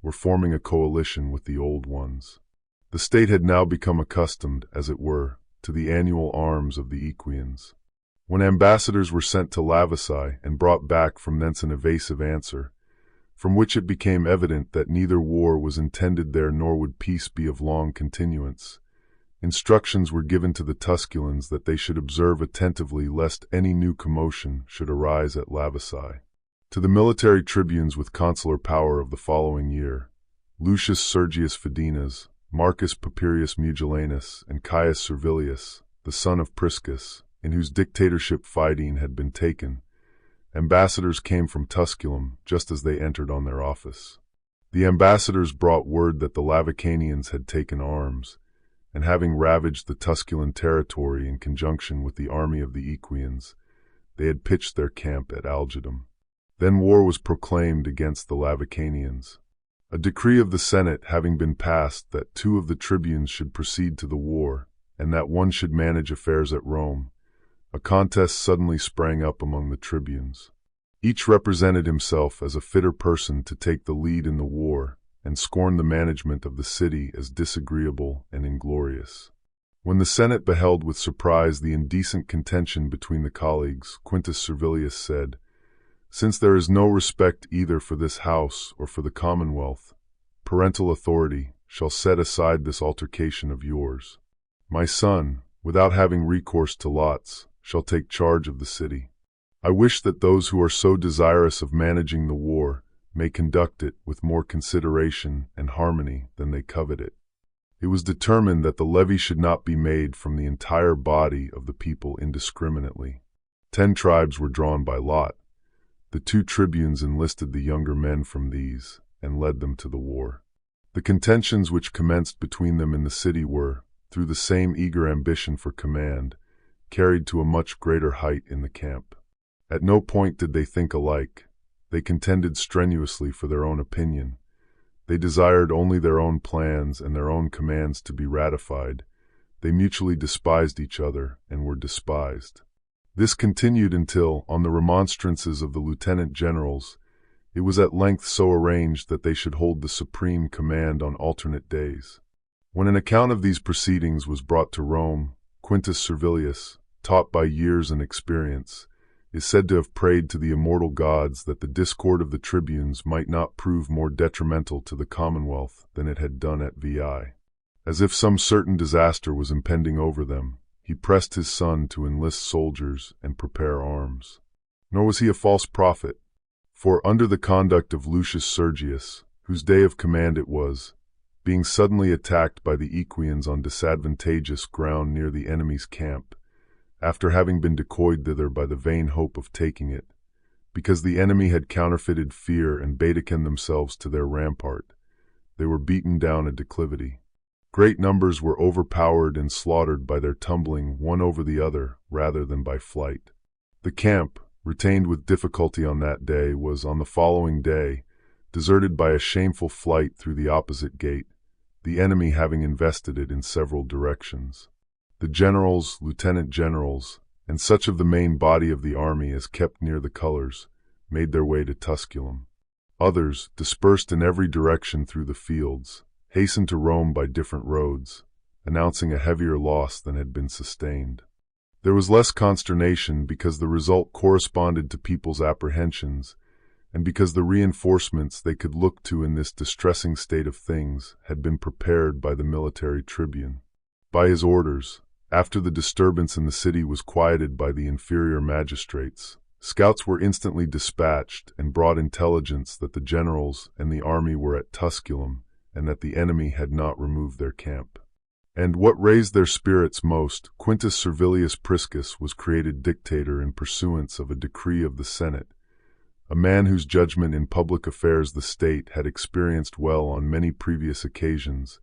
were forming a coalition with the old ones. The state had now become accustomed, as it were, to the annual arms of the Aequians. When ambassadors were sent to Lavici and brought back from thence an evasive answer, from which it became evident that neither war was intended there nor would peace be of long continuance, instructions were given to the Tusculans that they should observe attentively lest any new commotion should arise at Lavici. To the military tribunes with consular power of the following year, Lucius Sergius Fidinas, Marcus Papirius Mugellanus, and Caius Servilius, the son of Priscus, in whose dictatorship Fidene had been taken, ambassadors came from Tusculum just as they entered on their office. The ambassadors brought word that the Lavicanians had taken arms, and having ravaged the Tusculan territory in conjunction with the army of the Aequians, they had pitched their camp at Algidum. Then war was proclaimed against the Lavicanians. A decree of the Senate having been passed that 2 of the tribunes should proceed to the war, and that one should manage affairs at Rome, a contest suddenly sprang up among the tribunes. Each represented himself as a fitter person to take the lead in the war, and scorned the management of the city as disagreeable and inglorious. When the Senate beheld with surprise the indecent contention between the colleagues, Quintus Servilius said, "Since there is no respect either for this house or for the commonwealth, parental authority shall set aside this altercation of yours. My son, without having recourse to lots, shall take charge of the city. I wish that those who are so desirous of managing the war may conduct it with more consideration and harmony than they covet it." It was determined that the levy should not be made from the entire body of the people indiscriminately. 10 tribes were drawn by lot. The 2 tribunes enlisted the younger men from these, and led them to the war. The contentions which commenced between them in the city were, through the same eager ambition for command, carried to a much greater height in the camp. At no point did they think alike. They contended strenuously for their own opinion. They desired only their own plans and their own commands to be ratified. They mutually despised each other and were despised. This continued until, on the remonstrances of the lieutenant generals, it was at length so arranged that they should hold the supreme command on alternate days. When an account of these proceedings was brought to Rome, Quintus Servilius, taught by years and experience, is said to have prayed to the immortal gods that the discord of the tribunes might not prove more detrimental to the commonwealth than it had done at VI. As if some certain disaster was impending over them, he pressed his son to enlist soldiers and prepare arms. Nor was he a false prophet, for under the conduct of Lucius Sergius, whose day of command it was, being suddenly attacked by the Aequians on disadvantageous ground near the enemy's camp, after having been decoyed thither by the vain hope of taking it, because the enemy had counterfeited fear and Baedecan themselves to their rampart, they were beaten down a declivity. Great numbers were overpowered and slaughtered by their tumbling one over the other rather than by flight. The camp, retained with difficulty on that day, was on the following day deserted by a shameful flight through the opposite gate, the enemy having invested it in several directions. The generals, lieutenant generals, and such of the main body of the army as kept near the colors, made their way to Tusculum. Others, dispersed in every direction through the fields, hastened to Rome by different roads, announcing a heavier loss than had been sustained. There was less consternation because the result corresponded to people's apprehensions, and because the reinforcements they could look to in this distressing state of things had been prepared by the military tribune. By his orders, after the disturbance in the city was quieted by the inferior magistrates, scouts were instantly dispatched and brought intelligence that the generals and the army were at Tusculum and that the enemy had not removed their camp. And what raised their spirits most, Quintus Servilius Priscus was created dictator in pursuance of a decree of the Senate, a man whose judgment in public affairs the state had experienced well on many previous occasions,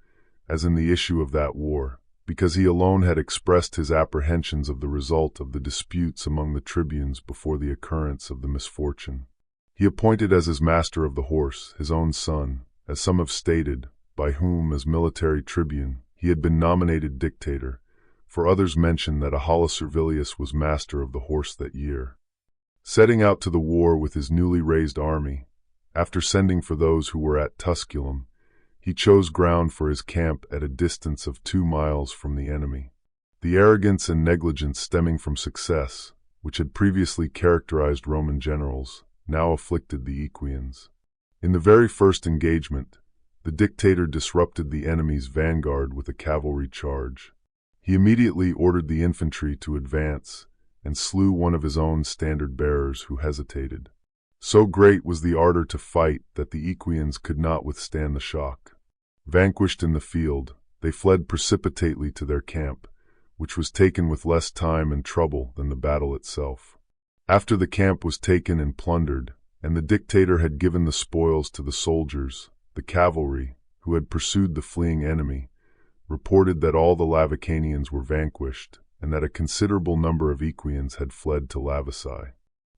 as in the issue of that war, because he alone had expressed his apprehensions of the result of the disputes among the tribunes before the occurrence of the misfortune. He appointed as his master of the horse his own son, as some have stated, by whom, as military tribune, he had been nominated dictator, for others mention that Ahala Servilius was master of the horse that year. Setting out to the war with his newly raised army, after sending for those who were at Tusculum, he chose ground for his camp at a distance of 2 miles from the enemy. The arrogance and negligence stemming from success, which had previously characterized Roman generals, now afflicted the Aequians. In the very first engagement, the dictator disrupted the enemy's vanguard with a cavalry charge. He immediately ordered the infantry to advance and slew one of his own standard-bearers who hesitated. So great was the ardor to fight that the Aequians could not withstand the shock. Vanquished in the field, they fled precipitately to their camp, which was taken with less time and trouble than the battle itself. After the camp was taken and plundered, and the dictator had given the spoils to the soldiers, the cavalry, who had pursued the fleeing enemy, reported that all the Lavicanians were vanquished, and that a considerable number of Aequians had fled to Lavisae.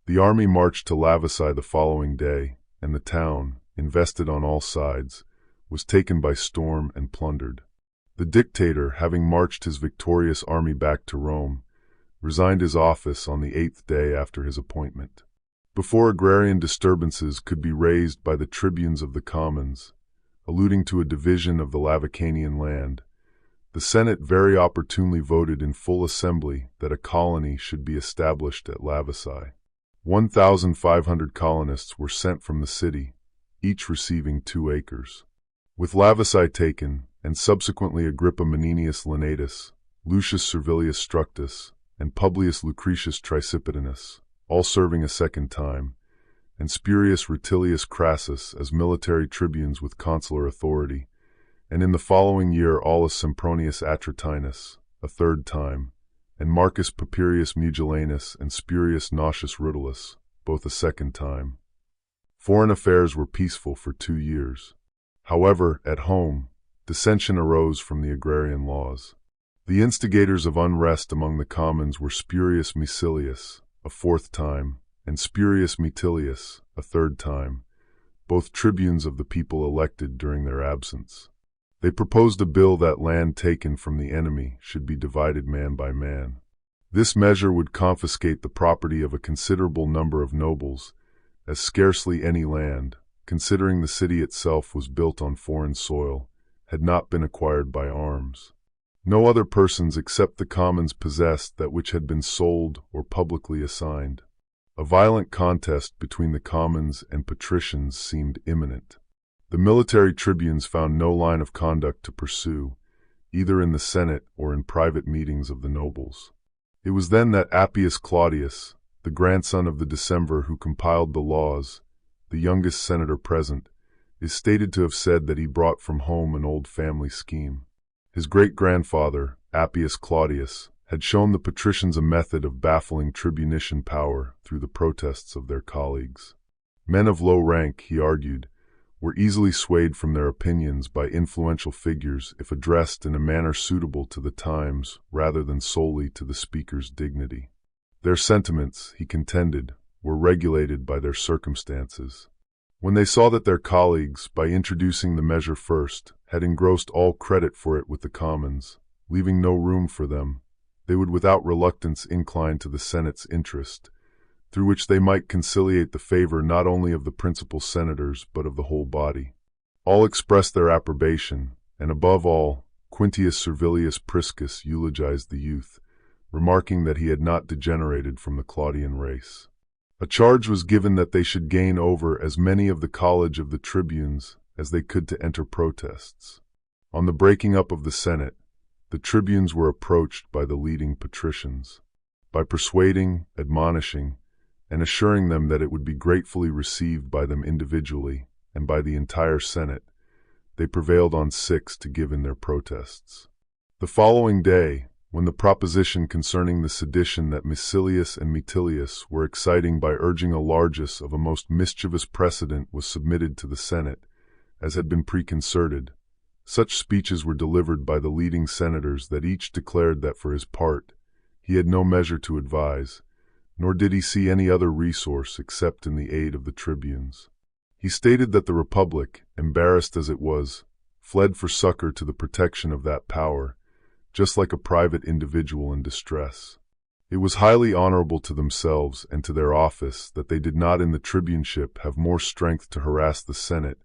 The army marched to Lavisae the following day, and the town, invested on all sides, was taken by storm and plundered. The dictator, having marched his victorious army back to Rome, resigned his office on the 8th day after his appointment. Before agrarian disturbances could be raised by the tribunes of the commons, alluding to a division of the Lavicanian land, the Senate very opportunely voted in full assembly that a colony should be established at Lavisae. 1,500 colonists were sent from the city, each receiving 2 acres. With Lavisae taken, and subsequently Agrippa Menenius Lenatus, Lucius Servilius Structus, and Publius Lucretius Tricipitonis, all serving a second time, and Spurius Rutilius Crassus as military tribunes with consular authority, and in the following year Aulus Sempronius Atratinus, a third time, and Marcus Papirius Mugellanus and Spurius Nausius Rutilius, both a second time. Foreign affairs were peaceful for 2 years. However, at home, dissension arose from the agrarian laws. The instigators of unrest among the commons were Spurius Macilius, a 4th time, and Spurius Metilius, a 3rd time, both tribunes of the people elected during their absence. They proposed a bill that land taken from the enemy should be divided man by man. This measure would confiscate the property of a considerable number of nobles, as scarcely any land, considering the city itself was built on foreign soil, had not been acquired by arms. No other persons except the commons possessed that which had been sold or publicly assigned. A violent contest between the commons and patricians seemed imminent. The military tribunes found no line of conduct to pursue, either in the Senate or in private meetings of the nobles. It was then that Appius Claudius, the grandson of the Decemvir who compiled the laws, the youngest senator present, is stated to have said that he brought from home an old family scheme. His great-grandfather, Appius Claudius, had shown the patricians a method of baffling tribunician power through the protests of their colleagues. Men of low rank, he argued, were easily swayed from their opinions by influential figures if addressed in a manner suitable to the times rather than solely to the speaker's dignity. Their sentiments, he contended, were regulated by their circumstances. When they saw that their colleagues, by introducing the measure first, had engrossed all credit for it with the commons, leaving no room for them, they would without reluctance incline to the Senate's interest, through which they might conciliate the favor not only of the principal senators but of the whole body. All expressed their approbation, and above all, Quintius Servilius Priscus eulogized the youth, remarking that he had not degenerated from the Claudian race. A charge was given that they should gain over as many of the college of the tribunes as they could to enter protests. On the breaking up of the Senate, the tribunes were approached by the leading patricians. By persuading, admonishing, and assuring them that it would be gratefully received by them individually and by the entire Senate, they prevailed on 6 to give in their protests. The following day, when the proposition concerning the sedition that Macilius and Metilius were exciting by urging a largess of a most mischievous precedent was submitted to the Senate, as had been preconcerted, such speeches were delivered by the leading senators that each declared that for his part he had no measure to advise, nor did he see any other resource except in the aid of the tribunes. He stated that the Republic, embarrassed as it was, fled for succor to the protection of that power, just like a private individual in distress. It was highly honorable to themselves and to their office that they did not in the tribuneship have more strength to harass the Senate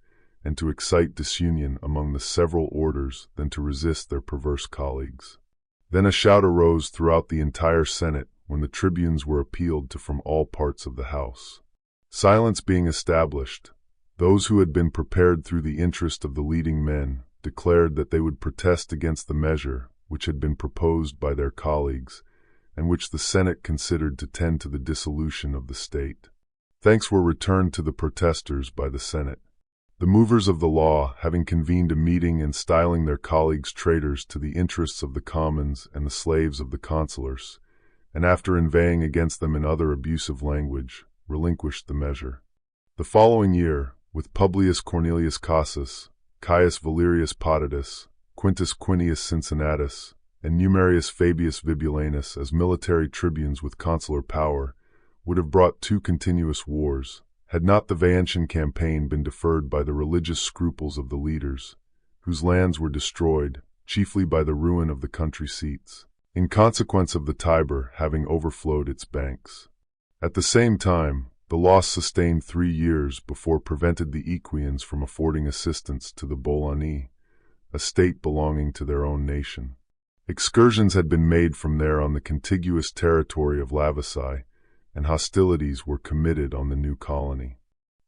and to excite disunion among the several orders than to resist their perverse colleagues. Then a shout arose throughout the entire Senate when the tribunes were appealed to from all parts of the house. Silence being established, those who had been prepared through the interest of the leading men declared that they would protest against the measure which had been proposed by their colleagues and which the Senate considered to tend to the dissolution of the state. Thanks were returned to the protesters by the Senate. The movers of the law, having convened a meeting and styling their colleagues traitors to the interests of the commons and the slaves of the consulars, and after inveighing against them in other abusive language, relinquished the measure. The following year, with Publius Cornelius Cassius, Caius Valerius Potitus, Quintus Quinius Cincinnatus, and Numerius Fabius Vibulanus as military tribunes with consular power, would have brought 2 continuous wars, had not the Veientian campaign been deferred by the religious scruples of the leaders, whose lands were destroyed, chiefly by the ruin of the country seats, in consequence of the Tiber having overflowed its banks. At the same time, the loss sustained 3 years before prevented the Aequians from affording assistance to the Bolani, a state belonging to their own nation. Excursions had been made from there on the contiguous territory of Lavici, and hostilities were committed on the new colony.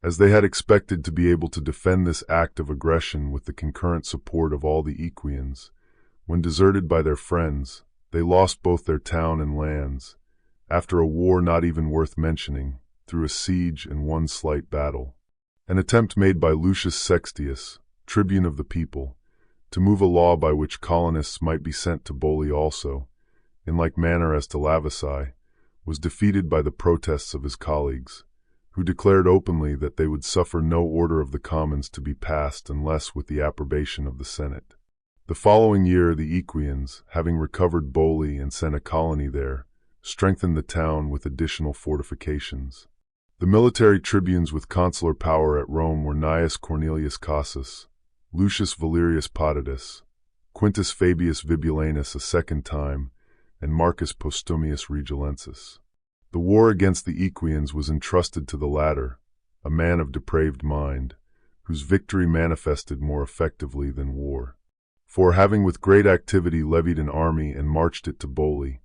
As they had expected to be able to defend this act of aggression with the concurrent support of all the Aequians, when deserted by their friends, they lost both their town and lands, after a war not even worth mentioning, through a siege and one slight battle. An attempt made by Lucius Sextius, tribune of the people, to move a law by which colonists might be sent to Bolli also, in like manner as to Lavici, was defeated by the protests of his colleagues, who declared openly that they would suffer no order of the commons to be passed unless with the approbation of the Senate. The following year the Aequians, having recovered Bolli and sent a colony there, strengthened the town with additional fortifications. The military tribunes with consular power at Rome were Gnaeus Cornelius Cassius, Lucius Valerius Potitus, Quintus Fabius Vibulanus a second time, and Marcus Postumius Regilensis. The war against the Aequians was entrusted to the latter, a man of depraved mind, whose victory manifested more effectively than war. For, having with great activity levied an army and marched it to Bolli,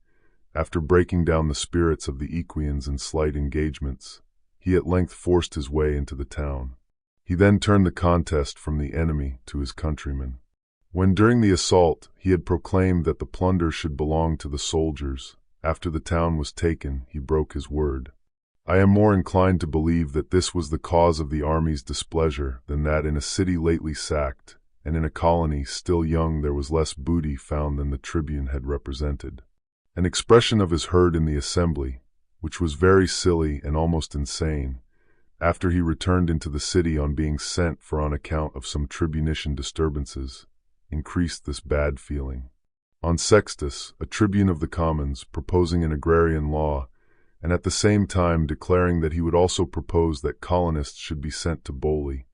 after breaking down the spirits of the Aequians in slight engagements, he at length forced his way into the town. He then turned the contest from the enemy to his countrymen. When during the assault he had proclaimed that the plunder should belong to the soldiers, after the town was taken he broke his word. I am more inclined to believe that this was the cause of the army's displeasure than that in a city lately sacked, and in a colony still young there was less booty found than the tribune had represented. An expression of his heard in the assembly, which was very silly and almost insane, after he returned into the city on being sent for on account of some tribunician disturbances, increased this bad feeling. On Sextus, a tribune of the commons, proposing an agrarian law, and at the same time declaring that he would also propose that colonists should be sent to Bolli,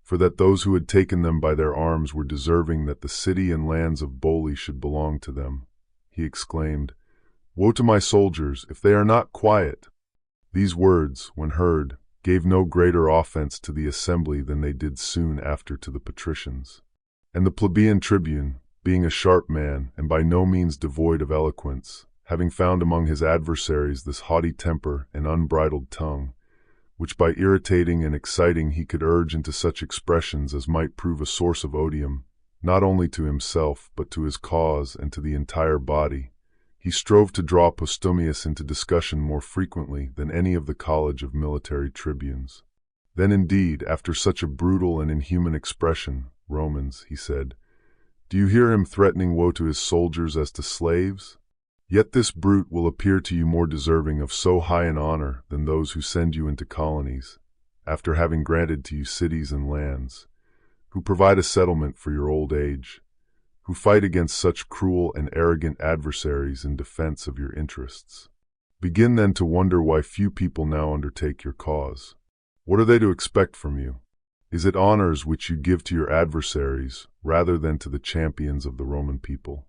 for that those who had taken them by their arms were deserving that the city and lands of Bolli should belong to them, he exclaimed, "Woe to my soldiers, if they are not quiet!" These words, when heard, gave no greater offense to the assembly than they did soon after to the patricians. And the plebeian tribune, being a sharp man and by no means devoid of eloquence, having found among his adversaries this haughty temper and unbridled tongue, which by irritating and exciting he could urge into such expressions as might prove a source of odium, not only to himself but to his cause and to the entire body, he strove to draw Postumius into discussion more frequently than any of the college of military tribunes. Then indeed, after such a brutal and inhuman expression, Romans, he said, do you hear him threatening woe to his soldiers as to slaves? Yet this brute will appear to you more deserving of so high an honor than those who send you into colonies, after having granted to you cities and lands, who provide a settlement for your old age, who fight against such cruel and arrogant adversaries in defense of your interests. Begin then to wonder why few people now undertake your cause. What are they to expect from you? Is it honors which you give to your adversaries rather than to the champions of the Roman people?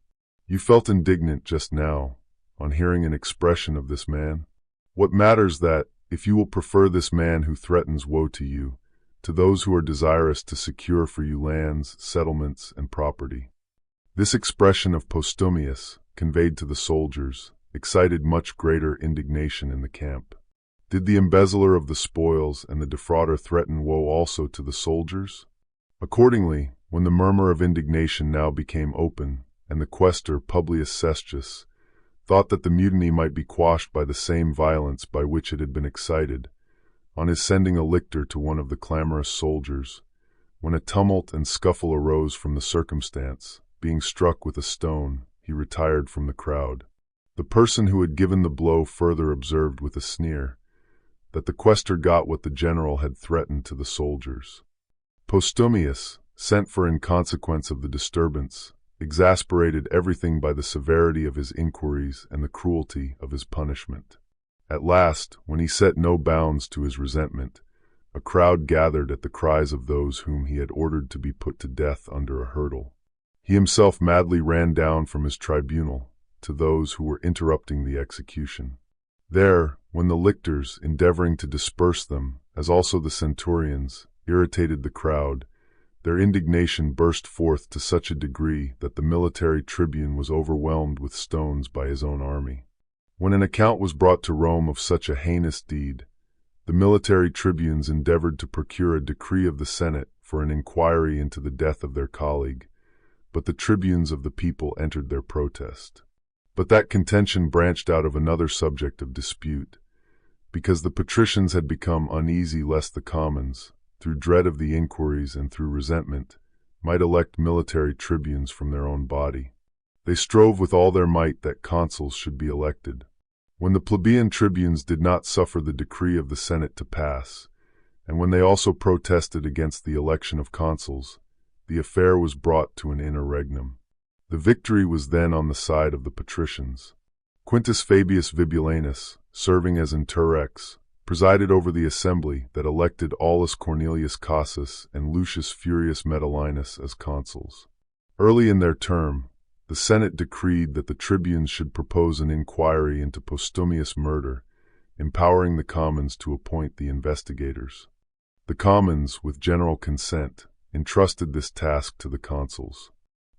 You felt indignant just now, on hearing an expression of this man. What matters that, if you will prefer this man who threatens woe to you, to those who are desirous to secure for you lands, settlements, and property. This expression of Postumius, conveyed to the soldiers, excited much greater indignation in the camp. Did the embezzler of the spoils and the defrauder threaten woe also to the soldiers? Accordingly, when the murmur of indignation now became open, and the quaestor Publius Cestius thought that the mutiny might be quashed by the same violence by which it had been excited, on his sending a lictor to one of the clamorous soldiers, when a tumult and scuffle arose from the circumstance, being struck with a stone, he retired from the crowd. The person who had given the blow further observed with a sneer that the quaestor got what the general had threatened to the soldiers. Postumius, sent for in consequence of the disturbance, exasperated everything by the severity of his inquiries and the cruelty of his punishment. At last, when he set no bounds to his resentment, a crowd gathered at the cries of those whom he had ordered to be put to death under a hurdle. He himself madly ran down from his tribunal to those who were interrupting the execution. There, when the lictors, endeavoring to disperse them, as also the centurions, irritated the crowd, their indignation burst forth to such a degree that the military tribune was overwhelmed with stones by his own army. When an account was brought to Rome of such a heinous deed, the military tribunes endeavored to procure a decree of the Senate for an inquiry into the death of their colleague, but the tribunes of the people entered their protest. But that contention branched out of another subject of dispute, because the patricians had become uneasy lest the commons, through dread of the inquiries and through resentment, might elect military tribunes from their own body. They strove with all their might that consuls should be elected. When the plebeian tribunes did not suffer the decree of the Senate to pass, and when they also protested against the election of consuls, the affair was brought to an interregnum. The victory was then on the side of the patricians. Quintus Fabius Vibulanus, serving as interrex, presided over the assembly that elected Aulus Cornelius Cassus and Lucius Furius Metellinus as consuls. Early in their term, the Senate decreed that the tribunes should propose an inquiry into Postumius' murder, empowering the commons to appoint the investigators. The commons, with general consent, entrusted this task to the consuls.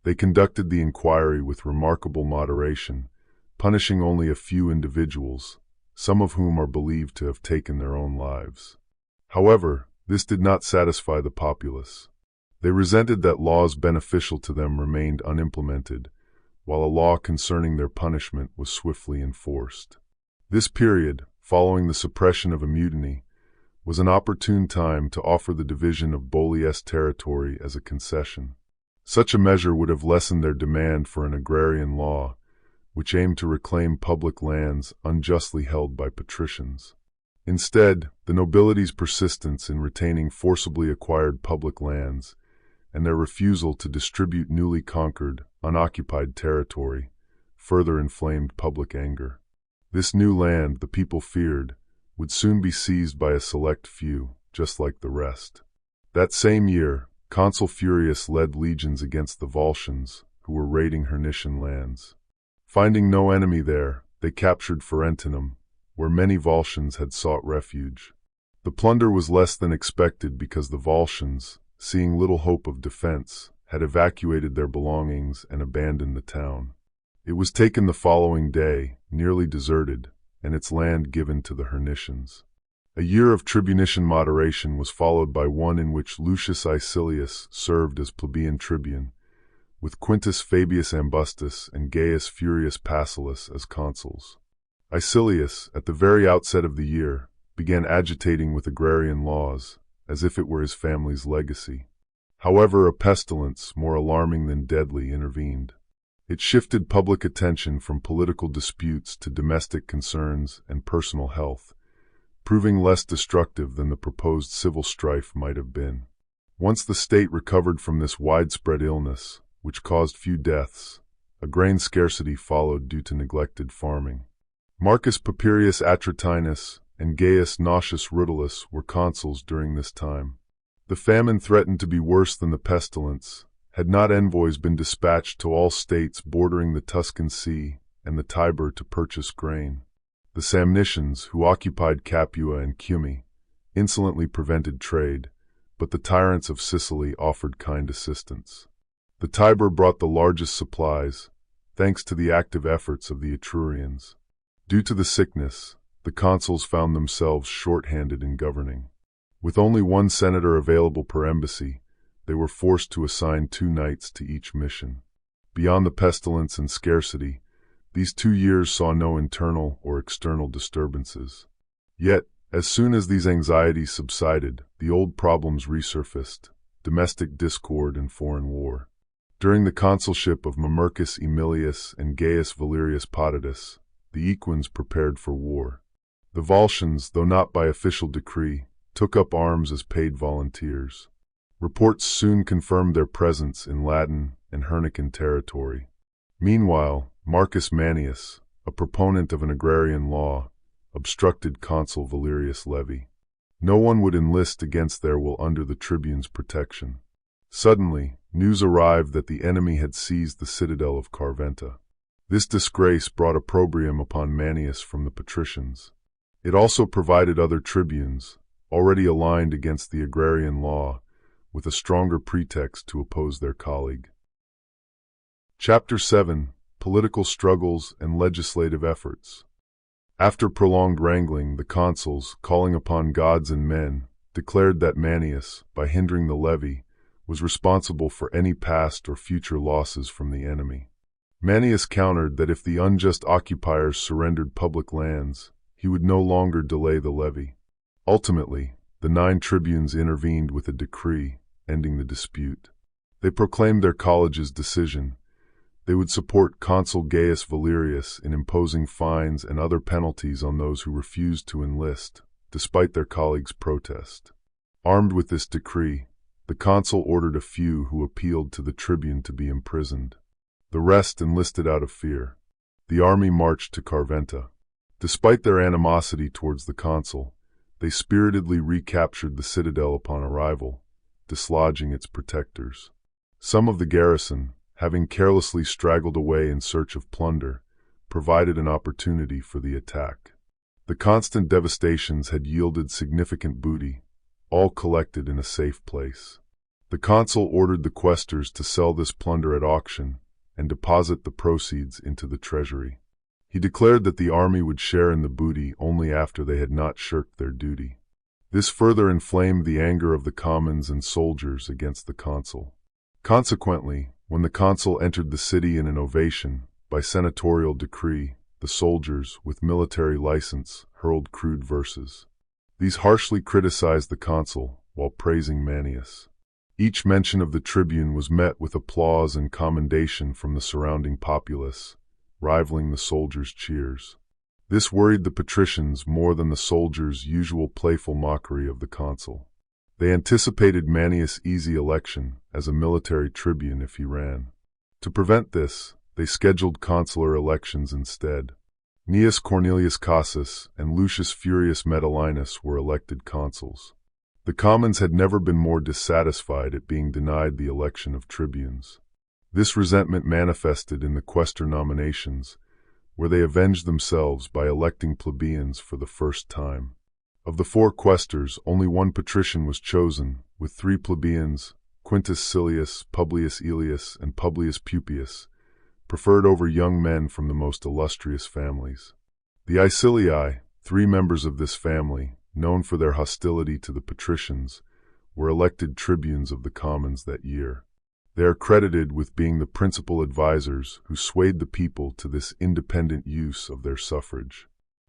They conducted the inquiry with remarkable moderation, punishing only a few individuals, some of whom are believed to have taken their own lives. However, this did not satisfy the populace. They resented that laws beneficial to them remained unimplemented, while a law concerning their punishment was swiftly enforced. This period, following the suppression of a mutiny, was an opportune time to offer the division of Bolies territory as a concession. Such a measure would have lessened their demand for an agrarian law, which aimed to reclaim public lands unjustly held by patricians. Instead, the nobility's persistence in retaining forcibly acquired public lands, and their refusal to distribute newly conquered, unoccupied territory, further inflamed public anger. This new land, the people feared, would soon be seized by a select few, just like the rest. That same year, Consul Furius led legions against the Volscians, who were raiding Hernician lands. Finding no enemy there, they captured Ferentinum, where many Volscians had sought refuge. The plunder was less than expected because the Volscians, seeing little hope of defense, had evacuated their belongings and abandoned the town. It was taken the following day, nearly deserted, and its land given to the Hernicians. A year of tribunician moderation was followed by one in which Lucius Aecilius served as plebeian tribune, with Quintus Fabius Ambustus and Gaius Furius Pasillus as consuls. Aecilius, at the very outset of the year, began agitating with agrarian laws, as if it were his family's legacy. However, a pestilence, more alarming than deadly, intervened. It shifted public attention from political disputes to domestic concerns and personal health, proving less destructive than the proposed civil strife might have been. Once the state recovered from this widespread illness, which caused few deaths, a grain scarcity followed due to neglected farming. Marcus Papirius Atratinus and Gaius Nausius Rutilius were consuls during this time. The famine threatened to be worse than the pestilence, Had not envoys been dispatched to all states bordering the Tuscan Sea and the Tiber to purchase grain? The Samnitians, who occupied Capua and Cumae, insolently prevented trade, but the tyrants of Sicily offered kind assistance. The Tiber brought the largest supplies, thanks to the active efforts of the Etrurians. Due to the sickness, the consuls found themselves short-handed in governing. With only one senator available per embassy, they were forced to assign 2 knights to each mission. Beyond the pestilence and scarcity, these 2 years saw no internal or external disturbances. Yet, as soon as these anxieties subsided, the old problems resurfaced: domestic discord and foreign war. During the consulship of Mamercus Aemilius and Gaius Valerius Potitus, the Aequians prepared for war. The Volscians, though not by official decree, took up arms as paid volunteers. Reports soon confirmed their presence in Latin and Hernican territory. Meanwhile, Marcus Manius, a proponent of an agrarian law, obstructed Consul Valerius Livy. No one would enlist against their will under the tribune's protection. Suddenly, news arrived that the enemy had seized the citadel of Carventa. This disgrace brought opprobrium upon Manius from the patricians. It also provided other tribunes, already aligned against the agrarian law, with a stronger pretext to oppose their colleague. Chapter 7: Political Struggles and Legislative Efforts. After prolonged wrangling, the consuls, calling upon gods and men, declared that Manius, by hindering the levy, was responsible for any past or future losses from the enemy. Manius countered that if the unjust occupiers surrendered public lands, he would no longer delay the levy. Ultimately, the 9 tribunes intervened with a decree, ending the dispute. They proclaimed their college's decision. They would support Consul Gaius Valerius in imposing fines and other penalties on those who refused to enlist, despite their colleagues' protest. Armed with this decree, the consul ordered a few who appealed to the tribune to be imprisoned. The rest enlisted out of fear. The army marched to Carventa. Despite their animosity towards the consul, they spiritedly recaptured the citadel upon arrival, dislodging its protectors. Some of the garrison, having carelessly straggled away in search of plunder, provided an opportunity for the attack. The constant devastations had yielded significant booty, all collected in a safe place. The consul ordered the quaestors to sell this plunder at auction and deposit the proceeds into the treasury. He declared that the army would share in the booty only after they had not shirked their duty. This further inflamed the anger of the commons and soldiers against the consul. Consequently, when the consul entered the city in an ovation, by senatorial decree, the soldiers, with military license, hurled crude verses. These harshly criticized the consul, while praising Manius. Each mention of the tribune was met with applause and commendation from the surrounding populace, rivaling the soldiers' cheers. This worried the patricians more than the soldiers' usual playful mockery of the consul. They anticipated Manius' easy election as a military tribune if he ran. To prevent this, they scheduled consular elections instead. Gnaeus Cornelius Cassus and Lucius Furius Metellinus were elected consuls. The commons had never been more dissatisfied at being denied the election of tribunes. This resentment manifested in the quaestor nominations, where they avenged themselves by electing plebeians for the first time. Of the 4 quaestors, only 1 patrician was chosen, with 3 plebeians, Quintus Silius, Publius Aelius, and Publius Pupius, preferred over young men from the most illustrious families. The Aecilii, 3 members of this family, known for their hostility to the patricians, were elected tribunes of the commons that year. They are credited with being the principal advisors who swayed the people to this independent use of their suffrage.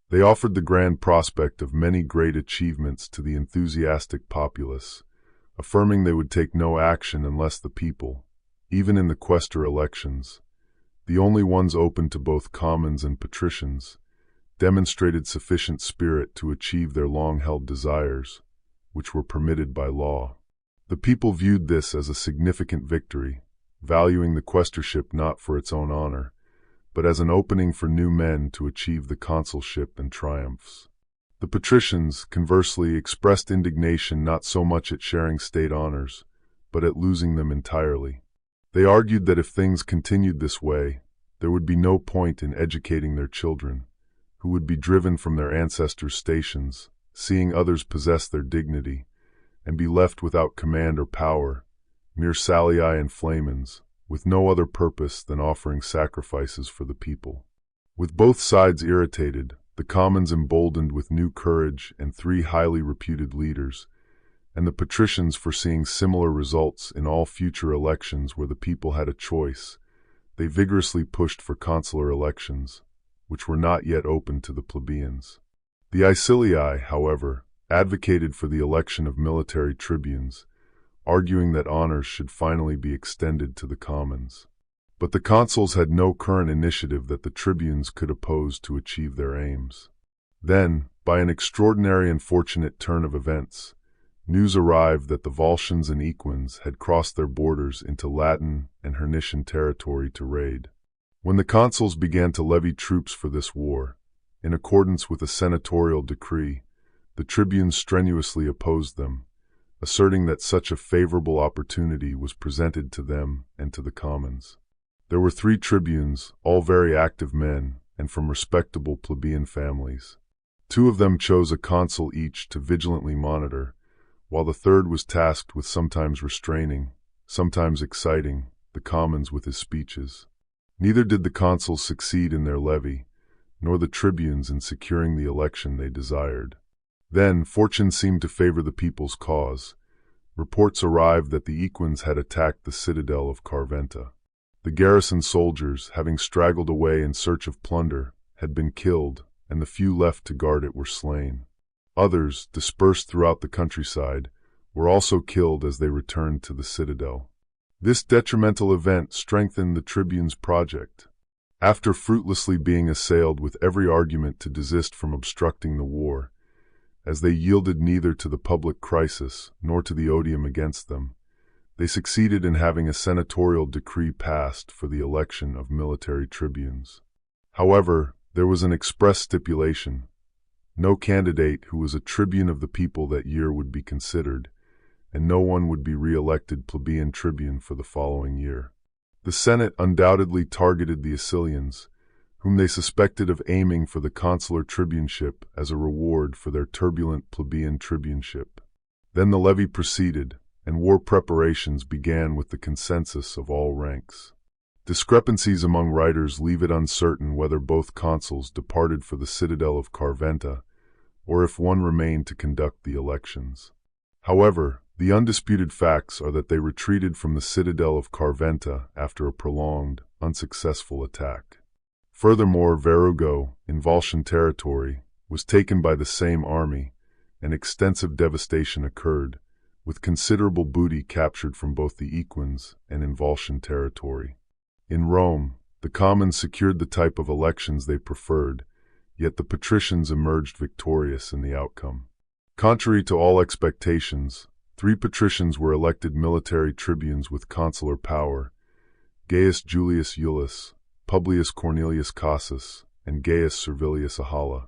They offered the grand prospect of many great achievements to the enthusiastic populace, affirming they would take no action unless the people, even in the quaestor elections, the only ones open to both commons and patricians, demonstrated sufficient spirit to achieve their long-held desires, which were permitted by law. The people viewed this as a significant victory, valuing the quaestorship not for its own honor, but as an opening for new men to achieve the consulship and triumphs. The patricians, conversely, expressed indignation not so much at sharing state honors, but at losing them entirely. They argued that if things continued this way, there would be no point in educating their children, who would be driven from their ancestors' stations, seeing others possess their dignity, and be left without command or power, mere salii and flamens, with no other purpose than offering sacrifices for the people. With both sides irritated, the commons emboldened with new courage and 3 highly reputed leaders, and the patricians foreseeing similar results in all future elections where the people had a choice, they vigorously pushed for consular elections, which were not yet open to the plebeians. The Aecilii, however, advocated for the election of military tribunes, arguing that honors should finally be extended to the commons. But the consuls had no current initiative that the tribunes could oppose to achieve their aims. Then, by an extraordinary and fortunate turn of events, news arrived that the Volscians and Aequians had crossed their borders into Latin and Hernician territory to raid. When the consuls began to levy troops for this war, in accordance with a senatorial decree, the tribunes strenuously opposed them, asserting that such a favorable opportunity was presented to them and to the commons. There were 3 tribunes, all very active men, and from respectable plebeian families. 2 of them chose a consul each to vigilantly monitor, while the third was tasked with sometimes restraining, sometimes exciting, the commons with his speeches. Neither did the consuls succeed in their levy, nor the tribunes in securing the election they desired. Then, fortune seemed to favor the people's cause. Reports arrived that the Aequians had attacked the citadel of Carventa. The garrison soldiers, having straggled away in search of plunder, had been killed, and the few left to guard it were slain. Others, dispersed throughout the countryside, were also killed as they returned to the citadel. This detrimental event strengthened the tribunes' project. After fruitlessly being assailed with every argument to desist from obstructing the war, as they yielded neither to the public crisis nor to the odium against them, they succeeded in having a senatorial decree passed for the election of military tribunes. However, there was an express stipulation. No candidate who was a tribune of the people that year would be considered, and no one would be re-elected plebeian tribune for the following year. The Senate undoubtedly targeted the Aecilians, whom they suspected of aiming for the consular tribuneship as a reward for their turbulent plebeian tribuneship. Then the levy proceeded, and war preparations began with the consensus of all ranks. Discrepancies among writers leave it uncertain whether both consuls departed for the citadel of Carventa, or if one remained to conduct the elections. However, the undisputed facts are that they retreated from the citadel of Carventa after a prolonged, unsuccessful attack. Furthermore, Verrugo, in Volscian territory, was taken by the same army, and extensive devastation occurred, with considerable booty captured from both the Aequians and in Volscian territory. In Rome, the commons secured the type of elections they preferred, yet the patricians emerged victorious in the outcome. Contrary to all expectations, 3 patricians were elected military tribunes with consular power: Gaius Julius Iulus, Publius Cornelius Cassus, and Gaius Servilius Ahala.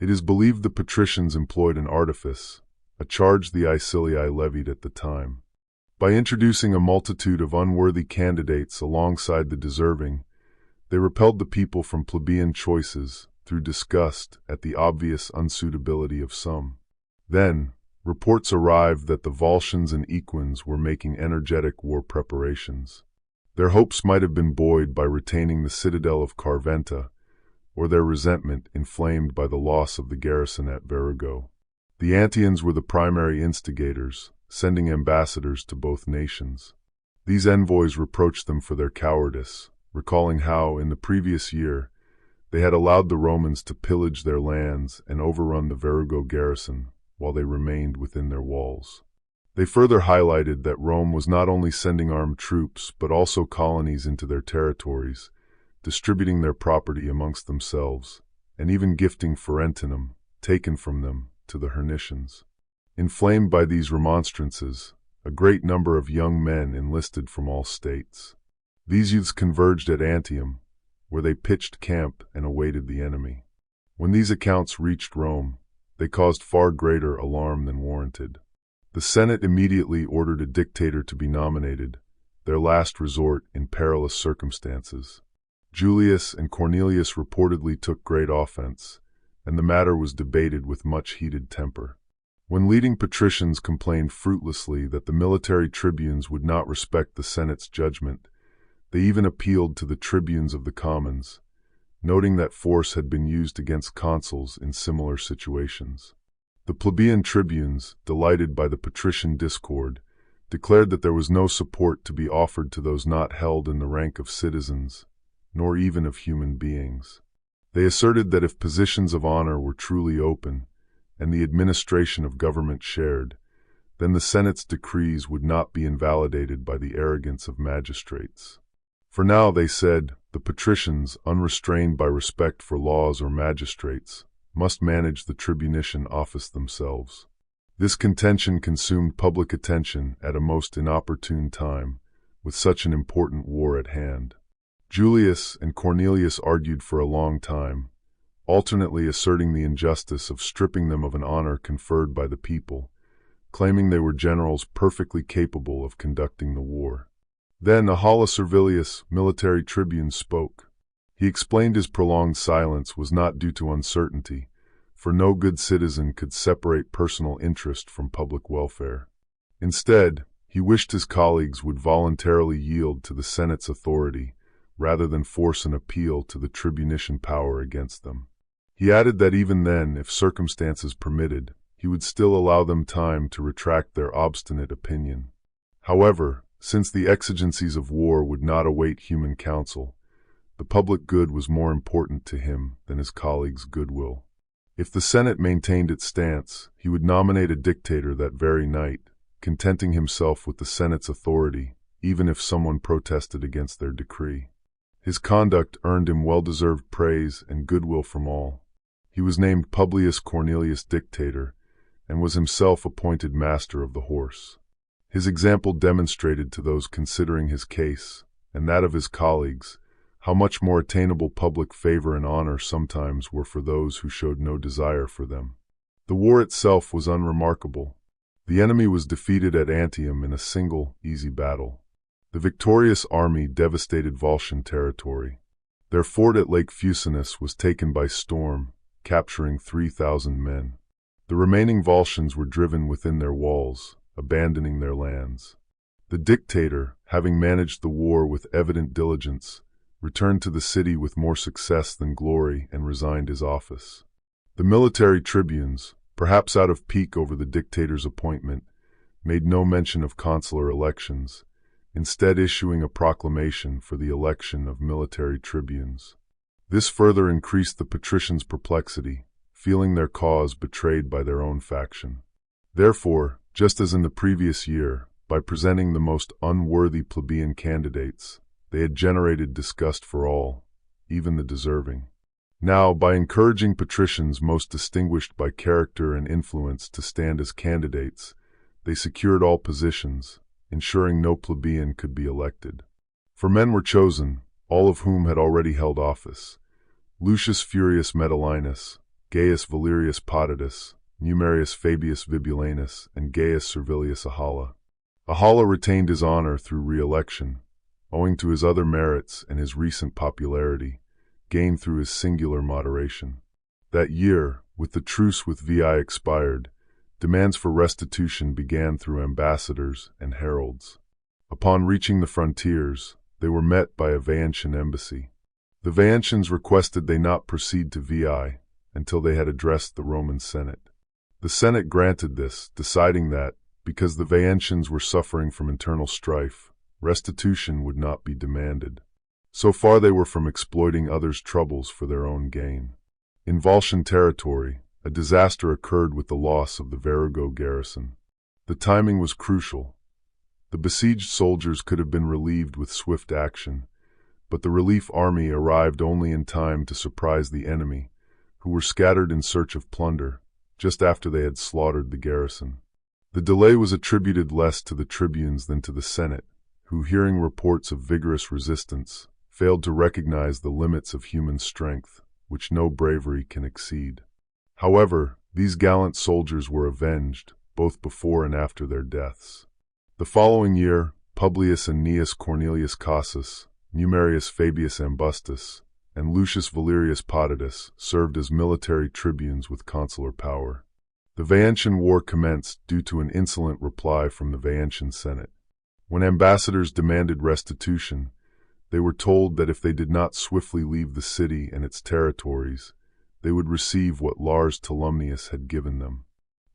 It is believed the patricians employed an artifice, a charge the Aecilii levied at the time. By introducing a multitude of unworthy candidates alongside the deserving, they repelled the people from plebeian choices through disgust at the obvious unsuitability of some. Then, reports arrived that the Volscians and Aequians were making energetic war preparations. Their hopes might have been buoyed by retaining the citadel of Carventa, or their resentment inflamed by the loss of the garrison at Verrugo. The Antians were the primary instigators, sending ambassadors to both nations. These envoys reproached them for their cowardice, recalling how, in the previous year, they had allowed the Romans to pillage their lands and overrun the Verrugo garrison while they remained within their walls. They further highlighted that Rome was not only sending armed troops but also colonies into their territories, distributing their property amongst themselves, and even gifting Ferentinum, taken from them, to the Hernicians. Inflamed by these remonstrances, a great number of young men enlisted from all states. These youths converged at Antium, where they pitched camp and awaited the enemy. When these accounts reached Rome, they caused far greater alarm than warranted. The Senate immediately ordered a dictator to be nominated, their last resort in perilous circumstances. Julius and Cornelius reportedly took great offense, and the matter was debated with much heated temper. When leading patricians complained fruitlessly that the military tribunes would not respect the Senate's judgment, they even appealed to the tribunes of the commons, noting that force had been used against consuls in similar situations. The plebeian tribunes, delighted by the patrician discord, declared that there was no support to be offered to those not held in the rank of citizens, nor even of human beings. They asserted that if positions of honor were truly open, and the administration of government shared, then the Senate's decrees would not be invalidated by the arrogance of magistrates. For now, they said, the patricians, unrestrained by respect for laws or magistrates, must manage the tribunician office themselves. This contention consumed public attention at a most inopportune time, with such an important war at hand. Julius and Cornelius argued for a long time, alternately asserting the injustice of stripping them of an honor conferred by the people, claiming they were generals perfectly capable of conducting the war. Then Ahala Servilius, military tribune, spoke. He explained his prolonged silence was not due to uncertainty, for no good citizen could separate personal interest from public welfare. Instead, he wished his colleagues would voluntarily yield to the Senate's authority, rather than force an appeal to the tribunician power against them. He added that even then, if circumstances permitted, he would still allow them time to retract their obstinate opinion. However, since the exigencies of war would not await human counsel, the public good was more important to him than his colleagues' goodwill. If the Senate maintained its stance, he would nominate a dictator that very night, contenting himself with the Senate's authority, even if someone protested against their decree. His conduct earned him well-deserved praise and goodwill from all. He was named Publius Cornelius Dictator, and was himself appointed master of the horse. His example demonstrated to those considering his case, and that of his colleagues, how much more attainable public favor and honor sometimes were for those who showed no desire for them. The war itself was unremarkable. The enemy was defeated at Antium in a single, easy battle. The victorious army devastated Volscian territory. Their fort at Lake Fucinus was taken by storm, capturing 3,000 men. The remaining Volscians were driven within their walls, abandoning their lands. The dictator, having managed the war with evident diligence, returned to the city with more success than glory and resigned his office. The military tribunes, perhaps out of pique over the dictator's appointment, made no mention of consular elections, instead issuing a proclamation for the election of military tribunes. This further increased the patricians' perplexity, feeling their cause betrayed by their own faction. Therefore, just as in the previous year, by presenting the most unworthy plebeian candidates, they had generated disgust for all, even the deserving. Now, by encouraging patricians most distinguished by character and influence to stand as candidates, they secured all positions, ensuring no plebeian could be elected. For men were chosen, all of whom had already held office: Lucius Furius Metellinus, Gaius Valerius Potitus, Numerius Fabius Vibulanus, and Gaius Servilius Ahala. Ahala retained his honor through re-election, owing to his other merits and his recent popularity, gained through his singular moderation. That year, with the truce with VI expired, demands for restitution began through ambassadors and heralds. Upon reaching the frontiers, they were met by a Veientian embassy. The Veientians requested they not proceed to VI until they had addressed the Roman Senate. The Senate granted this, deciding that, because the Veientians were suffering from internal strife, restitution would not be demanded. So far they were from exploiting others' troubles for their own gain. In Volscian territory, a disaster occurred with the loss of the Verrugo garrison. The timing was crucial. The besieged soldiers could have been relieved with swift action, but the relief army arrived only in time to surprise the enemy, who were scattered in search of plunder, just after they had slaughtered the garrison. The delay was attributed less to the tribunes than to the Senate, who, hearing reports of vigorous resistance, failed to recognize the limits of human strength, which no bravery can exceed. However, these gallant soldiers were avenged, both before and after their deaths. The following year, Publius and Gnaeus Cornelius Cassus, Numerius Fabius Ambustus, and Lucius Valerius Potitus served as military tribunes with consular power. The Veientian War commenced due to an insolent reply from the Veientian Senate. When ambassadors demanded restitution, they were told that if they did not swiftly leave the city and its territories, they would receive what Lars Tolumnius had given them.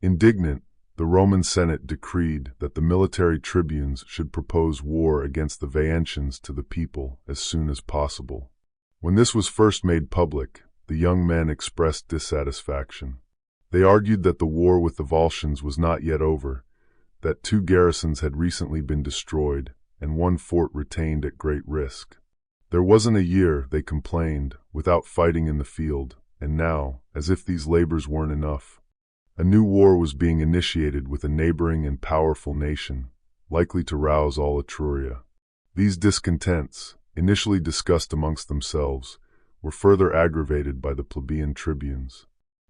Indignant, the Roman Senate decreed that the military tribunes should propose war against the Veientians to the people as soon as possible. When this was first made public, the young men expressed dissatisfaction. They argued that the war with the Volscians was not yet over, that 2 garrisons had recently been destroyed, and 1 fort retained at great risk. There wasn't a year, they complained, without fighting in the field, and now, as if these labors weren't enough, a new war was being initiated with a neighboring and powerful nation, likely to rouse all Etruria. These discontents, initially discussed amongst themselves, were further aggravated by the plebeian tribunes.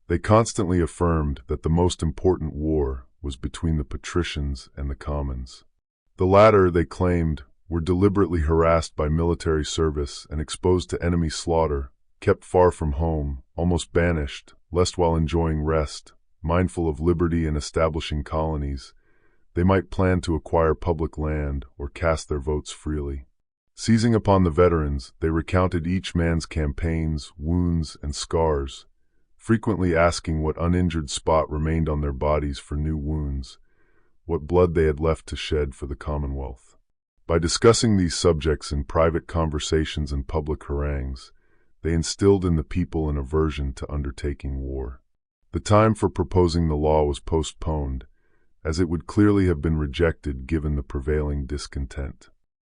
They constantly affirmed that the most important war was between the patricians and the commons. The latter, they claimed, were deliberately harassed by military service and exposed to enemy slaughter, kept far from home, almost banished, lest while enjoying rest, mindful of liberty and establishing colonies, they might plan to acquire public land or cast their votes freely. Seizing upon the veterans, they recounted each man's campaigns, wounds, and scars, frequently asking what uninjured spot remained on their bodies for new wounds, what blood they had left to shed for the Commonwealth. By discussing these subjects in private conversations and public harangues, they instilled in the people an aversion to undertaking war. The time for proposing the law was postponed, as it would clearly have been rejected given the prevailing discontent.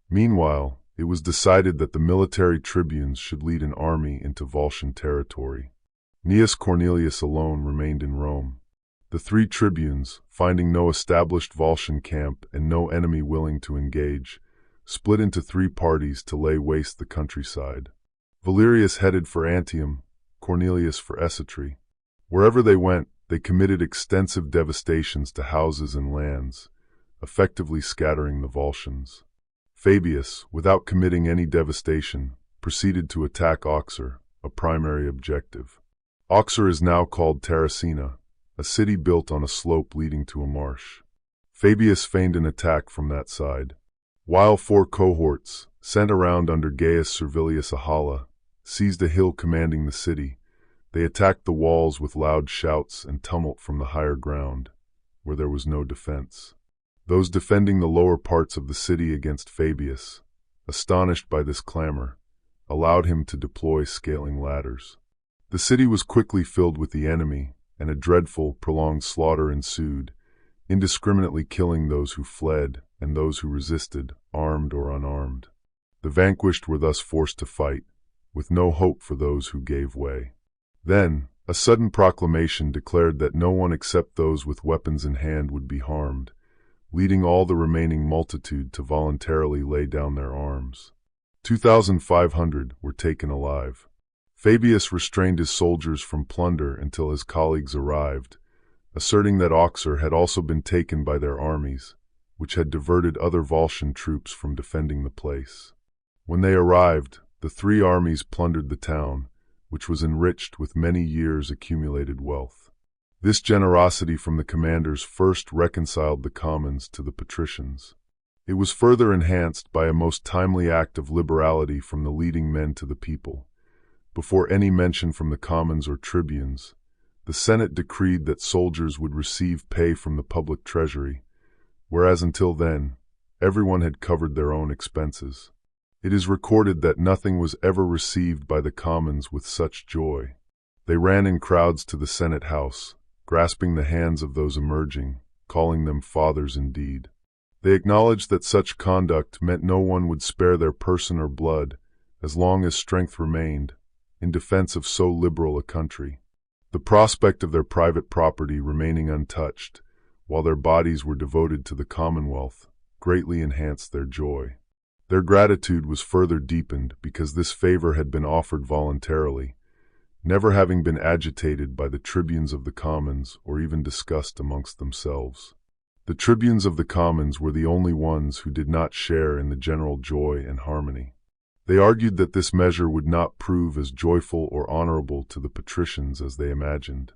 Meanwhile, it was decided that the military tribunes should lead an army into Volscian territory. Gnaeus Cornelius alone remained in Rome. The 3 tribunes, finding no established Volscian camp and no enemy willing to engage, split into 3 parties to lay waste the countryside. Valerius headed for Antium, Cornelius for Essetri. Wherever they went, they committed extensive devastations to houses and lands, effectively scattering the Volscians. Fabius, without committing any devastation, proceeded to attack Auxerre, a primary objective. Auxerre is now called Terracina, a city built on a slope leading to a marsh. Fabius feigned an attack from that side. While 4 cohorts, sent around under Gaius Servilius Ahala, seized a hill commanding the city, they attacked the walls with loud shouts and tumult from the higher ground, where there was no defense. Those defending the lower parts of the city against Fabius, astonished by this clamor, allowed him to deploy scaling ladders. The city was quickly filled with the enemy, and a dreadful, prolonged slaughter ensued, indiscriminately killing those who fled and those who resisted, armed or unarmed. The vanquished were thus forced to fight, with no hope for those who gave way. Then, a sudden proclamation declared that no one except those with weapons in hand would be harmed, leading all the remaining multitude to voluntarily lay down their arms. 2,500 were taken alive. Fabius restrained his soldiers from plunder until his colleagues arrived, asserting that Auxerre had also been taken by their armies, which had diverted other Volscian troops from defending the place. When they arrived, the 3 armies plundered the town, which was enriched with many years' accumulated wealth. This generosity from the commanders first reconciled the commons to the patricians. It was further enhanced by a most timely act of liberality from the leading men to the people. Before any mention from the commons or tribunes, the Senate decreed that soldiers would receive pay from the public treasury, whereas until then, everyone had covered their own expenses. It is recorded that nothing was ever received by the commons with such joy. They ran in crowds to the Senate house, grasping the hands of those emerging, calling them fathers indeed. They acknowledged that such conduct meant no one would spare their person or blood, as long as strength remained, in defense of so liberal a country. The prospect of their private property remaining untouched, while their bodies were devoted to the Commonwealth, greatly enhanced their joy. Their gratitude was further deepened because this favor had been offered voluntarily, never having been agitated by the tribunes of the commons or even discussed amongst themselves. The tribunes of the commons were the only ones who did not share in the general joy and harmony. They argued that this measure would not prove as joyful or honorable to the patricians as they imagined.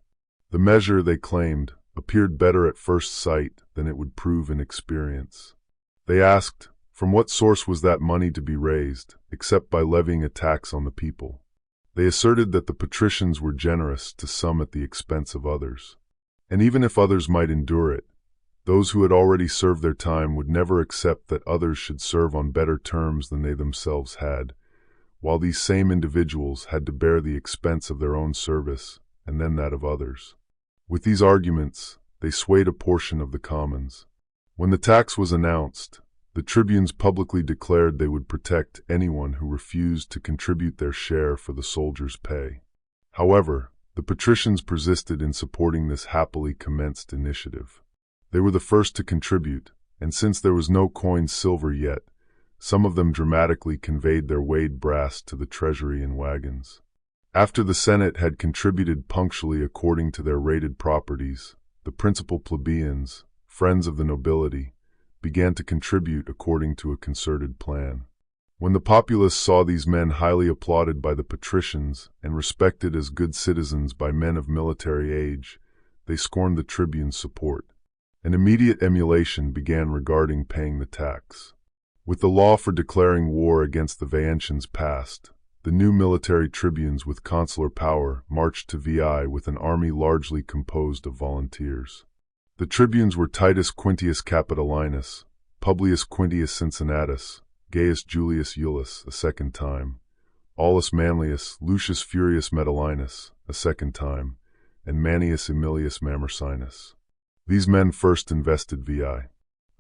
The measure, they claimed, appeared better at first sight than it would prove in experience. They asked, from what source was that money to be raised, except by levying a tax on the people? They asserted that the patricians were generous to some at the expense of others. And even if others might endure it, those who had already served their time would never accept that others should serve on better terms than they themselves had, while these same individuals had to bear the expense of their own service and then that of others. With these arguments, they swayed a portion of the commons. When the tax was announced, the tribunes publicly declared they would protect anyone who refused to contribute their share for the soldiers' pay. However, the patricians persisted in supporting this happily commenced initiative. They were the first to contribute, and since there was no coined silver yet, some of them dramatically conveyed their weighed brass to the treasury in wagons. After the Senate had contributed punctually according to their rated properties, the principal plebeians, friends of the nobility, began to contribute according to a concerted plan. When the populace saw these men highly applauded by the patricians and respected as good citizens by men of military age, they scorned the tribunes' support. An immediate emulation began regarding paying the tax. With the law for declaring war against the Veientians passed, the new military tribunes with consular power marched to Veii with an army largely composed of volunteers. The tribunes were Titus Quintius Capitolinus, Publius Quintius Cincinnatus, Gaius Julius Iulus a second time, Aulus Manlius, Lucius Furius Metellinus a second time, and Manius Aemilius Mamercinus. These men first invested Veii.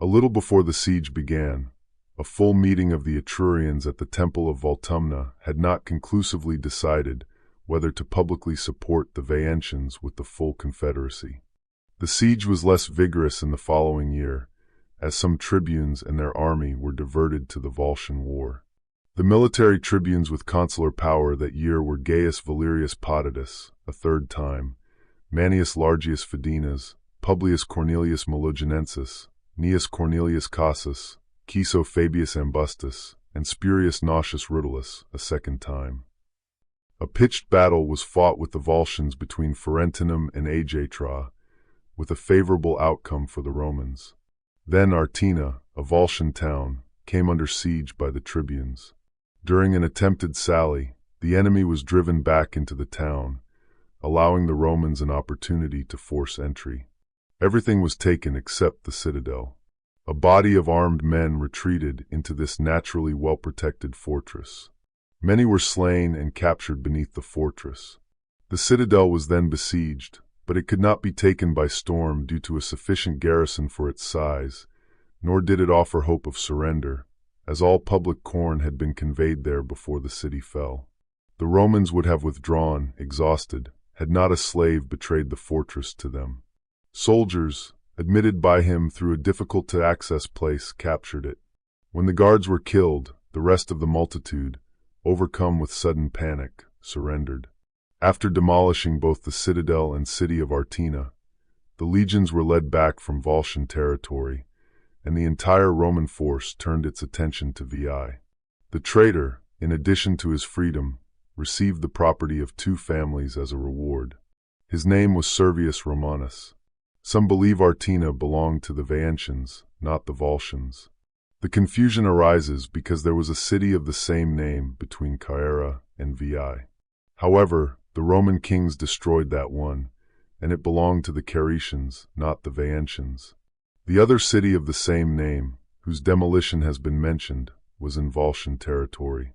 A little before the siege began, a full meeting of the Etrurians at the Temple of Voltumna had not conclusively decided whether to publicly support the Veientians with the full confederacy. The siege was less vigorous in the following year, as some tribunes and their army were diverted to the Volscian War. The military tribunes with consular power that year were Gaius Valerius Potitus, a third time, Manius Largius Fidinas, Publius Cornelius Melogenensis, Gnaeus Cornelius Cassus, Ciso Fabius Ambustus, and Spurius Nausius Rutulus a second time. A pitched battle was fought with the Volscians between Ferentinum and Aegetra, with a favorable outcome for the Romans. Then Artina, a Volscian town, came under siege by the tribunes. During an attempted sally, the enemy was driven back into the town, allowing the Romans an opportunity to force entry. Everything was taken except the citadel. A body of armed men retreated into this naturally well-protected fortress. Many were slain and captured beneath the fortress. The citadel was then besieged, but it could not be taken by storm due to a sufficient garrison for its size, nor did it offer hope of surrender, as all public corn had been conveyed there before the city fell. The Romans would have withdrawn, exhausted, had not a slave betrayed the fortress to them. Soldiers, admitted by him through a difficult-to-access place, captured it. When the guards were killed, the rest of the multitude, overcome with sudden panic, surrendered. After demolishing both the citadel and city of Artina, the legions were led back from Volscian territory, and the entire Roman force turned its attention to Veii. The traitor, in addition to his freedom, received the property of 2 families as a reward. His name was Servius Romanus. Some believe Artina belonged to the Veientians, not the Volscians. The confusion arises because there was a city of the same name between Caera and Veii. However, the Roman kings destroyed that one, and it belonged to the Caericians, not the Veientians. The other city of the same name, whose demolition has been mentioned, was in Volscian territory.